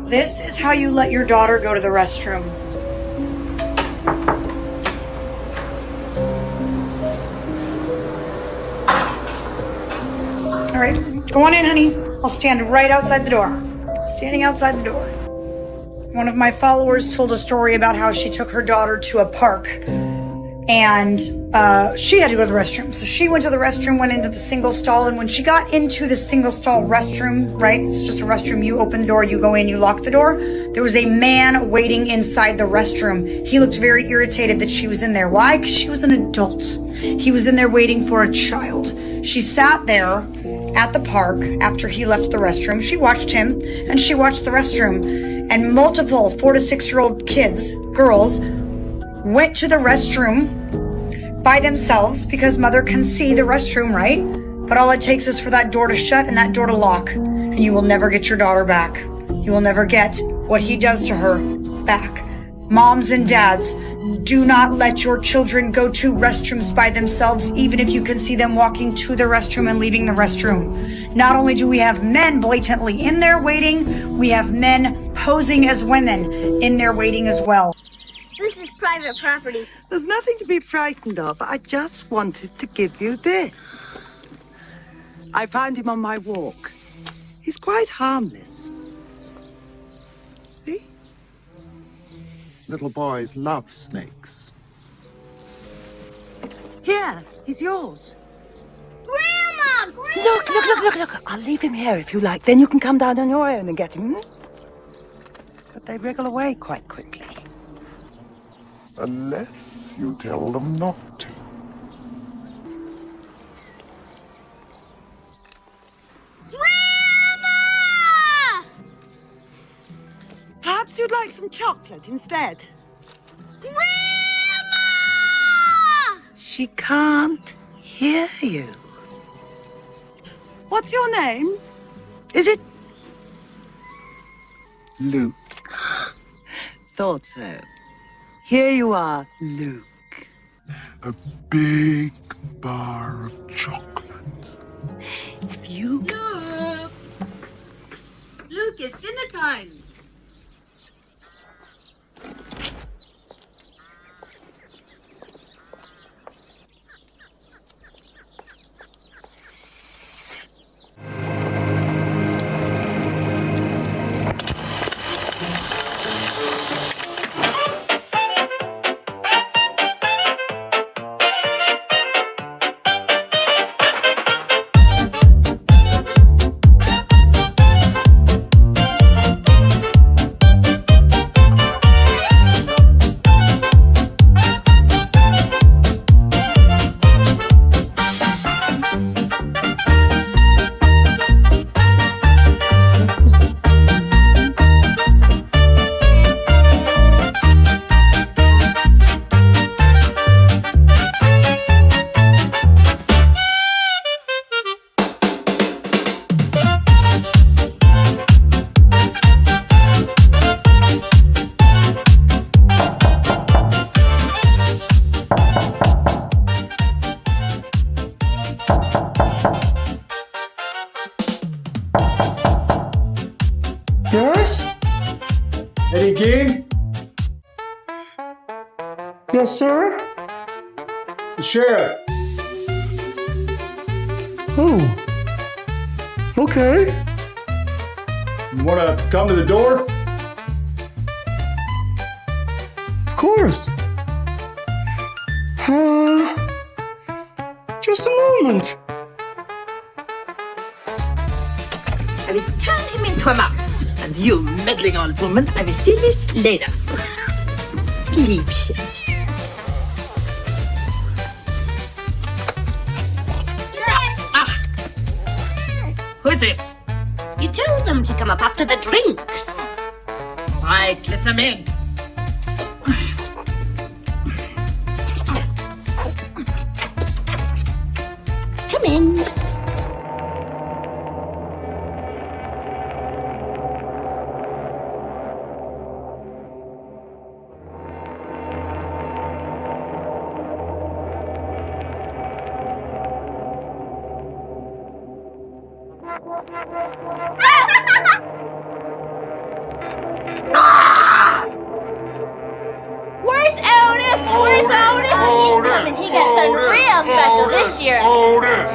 This is how you let your daughter go to the restroom. All right, go on in, honey. I'll stand right outside the door. Standing outside the door. One of my followers told a story about how she took her daughter to a park and she had to go to the restroom. So she went to the restroom, went into the single stall, and when she got into the single stall restroom, right, it's just a restroom, you open the door, you go in, you lock the door, there was a man waiting inside the restroom. He looked very irritated that she was in there. Why? Because she was an adult. He was in there waiting for a child. She sat there at the park after he left the restroom. She watched him and she watched the restroom, and multiple 4 to 6 year old kids, girls, went to the restroom by themselves because mother can see the restroom, right? But all it takes is for that door to shut and that door to lock, and you will never get your daughter back. You will never get what he does to her back. Moms and dads, do not let your children go to restrooms by themselves, even if you can see them walking to the restroom and leaving the restroom. Not only do we have men blatantly in there waiting, we have men posing as women in there waiting as well. This is private property. There's nothing to be frightened of. I just wanted to give you this. I found him on my walk. He's quite harmless. See? Little boys love snakes. Here, he's yours. Grandma! Look. I'll leave him here if you like. Then you can come down on your own and get him. But they wriggle away quite quickly. Unless you tell them not to. Have Perhaps you'd like some chocolate instead. Grandma! She can't hear you. What's your name? Is it Luke? Thought so. Here you are, Luke. A big bar of chocolate. You... Luke! Luke, it's dinner time. Yes? Eddie Gein? Yes, sir? It's the sheriff. Oh. Okay. You want to come to the door? Of course. Just a moment. I will turn him into a mouse. And you, meddling old woman, I will deal with later. Liebchen. Who is this? You told them to come up after the drinks. Right, let them in. Come in. Where's Otis? Where's Otis? He's coming. He got something real special this year. Otis!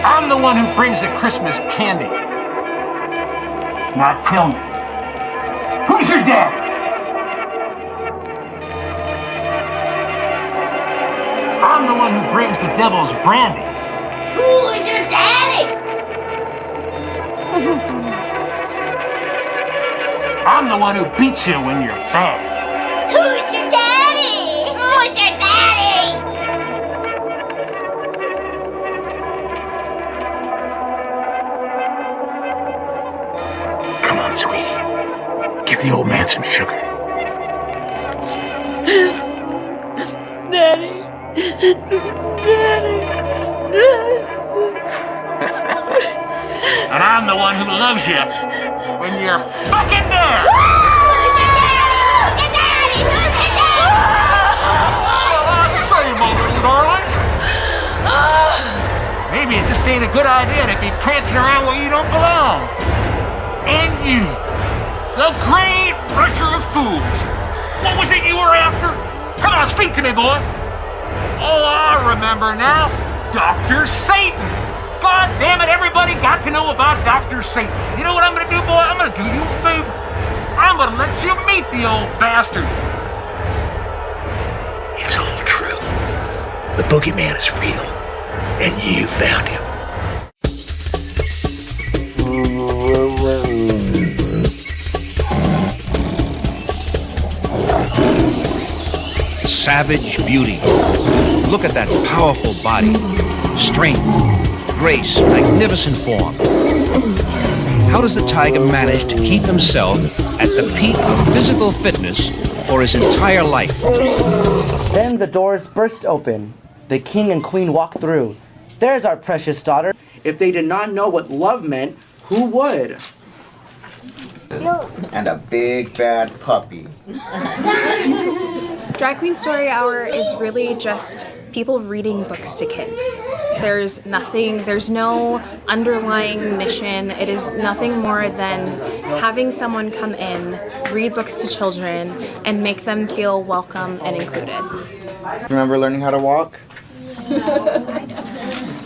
I'm the one who brings the Christmas candy. Now tell me, who's your daddy? I'm the one who brings the devil's brandy. Who is your daddy? I'm the one who beats you when you're fat. Who's your daddy? Who's your daddy? Come on, sweetie. Give the old man some sugar. Daddy. Daddy. And I'm the one who loves you when you're fucking there. Same old little darlings. Maybe it just ain't a good idea to be prancing around where you don't belong. And you, the great rusher of fools. What was it you were after? Come on, speak to me, boy. Oh, I remember now. Dr. Satan. God damn it, everybody got to know about Dr. Satan. You know what I'm gonna do, boy? I'm gonna do you a favor. I'm gonna let you meet the old bastard. It's all true. The boogeyman is real, and you found him. Savage beauty. Look at that powerful body. Strength, grace, magnificent form. How does the tiger manage to keep himself at the peak of physical fitness for his entire life? Then the doors burst open. The king and queen walk through. There's our precious daughter. If they did not know what love meant, who would? And a big bad puppy. Drag Queen Story Hour is really just people reading books to kids. There's no underlying mission. It is nothing more than having someone come in, read books to children, and make them feel welcome and included. Remember learning how to walk?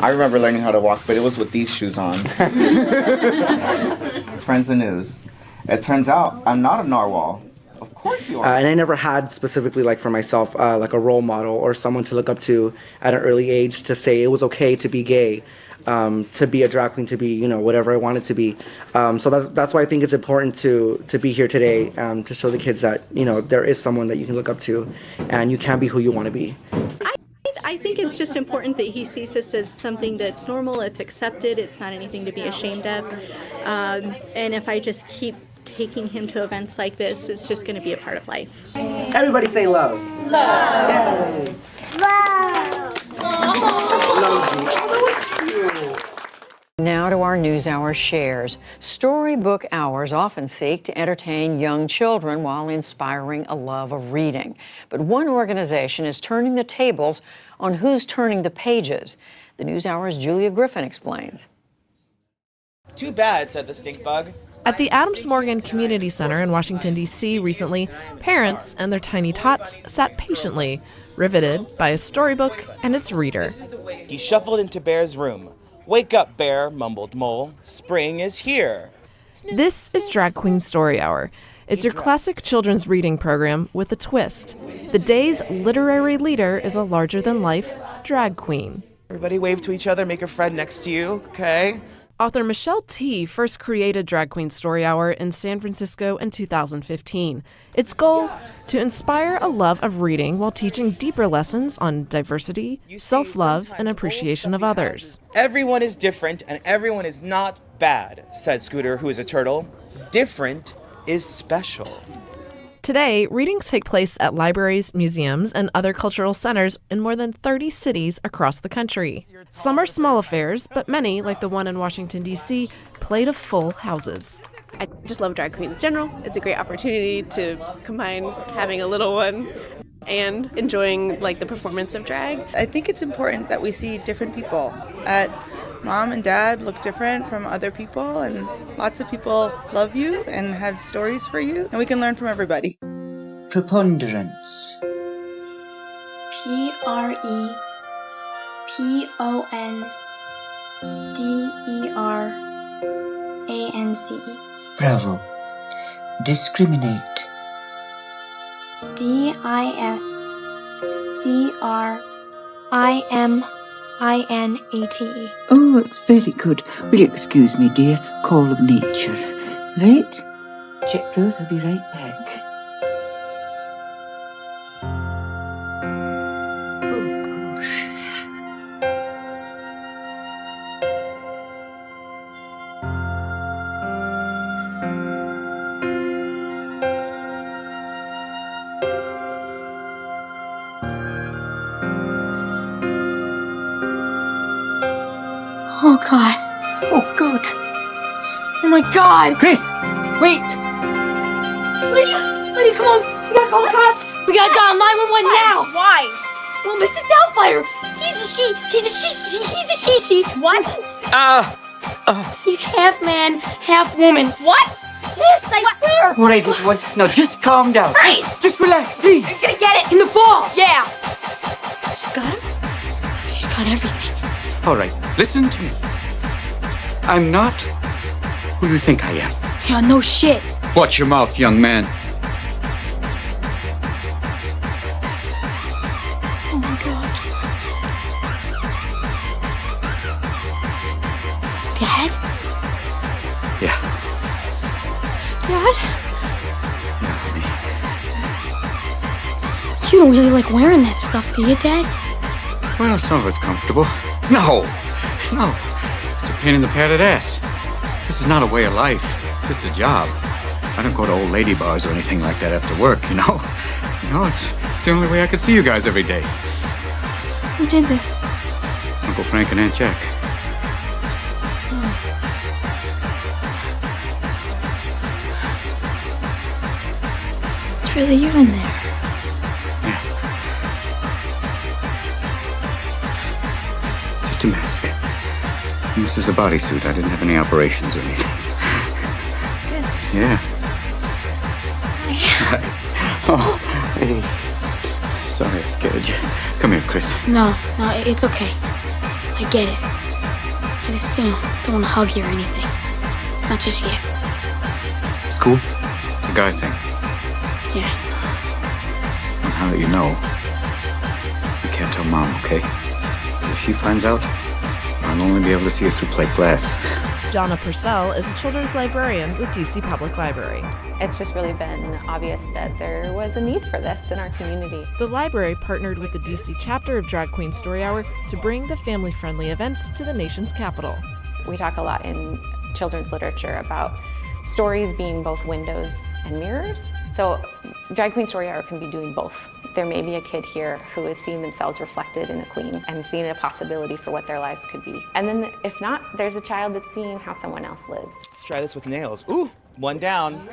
I remember learning how to walk, but it was with these shoes on. Friends and news. It turns out I'm not a narwhal. Of course you are. And I never had specifically, like for myself, like a role model or someone to look up to at an early age to say it was okay to be gay, to be a drag queen, to be, whatever I wanted to be. So that's why I think it's important to be here today, to show the kids that, there is someone that you can look up to and you can be who you want to be. I think it's just important that he sees this as something that's normal, it's accepted, it's not anything to be ashamed of. And if I just keep taking him to events like this, it's just going to be a part of life. Everybody say love. Love. Yay. Now to our NewsHour shares. Storybook hours often seek to entertain young children while inspiring a love of reading. But one organization is turning the tables on who's turning the pages. The NewsHour's Julia Griffin explains. Too bad, said the stink bug. At the Adams Morgan Community Center in Washington, D.C. recently, parents and their tiny tots sat patiently, riveted by a storybook and its reader. He shuffled into Bear's room. Wake up, Bear, mumbled Mole. Spring is here. This is Drag Queen Story Hour. It's your classic children's reading program with a twist. The day's literary leader is a larger-than-life drag queen. Everybody wave to each other, make a friend next to you, okay? Author Michelle T. first created Drag Queen Story Hour in San Francisco in 2015. Its goal? To inspire a love of reading while teaching deeper lessons on diversity, self-love, and appreciation of others. Everyone is different and everyone is not bad, said Scooter, who is a turtle. Different is special. Today, readings take place at libraries, museums, and other cultural centers in more than 30 cities across the country. Some are small affairs, but many, like the one in Washington, D.C., play to full houses. I just love drag queens in general. It's a great opportunity to combine having a little one and enjoying the performance of drag. I think it's important that we see different people. Mom and dad look different from other people, and lots of people love you and have stories for you, and we can learn from everybody. Preponderance. PREPONDERANCE. Bravo. Discriminate. DISCRIMINATE. Oh, it's very good. Will you excuse me, dear? Call of nature. Late? Check those, I'll be right back. Oh, God. Oh, God. Oh, my God. Chris, wait. Lydia, come on. We gotta call the cops. We gotta dial 911 now. Why? Well, Mrs. Doubtfire, he's a she. What? He's half man, half woman. What? Yes, I swear. All right, everyone. Now just calm down. Chris. Just relax, please. He's gonna get it in the balls. Yeah. She's got him. She's got everything. All right, listen to me. I'm not who you think I am. Yeah, no shit. Watch your mouth, young man. Oh my god. Dad? Yeah. Dad? You don't really like wearing that stuff, do you, Dad? Well, some of it's comfortable. No. It's a pain in the padded ass. This is not a way of life. It's just a job. I don't go to old lady bars or anything like that after work, you know? It's the only way I could see you guys every day. Who did this? Uncle Frank and Aunt Jack. It's really you in there. Just a mask. And this is a bodysuit. I didn't have any operations or anything. That's good. Yeah. Oh, hey. Sorry I scared you. Come here, Chris. No, it's okay. I get it. I just, don't want to hug you or anything. Not just yet. It's cool. It's a guy thing. Yeah. And now that you know, you can't tell Mom, okay? If she finds out, I'll only be able to see her through plate glass. Jonna Purcell is a children's librarian with DC Public Library. It's just really been obvious that there was a need for this in our community. The library partnered with the DC chapter of Drag Queen Story Hour to bring the family-friendly events to the nation's capital. We talk a lot in children's literature about stories being both windows and mirrors. So Drag Queen Story Hour can be doing both. There may be a kid here who is seeing themselves reflected in a queen and seeing a possibility for what their lives could be. And then if not, there's a child that's seeing how someone else lives. Let's try this with nails. Ooh, one down.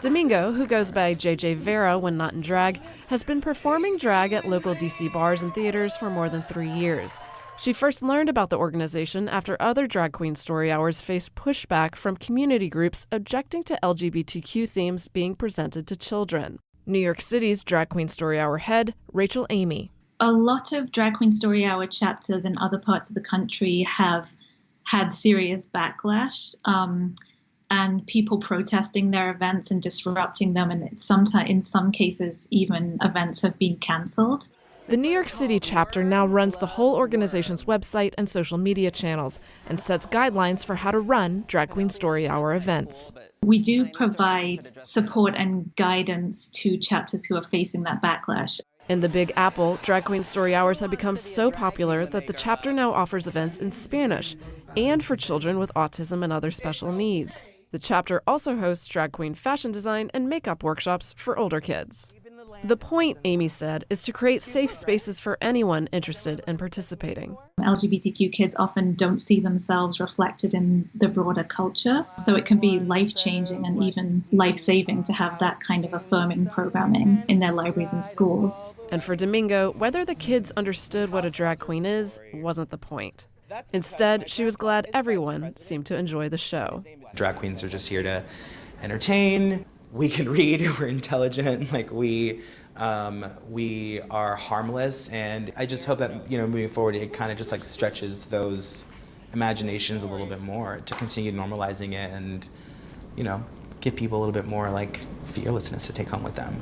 Domingo, who goes by JJ Vera when not in drag, has been performing drag at local DC bars and theaters for more than 3 years. She first learned about the organization after other Drag Queen Story Hours faced pushback from community groups objecting to LGBTQ themes being presented to children. New York City's Drag Queen Story Hour head, Rachel Amy. A lot of Drag Queen Story Hour chapters in other parts of the country have had serious backlash and people protesting their events and disrupting them, and sometimes, in some cases, even events have been canceled. The New York City chapter now runs the whole organization's website and social media channels and sets guidelines for how to run Drag Queen Story Hour events. We do provide support and guidance to chapters who are facing that backlash. In the Big Apple, Drag Queen Story Hours have become so popular that the chapter now offers events in Spanish and for children with autism and other special needs. The chapter also hosts drag queen fashion design and makeup workshops for older kids. The point, Amy said, is to create safe spaces for anyone interested in participating. LGBTQ kids often don't see themselves reflected in the broader culture, so it can be life-changing and even life-saving to have that kind of affirming programming in their libraries and schools. And for Domingo, whether the kids understood what a drag queen is wasn't the point. Instead, she was glad everyone seemed to enjoy the show. Drag queens are just here to entertain. We can read, we're intelligent, like we are harmless, and I just hope that, moving forward, it kind of just like stretches those imaginations a little bit more to continue normalizing it and, give people a little bit more like fearlessness to take home with them.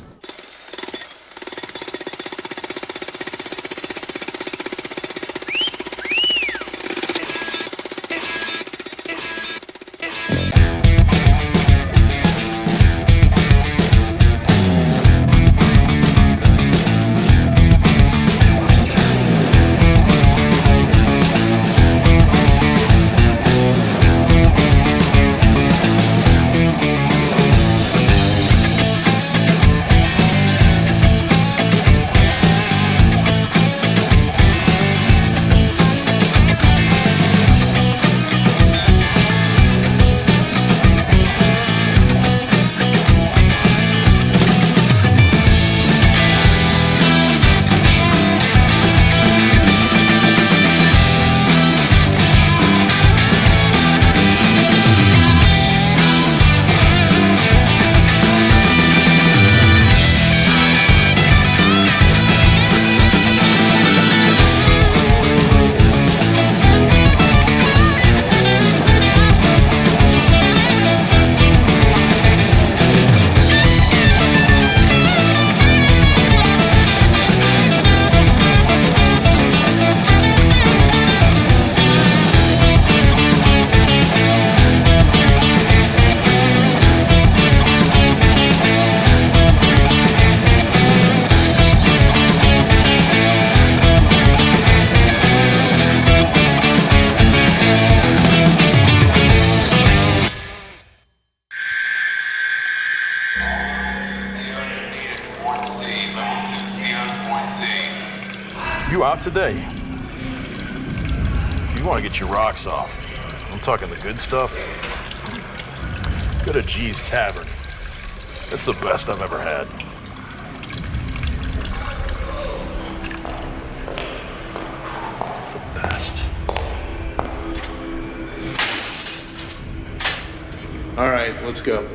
out today. If you want to get your rocks off, I'm talking the good stuff, go to G's Tavern. It's the best I've ever had. It's the best. All right, let's go.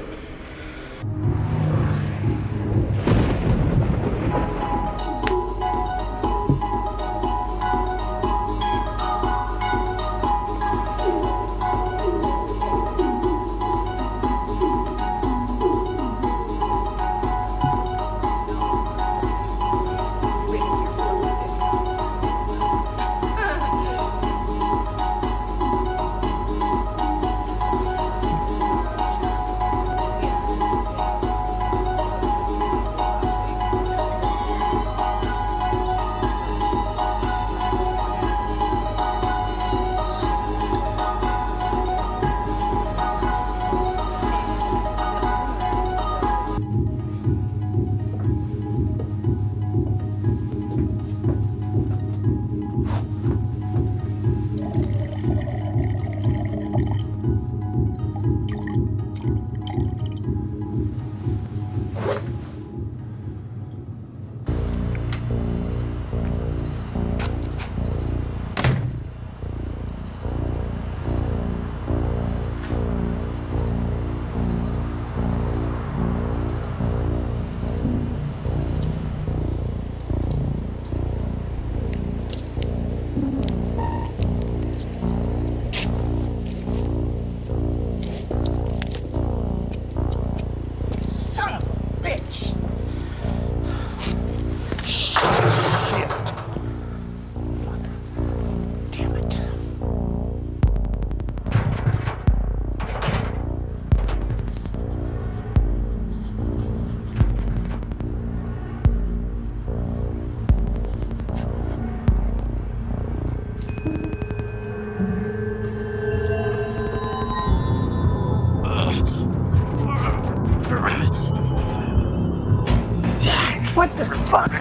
What the fuck?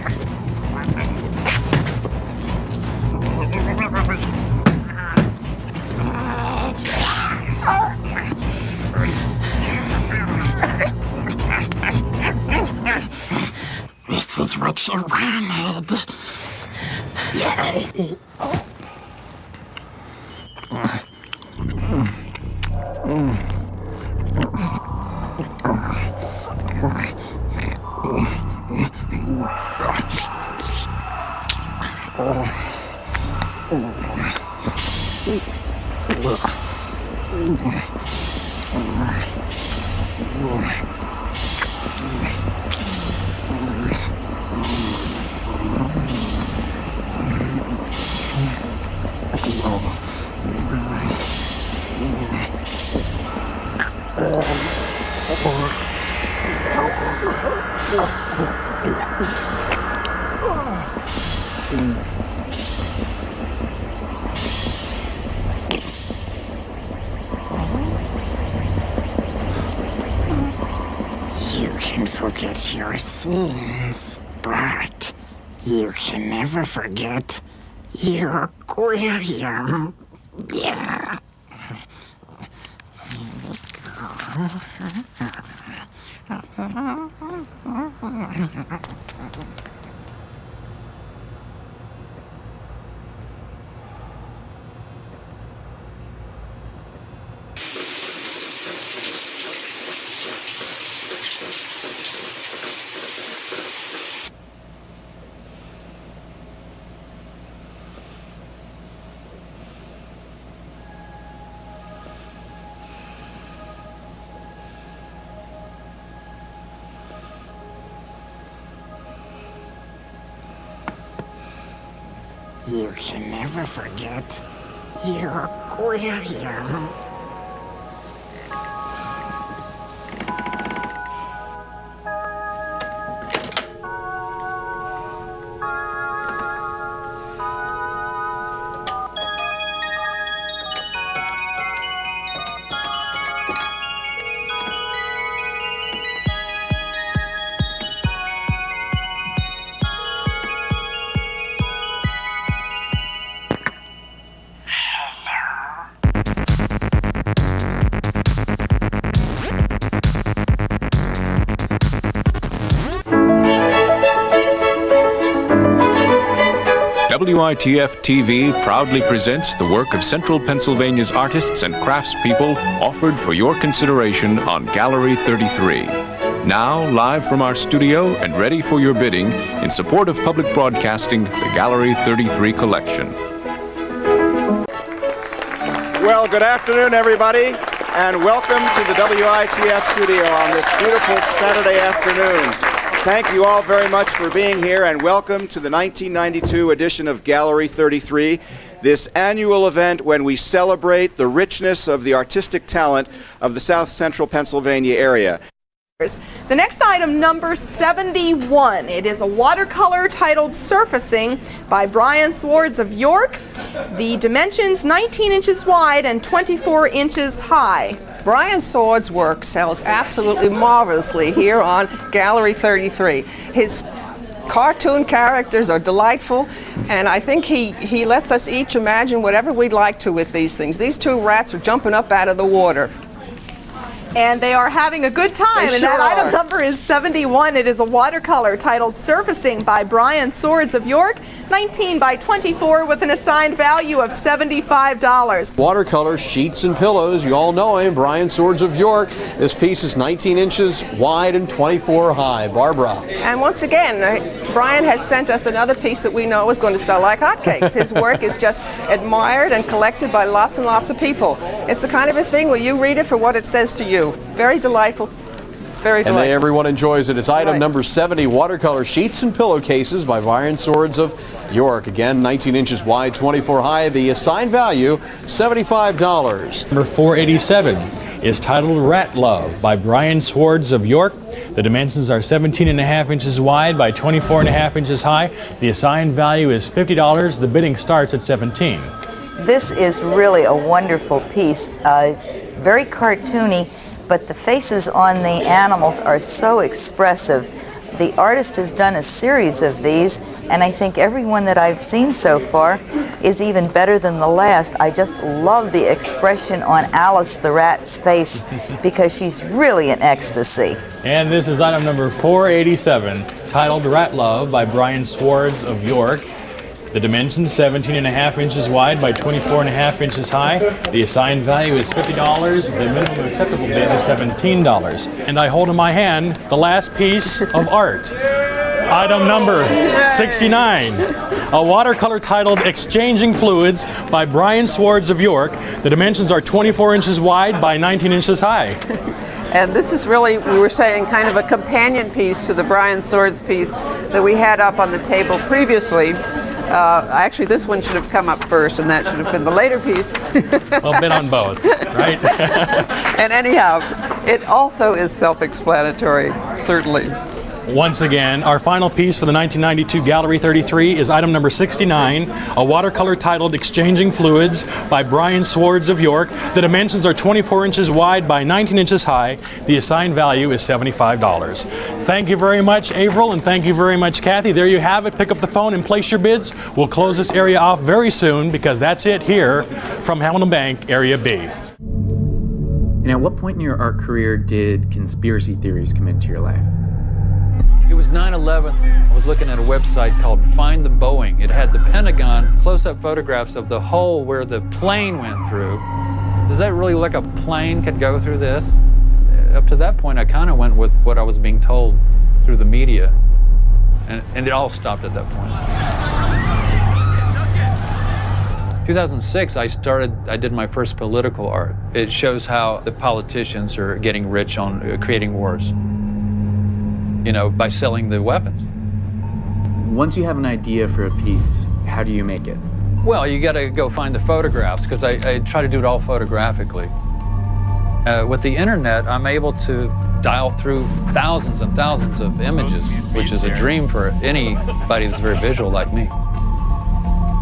This is what you wanted. You can forget your sins, but you can never forget your aquarium. Yeah. You can never forget your aquarium. WITF TV proudly presents the work of Central Pennsylvania's artists and craftspeople offered for your consideration on Gallery 33. Now, live from our studio and ready for your bidding, in support of public broadcasting, the Gallery 33 collection. Well, good afternoon, everybody, and welcome to the WITF studio on this beautiful Saturday afternoon. Thank you all very much for being here, and welcome to the 1992 edition of Gallery 33, this annual event when we celebrate the richness of the artistic talent of the South Central Pennsylvania area. The next item, number 71. It is a watercolor titled Surfacing by Brian Swords of York. The dimensions 19 inches wide and 24 inches high. Brian Swords' work sells absolutely marvelously here on Gallery 33. His cartoon characters are delightful, and I think he lets us each imagine whatever we'd like to with these things. These two rats are jumping up out of the water. And they are having a good time, They and sure that item are. number is 71. It is a watercolor titled Surfacing by Brian Swords of York, 19 by 24 with an assigned value of $75. Watercolor sheets and pillows. You all know him, Brian Swords of York. This piece is 19 inches wide and 24 high. Barbara. And once again, Brian has sent us another piece that we know is going to sell like hotcakes. His work is just admired and collected by lots and lots of people. It's the kind of a thing where you read it for what it says to you. Very delightful. Very delightful. And everyone enjoys it. It's item number 70, watercolor sheets and pillowcases by Brian Swords of York. Again, 19 inches wide, 24 high. The assigned value, $75. Number 487 is titled Rat Love by Brian Swords of York. The dimensions are 17.5 inches wide by 24.5 inches high. The assigned value is $50. The bidding starts at $17. This is really a wonderful piece, very cartoony, but the faces on the animals are so expressive. The artist has done a series of these, and I think every one that I've seen so far is even better than the last. I just love the expression on Alice the rat's face because she's really in ecstasy. And this is item number 487, titled Rat Love by Brian Swords of York. The dimensions 17.5 inches wide by 24.5 inches high. The assigned value is $50. The minimum acceptable bid is $17. And I hold in my hand the last piece of art. Item number 69, a watercolor titled Exchanging Fluids by Brian Swords of York. The dimensions are 24 inches wide by 19 inches high. And this is really, we were saying, kind of a companion piece to the Brian Swords piece that we had up on the table previously. Actually, this one should have come up first, and that should have been the later piece. Well, been on both, right? And anyhow, it also is self-explanatory, certainly. Once again, our final piece for the 1992 Gallery 33 is item number 69, a watercolor titled Exchanging Fluids by Brian Swords of York. The dimensions are 24 inches wide by 19 inches high. The assigned value is $75. Thank you very much, Avril, and thank you very much, Kathy. There you have it. Pick up the phone and place your bids. We'll close this area off very soon because that's it here from Hamilton Bank, Area B. And at what point in your art career did conspiracy theories come into your life? It was 9/11. I was looking at a website called Find the Boeing. It had the Pentagon close-up photographs of the hole where the plane went through. Does that really look like a plane could go through this? Up to that point, I kind of went with what I was being told through the media, and it all stopped at that point. 2006, I did my first political art. It shows how the politicians are getting rich on creating wars. You know, by selling the weapons. Once you have an idea for a piece, how do you make it? Well, you got to go find the photographs, because I try to do it all photographically. With the internet, I'm able to dial through thousands and thousands of images, which is a dream for anybody that's very visual like me.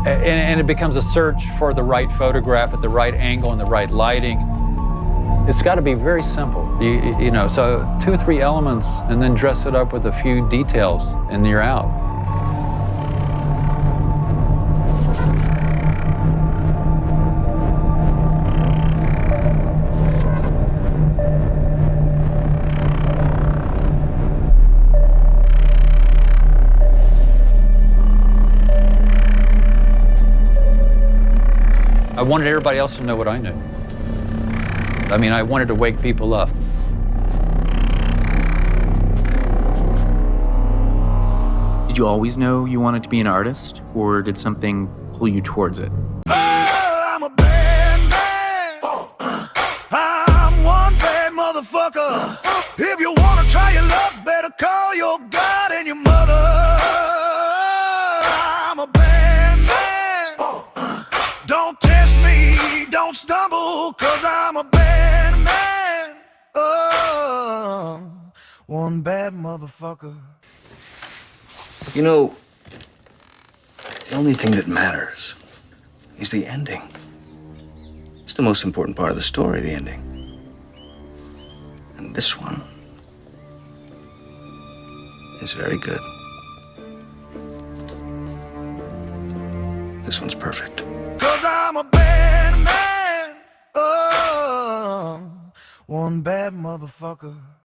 And it becomes a search for the right photograph at the right angle and the right lighting. It's got to be very simple, you know, so 2 or 3 elements and then dress it up with a few details and you're out. I wanted everybody else to know what I knew. I mean, I wanted to wake people up. Did you always know you wanted to be an artist, or did something pull you towards it? I'm a bad man. I'm one bad motherfucker. If you wanna try your luck, better call your God and your mother. I'm a bad man. Don't test me, don't stumble, 'cause I'm a bad man. Oh, one bad motherfucker. You know, the only thing that matters is the ending. It's the most important part of the story, the ending. And this one is very good. This one's perfect. 'Cause I'm a bad man. Oh, one bad motherfucker.